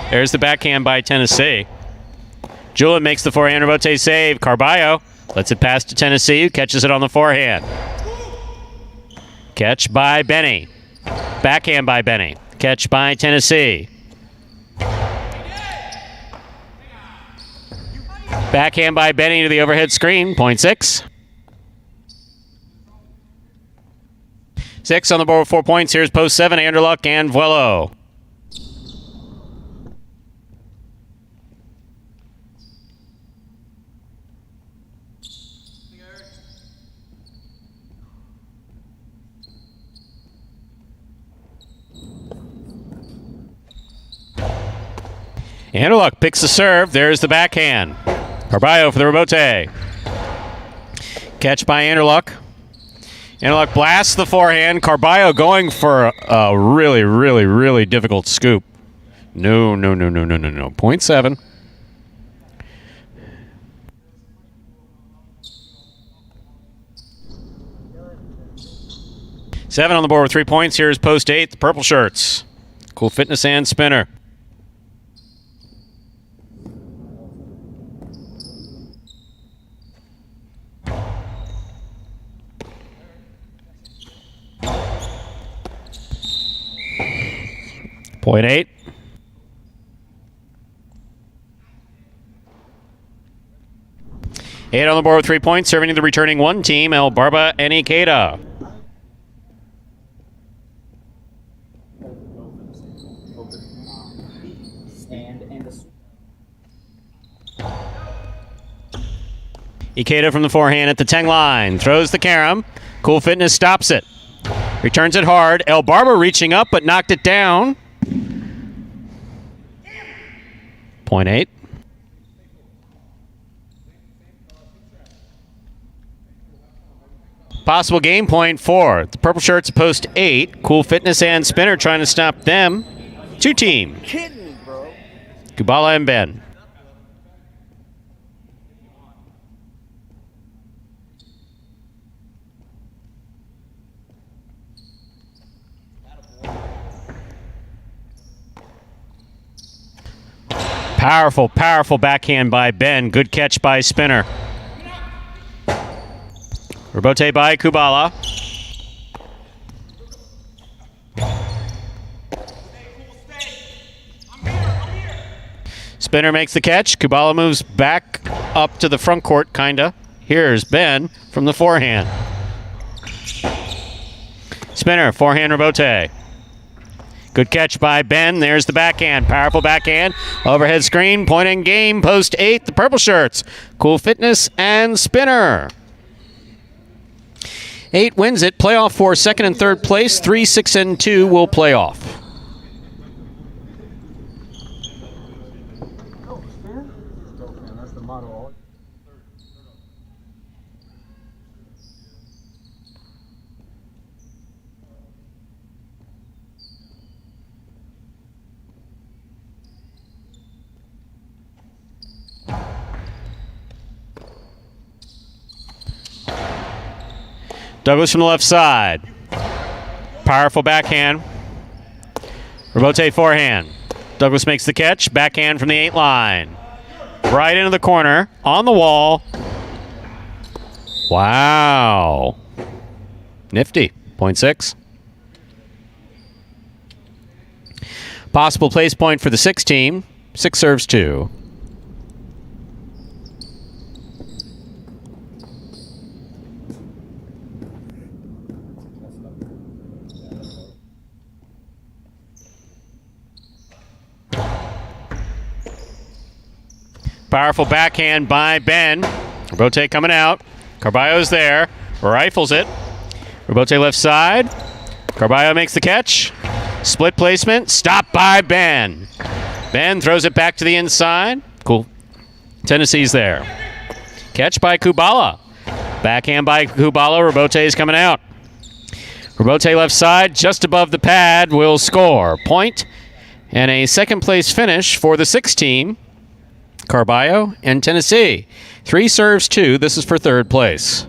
There's the backhand by Tennessee. Julian makes the forehand rebote save. Carballo lets it pass to Tennessee, who catches it on the forehand. Catch by Benny. Backhand by Benny. Catch by Tennessee. Backhand by Benny to the overhead screen. Point 6. 6 on the board with 4 points. Here's post 7, Anderluck and Vuelo. Anderluck picks the serve. There's the backhand. Carballo for the rebote. Catch by Anderluck. Anderluck blasts the forehand. Carballo going for a really, really, really difficult scoop. No. Point 7. Seven on the board with 3 points. Here's post 8, the purple shirts. Cool Fitness and Spinner. Point 8. Eight on the board with 3 points, serving to the returning 1 team, El Barba and Ikeda. Ikeda from the forehand at the 10 line. Throws the carom. Cool Fitness stops it. Returns it hard. El Barba reaching up but knocked it down. Point 8. Possible game point 4. The purple shirts post 8. Cool Fitness and Spinner trying to stop them. 2 team. Kubala and Ben. Powerful, powerful backhand by Ben. Good catch by Spinner. Rebote by Kubala. Spinner makes the catch. Kubala moves back up to the front court, kinda. Here's Ben from the forehand. Spinner, forehand rebote. Good catch by Ben. There's the backhand. Powerful backhand. Overhead screen. Point in game. Post 8. The purple shirts. Cool Fitness and Spinner. 8 wins it. Playoff for second and third place. 3, 6, and 2 will play off. Douglas from the left side. Powerful backhand. Rebote forehand. Douglas makes the catch. Backhand from the 8 line. Right into the corner. On the wall. Wow. Nifty. 0.6. Possible place point for the 6 team. 6 serves 2. Powerful backhand by Ben. Robote coming out. Carballo's there. Rifles it. Robote left side. Carballo makes the catch. Split placement. Stopped by Ben. Ben throws it back to the inside. Cool. Tennessee's there. Catch by Kubala. Backhand by Kubala. Robote is coming out. Robote left side, just above the pad, will score. Point and a second place finish for the 6 team. Carballo and Tennessee. 3 serves 2. This is for third place.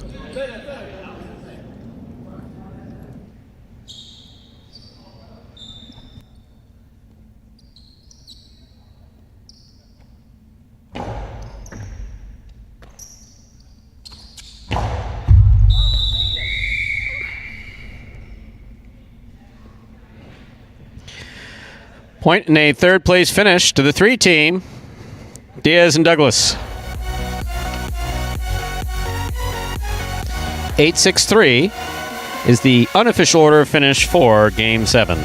Point and a third place finish to the 3 team. Diaz and Douglas. 8-6-3 is the unofficial order of finish for Game 7.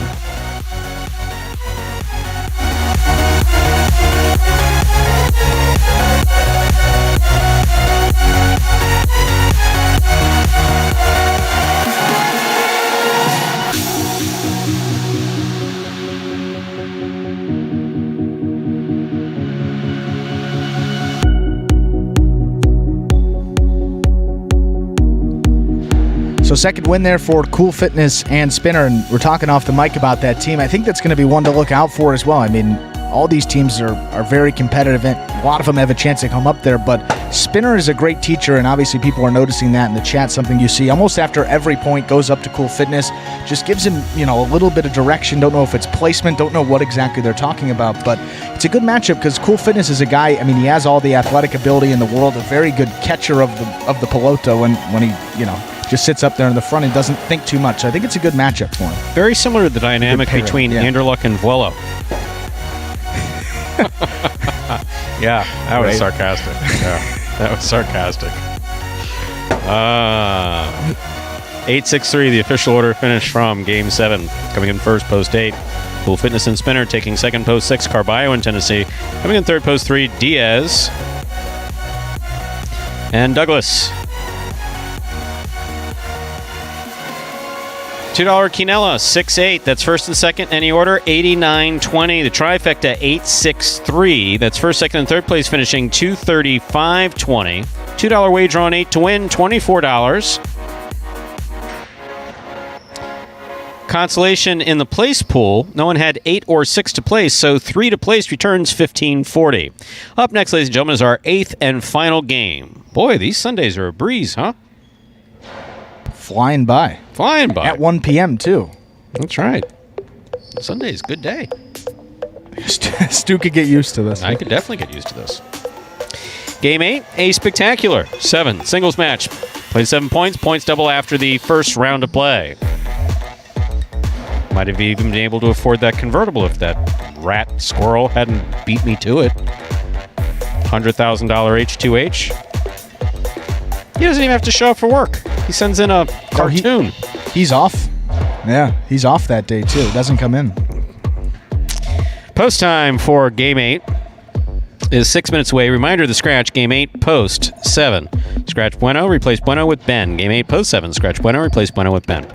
So second win there for Cool Fitness and Spinner, and we're talking off the mic about that team. I think that's going to be one to look out for as well. I mean, all these teams are very competitive, and a lot of them have a chance to come up there, but Spinner is a great teacher, and obviously people are noticing that in the chat, something you see almost after every point goes up to Cool Fitness. Just gives him, a little bit of direction. Don't know if it's placement, don't know what exactly they're talking about, but it's a good matchup because Cool Fitness is a guy, he has all the athletic ability in the world, a very good catcher of the pelota when he, just sits up there in the front and doesn't think too much. So I think it's a good matchup for him. Very similar to the dynamic between Anderluck and Vuelo. Yeah, that was sarcastic. Yeah, that was sarcastic. 8-6-3, the official order finish from Game 7. Coming in first, post 8. Cool Fitness and Spinner taking second, post 6. Carballo and Tennessee. Coming in third, post 3. Diaz and Douglas. $2 Quinella, 6-8. That's first and second. Any order, 89-20. The trifecta, 8-6-3. That's first, second, and third place finishing 235-20. $2 wager on 8 to win, $24. Consolation in the place pool. No one had 8 or 6 to place, so 3 to place returns $15.40. Up next, ladies and gentlemen, is our 8th and final game. Boy, these Sundays are a breeze, huh? Flying by. At 1 p.m., too. That's right. Sunday's a good day. Stu could get used to this. I could definitely get used to this. Game 8, a spectacular 7 singles match. Played 7 points. Points double after the first round of play. Might have even been able to afford that convertible if that rat squirrel hadn't beat me to it. $100,000 H2H. He doesn't even have to show up for work. He sends in a cartoon. He's off. Yeah, he's off that day, too. Doesn't come in. Post time for Game 8 is 6 minutes away. Reminder, the scratch, Game 8, post 7. Scratch Bueno, replace Bueno with Ben. Game 8, post 7. Scratch Bueno, replace Bueno with Ben.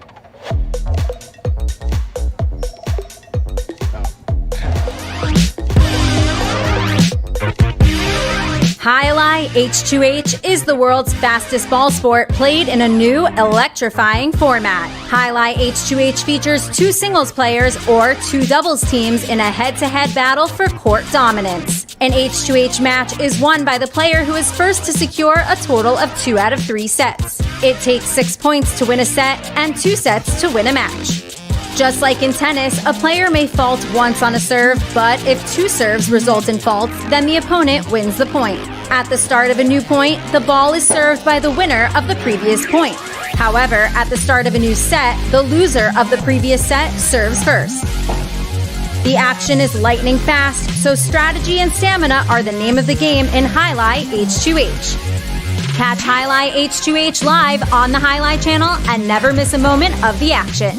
Jai-Alai H2H is the world's fastest ball sport played in a new electrifying format. Jai-Alai H2H features 2 singles players or 2 doubles teams in a head-to-head battle for court dominance. An H2H match is won by the player who is first to secure a total of 2 out of 3 sets. It takes 6 points to win a set and 2 sets to win a match. Just like in tennis, a player may fault once on a serve, but if 2 serves result in faults, then the opponent wins the point. At the start of a new point, the ball is served by the winner of the previous point. However, at the start of a new set, the loser of the previous set serves first. The action is lightning fast, so strategy and stamina are the name of the game in Jai-Alai H2H. Catch Jai-Alai H2H live on the Jai-Alai channel and never miss a moment of the action.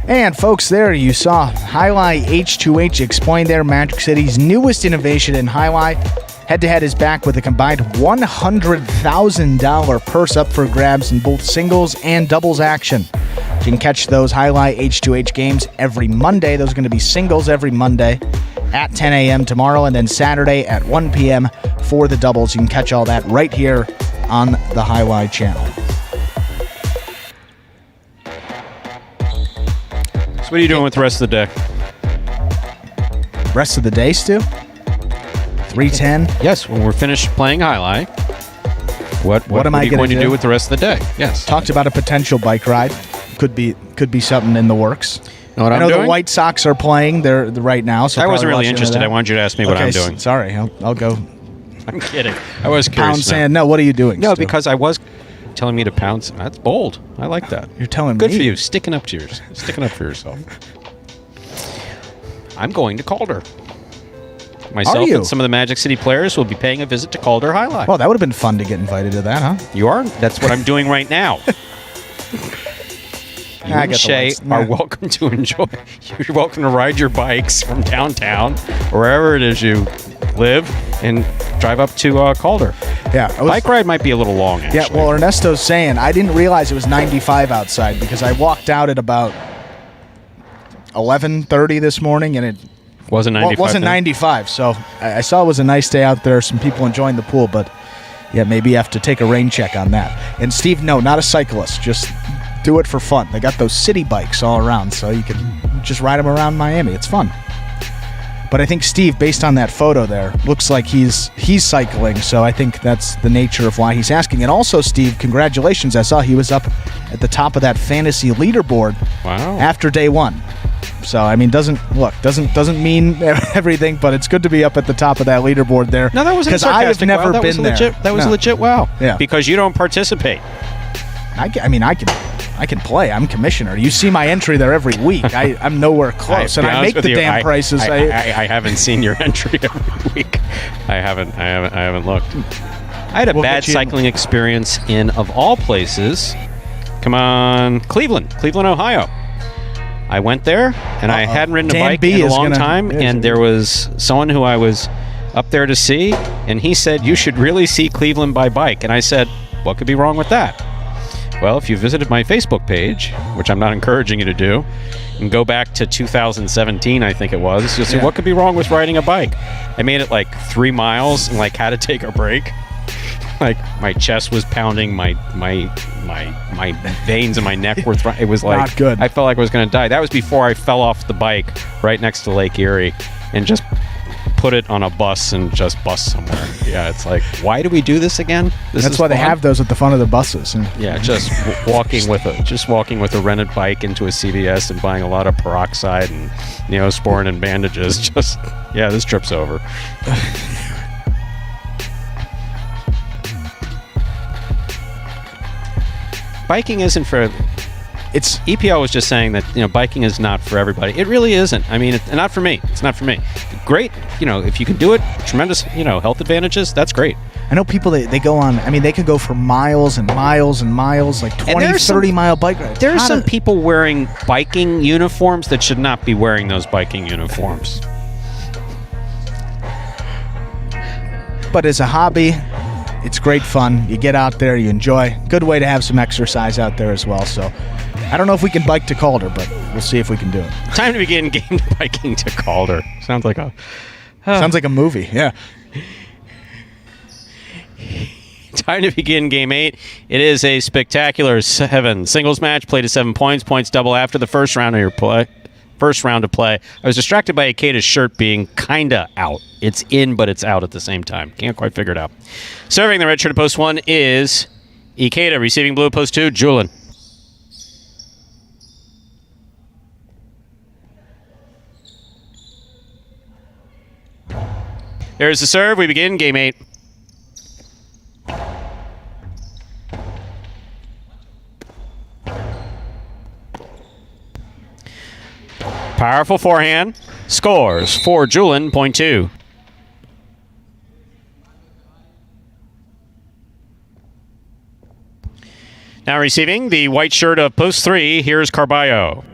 And folks, there you saw Jai-Alai H2H explain their Magic City's newest innovation in Jai-Alai. Head-to-head is back with a combined $100,000 purse up for grabs in both singles and doubles action. You can catch those Jai-Alai H2H games every Monday. Those are going to be singles every Monday at 10 a.m. tomorrow, and then Saturday at 1 p.m. for the doubles. You can catch all that right here on the Jai-Alai channel. So what are you doing with the rest of the deck? Rest of the day, Stu? 310? Yes, when we're finished playing Jai-Alai, what am I are you going to do with the rest of the day? Yes. Talked about a potential bike ride. Could be something in the works. Know what I I'm know doing? the White Sox are playing. They're right now. So I wasn't probably really watching interested. that. I wanted you to ask me what I'm doing. Sorry, I'll go. I'm kidding. I was curious. Pound sand. No, what are you doing? No, Stu? because I was telling me to pound. That's bold. I like that. You're telling Good me. for you. Sticking up for yourself. I'm going to Calder. Myself and some of the Magic City players will be paying a visit to Calder Jai-Alai. Well, that would have been fun to get invited to that, huh? You are? That's what I'm doing right now. You and Shay are welcome to enjoy. You're welcome to ride your bikes from downtown, or wherever it is you live, and drive up to Calder. Yeah, bike ride might be a little long, actually. Yeah, well, Ernesto's saying, I didn't realize it was 95 outside because I walked out at about 11:30 this morning, and it wasn't 95. Well, it wasn't 95, so I saw it was a nice day out there. Some people enjoying the pool, but yeah, maybe you have to take a rain check on that. And Steve, no, not a cyclist. Just do it for fun. They got those city bikes all around, so you can just ride them around Miami. It's fun. But I think Steve, based on that photo there, looks like he's cycling, so I think that's the nature of why he's asking. And also, Steve, congratulations. I saw he was up at the top of that fantasy leaderboard after day one. So I mean, doesn't mean everything, but it's good to be up at the top of that leaderboard there. No, that wasn't because I have sarcastic. never That was been there. legit. That was a legit wow. Yeah, because you don't participate. I can play. I'm commissioner. You see my entry there every week. I'm nowhere close, and I make the damn prices. I haven't seen your entry every week. I haven't looked. I had a bad cycling experience in, of all places, Cleveland, Ohio. I went there, and I hadn't ridden a bike in a long time, and there was someone who I was up there to see, and he said, "You should really see Cleveland by bike." And I said, "What could be wrong with that?" Well, if you visited my Facebook page, which I'm not encouraging you to do, and go back to 2017, I think it was, you'll see what could be wrong with riding a bike. I made it like 3 miles and had to take a break. Like my chest was pounding, my veins in my neck were it was like not good. I felt like I was going to die. That was before I fell off the bike right next to Lake Erie and just put it on a bus and just bus somewhere. Yeah, it's like, why do we do this again? That's why they have those at the front of the buses. And yeah, just walking with a rented bike into a CVS and buying a lot of peroxide and Neosporin and bandages. Just this trip's over. Biking isn't for. It's EPL was just saying that biking is not for everybody. It really isn't. I mean, it's not for me. It's not for me. Great, if you can do it, tremendous, health advantages. That's great. I know people they go on. I mean, they could go for miles and miles and miles, like 20, 30-mile bike rides. There are some people wearing biking uniforms that should not be wearing those biking uniforms. But as a hobby, it's great fun. You get out there, you enjoy. Good way to have some exercise out there as well. So I don't know if we can bike to Calder, but we'll see if we can do it. Time to begin game biking to Calder. Sounds like a movie. Yeah. Time to begin Game 8. It is a spectacular 7 singles match. Played to 7 points. Points double after the first round of your play. First round of play. I was distracted by Ikeda's shirt being kinda out. It's in, but it's out at the same time. Can't quite figure it out. Serving the red shirt at post 1 is Ikeda. Receiving blue at post 2, Julian. There's the serve. We begin game 8. Powerful forehand. Scores for Julian, point 2. Now receiving the white shirt of post 3, here's Carballo.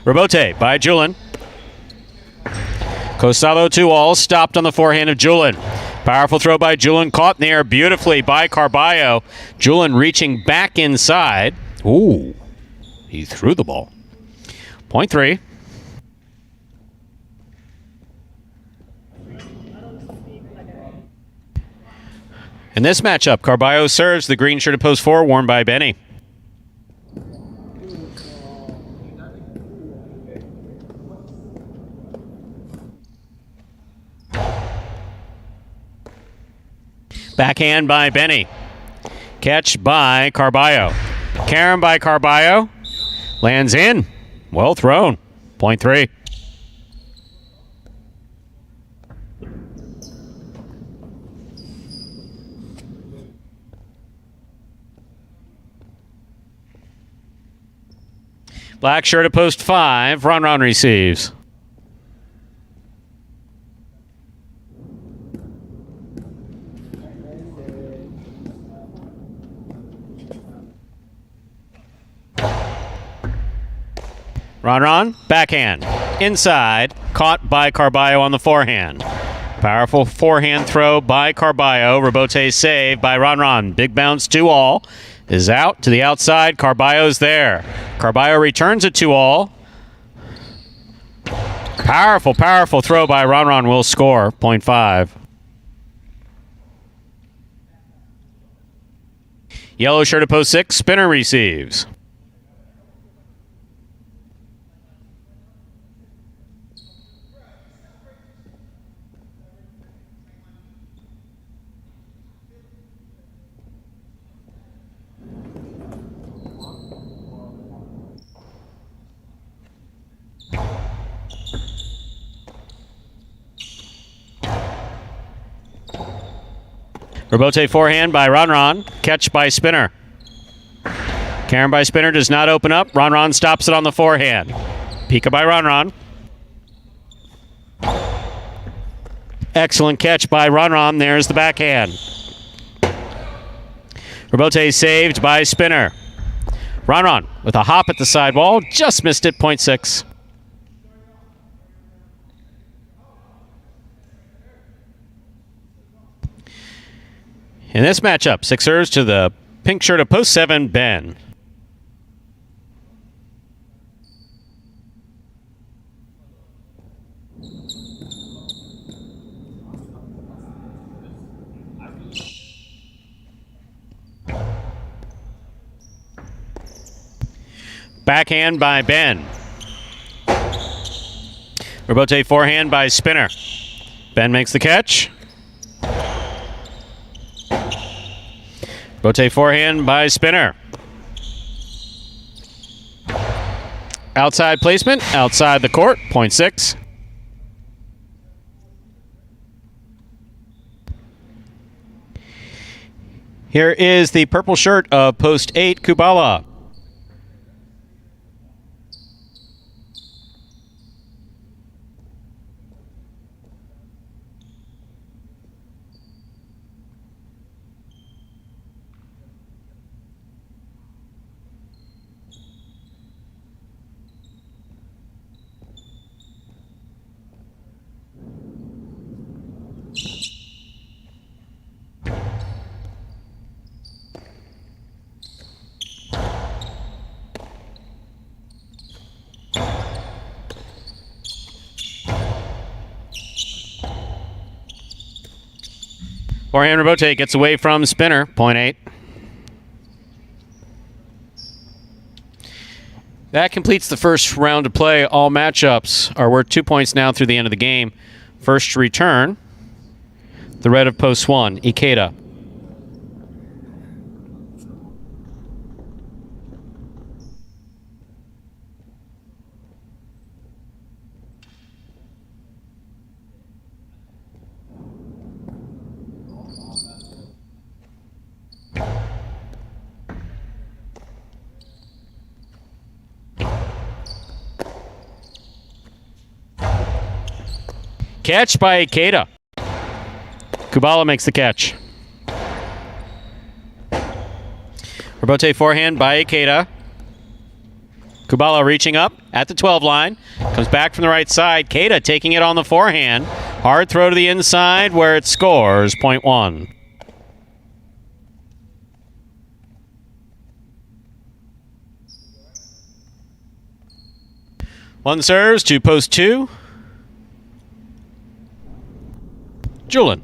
Rebote by Julian. Costalo 2-all, stopped on the forehand of Julian. Powerful throw by Julian, caught in the air beautifully by Carballo. Julian reaching back inside. Ooh, he threw the ball. Point 3. In this matchup, Carballo serves the green shirt of post 4, worn by Benny. Backhand by Benny. Catch by Carballo. Carom by Carballo. Lands in. Well thrown. Point 3. Black shirt at post 5. Ron receives. Ron, backhand, inside, caught by Carballo on the forehand. Powerful forehand throw by Carballo. Rebote save by Ron. Big bounce 2-all. Is out to the outside. Carballo's there. Carballo returns a 2-all. Powerful throw by Ron will score. Point 5. Yellow shirt at post 6. Spinner receives. Rebote forehand by Ron. Catch by Spinner. Carom by Spinner does not open up. Ron stops it on the forehand. Pika by Ron. Excellent catch by Ron. There's the backhand. Rebote saved by Spinner. Ron with a hop at the sidewall. Just missed it. Point 6. In this matchup, 6 serves to the pink shirt of post 7, Ben. Backhand by Ben. Rebote forehand by Spinner. Ben makes the catch. Rebote forehand by Spinner. Outside placement, outside the court, point 6. Here is the purple shirt of post 8, Kubala. Forehand Rebote gets away from Spinner, point 8. That completes the first round of play. All matchups are worth 2 points now through the end of the game. First to return, the red of post 1, Ikeda. catch by Ikeda. Kubala makes the catch. Rebote forehand by Ikeda. Kubala reaching up at the 12 line. Comes back from the right side. Ikeda taking it on the forehand. Hard throw to the inside where it scores. Point one. One serves to post two. Julian.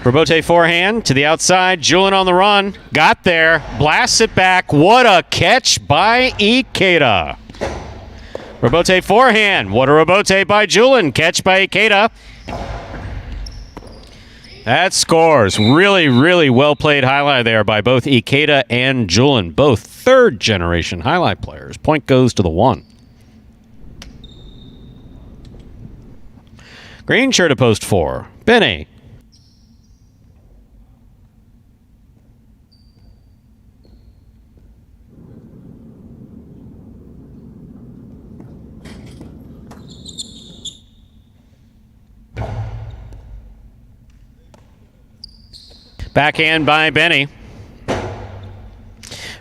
Rebote forehand to the outside. Julian on the run. Got there. Blasts it back. What a catch by Ikeda. Rebote forehand. What a rebote by Julian. Catch by Ikeda. That scores. Really, really well played highlight there by both Ikeda and Julian. Both third generation highlight players. Point goes to the one. Green shirt to post four. Benny. Backhand by Benny.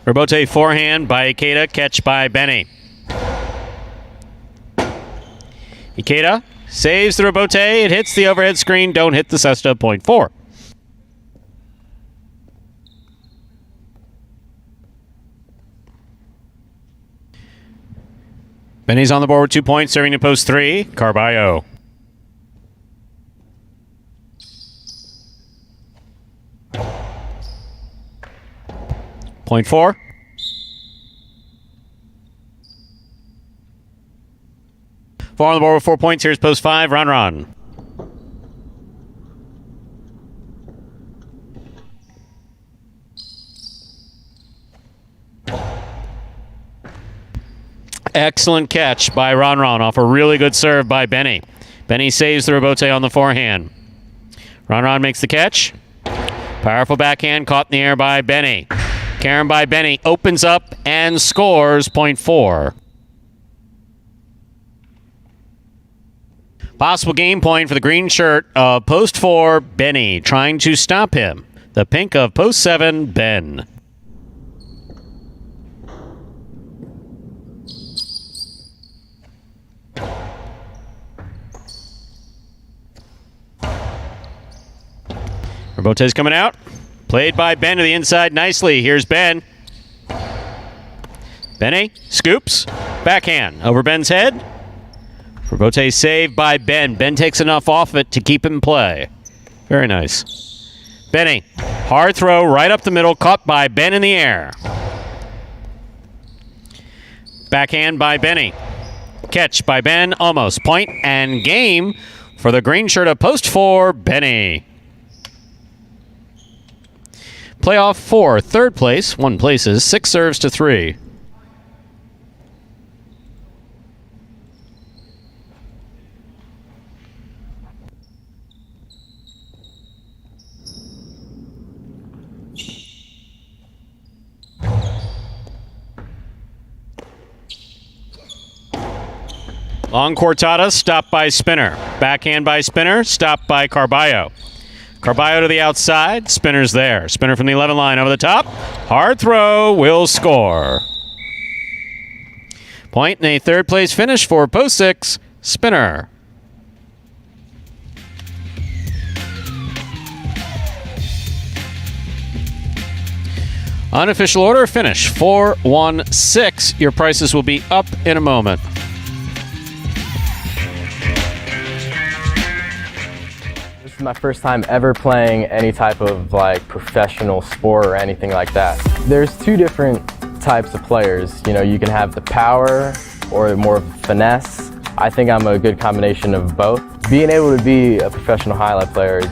Rebote forehand by Ikeda. Catch by Benny. Ikeda saves the rebote. It hits the overhead screen. Don't hit the cesta. Point four. Benny's on the board with 2 points, serving to post three. Carballo. Point four. Four on the board with 4 points. Here's post five. Ron. Excellent catch by Ron off a really good serve by Benny. Benny saves the rebote on the forehand. Ron makes the catch. Powerful backhand caught in the air by Benny. Karen by Benny opens up and scores. Point four. Possible game point for the green shirt of post four, Benny, trying to stop him. The pink of post seven, Ben. Rebote's coming out. Played by Ben to the inside nicely. Here's Ben. Benny scoops. Backhand over Ben's head. Rebote saved by Ben. Ben takes enough off it to keep him in play. Very nice. Benny. Hard throw right up the middle. Caught by Ben in the air. Backhand by Benny. Catch by Ben. Almost. Point and game for the green shirt of post four, Benny. Playoff four, third place, 1 places, 6 serves to 3. Long cortada, stopped by Spinner. Backhand by Spinner, stopped by Carballo. Carballo to the outside. Spinner's there. Spinner from the 11 line over the top. Hard throw will score. Point and a third place finish for post 6, Spinner. Unofficial order finish 4-1-6. Your prices will be up in a moment. This is my first time ever playing any type of like professional sport or anything like that. There's 2 different types of players. You know, you can have the power or more finesse. I think I'm a good combination of both. being able to be a professional highlight player is,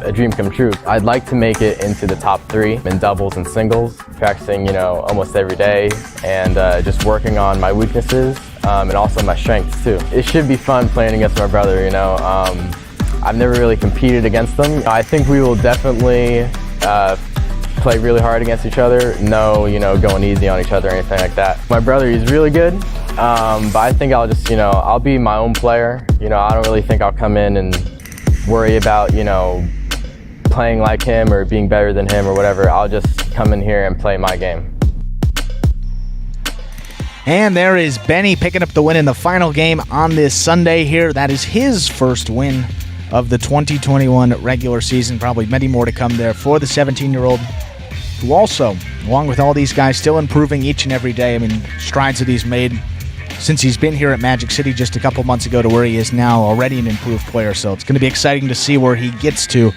a dream come true. I'd like to make it into the top 3 in doubles and singles, practicing, almost every day, and just working on my weaknesses and also my strengths too. It should be fun playing against my brother, I've never really competed against them. I think we will definitely play really hard against each other. No, going easy on each other or anything like that. My brother, he's really good. But I think I'll just, I'll be my own player. I don't really think I'll come in and worry about, playing like him or being better than him or whatever. I'll just come in here and play my game. And there is Benny picking up the win in the final game on this Sunday here. That is his first win of the 2021 regular season. Probably many more to come there for the 17-year-old, who also, along with all these guys, still improving each and every day. I mean, strides that he's made since he's been here at Magic City just a couple months ago to where he is now, already an improved player. So it's going to be exciting to see where he gets to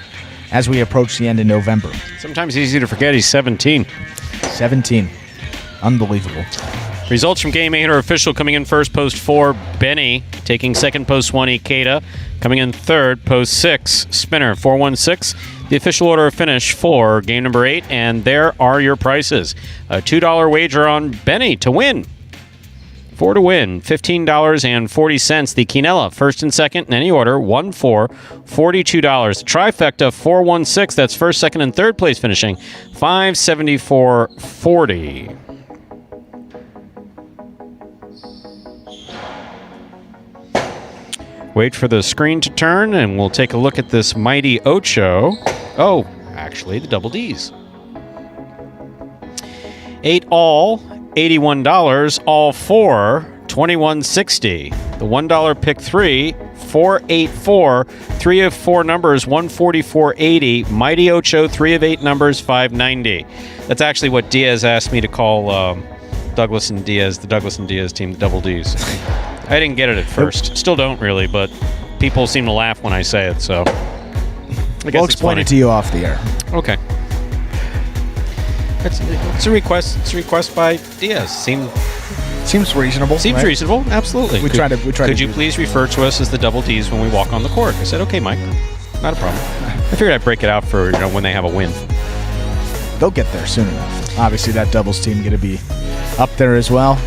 as we approach the end of November. Sometimes it's easy to forget he's 17. 17. Unbelievable. Results from Game 8 are official. Coming in first, post 4, Benny. Taking second, post 1, Ikeda. Coming in third, post 6, Spinner. 4-1-6. The official order of finish for game number 8. And there are your prices. A $2 wager on Benny to win. 4 to win, $15.40. The Quinella, first and second in any order, 1-4, $42. Trifecta, 4-1-6. That's first, second, and third place finishing, $574.40. Wait for the screen to turn, and we'll take a look at this mighty Ocho. Oh, actually, the double Ds. 8 all, $81. All 4, $21.60. The $1 pick 3, 484. 3 of 4 numbers, $144.80. Mighty Ocho, 3 of 8 numbers, $590. That's actually what Diaz asked me to call Douglas and Diaz, the Douglas and Diaz team, the double Ds. I didn't get it at first. Still don't really, but people seem to laugh when I say it, so I guess we'll explain it to you off the air. Okay. It's a request. It's a request by Diaz. Seems reasonable. Seems right? reasonable. Absolutely. We try to. Could you please refer to us as the double Ds when we walk on the court? I said, okay, Mike. Not a problem. I figured I'd break it out for when they have a win. They'll get there soon enough. Obviously, that doubles team going to be up there as well.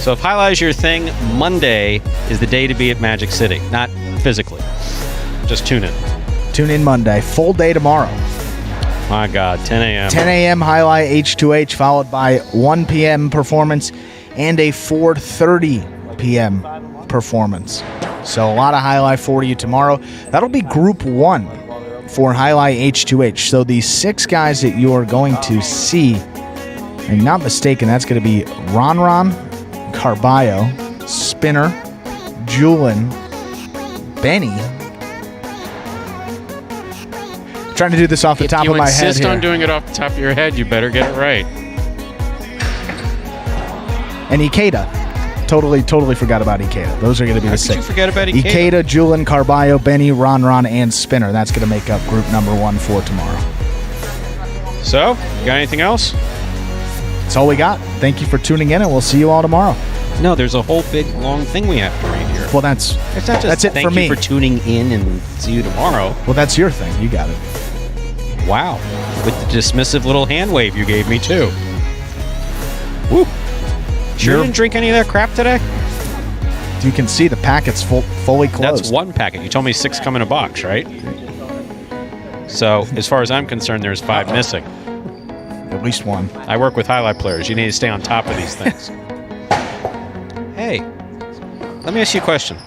So if highlight is your thing, Monday is the day to be at Magic City. Not physically. Just tune in. Tune in Monday. Full day tomorrow. My God, 10 a.m. 10 a.m. highlight H2H, followed by 1 p.m. performance and a 4:30 p.m. performance. So a lot of highlight for you tomorrow. That'll be Group 1 for highlight H2H. So the 6 guys that you are going to see, if I'm not mistaken, that's going to be Ron, Carballo, Spinner, Julin, Benny. Trying to do this off the top of my head. If you insist on doing it off the top of your head, you better get it right. And Ikeda. Totally forgot about Ikeda. Those are going to be the 6. How could you forget about Ikeda? Ikeda, Julin, Carballo, Benny, Ron, and Spinner. That's going to make up group number 1 for tomorrow. So, you got anything else? That's all we got. Thank you for tuning in, and we'll see you all tomorrow. No, there's a whole big, long thing we have to read here. Well, that's it's not just that's it thank for me. Thank you for tuning in and see you tomorrow. Well, that's your thing. You got it. Wow. With the dismissive little hand wave you gave me, too. Woo. Sure didn't drink any of that crap today? You can see the packet's fully closed. That's 1 packet. You told me 6 come in a box, right? So, as far as I'm concerned, there's 5 missing. At least 1. I work with highlight players. You need to stay on top of these things. Hey, let me ask you a question.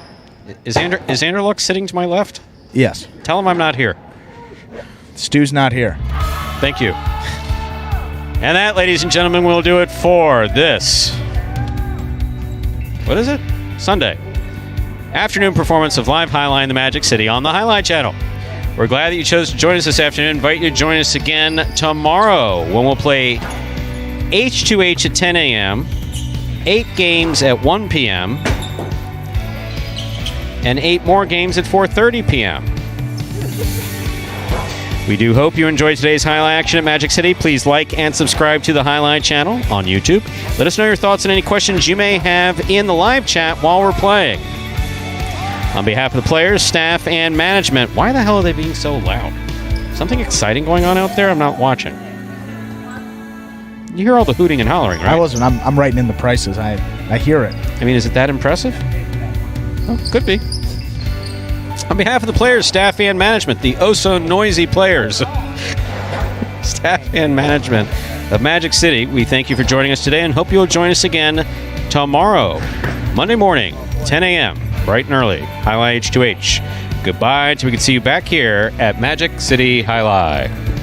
Is Andrew Luck sitting to my left? Yes. Tell him I'm not here. Stu's not here. Thank you. And that, ladies and gentlemen, will do it for this. What is it? Sunday. Afternoon performance of Live Highlight in the Magic City on the Highlight Channel. We're glad that you chose to join us this afternoon. Invite you to join us again tomorrow when we'll play H2H at 10 a.m., 8 games at 1 p.m., and 8 more games at 4:30 p.m. We do hope you enjoyed today's highlight action at Magic City. Please like and subscribe to the Highlight channel on YouTube. Let us know your thoughts and any questions you may have in the live chat while we're playing. On behalf of the players, staff, and management, why the hell are they being so loud? Something exciting going on out there? I'm not watching. You hear all the hooting and hollering, right? I wasn't. I'm writing in the prices. I hear it. I mean, is it that impressive? Oh, could be. On behalf of the players, staff, and management, the oh-so-noisy players, staff and management of Magic City, we thank you for joining us today and hope you'll join us again tomorrow, Monday morning, 10 a.m., bright and early, Jai-Alai H2H. Goodbye till we can see you back here at Magic City Jai-Alai.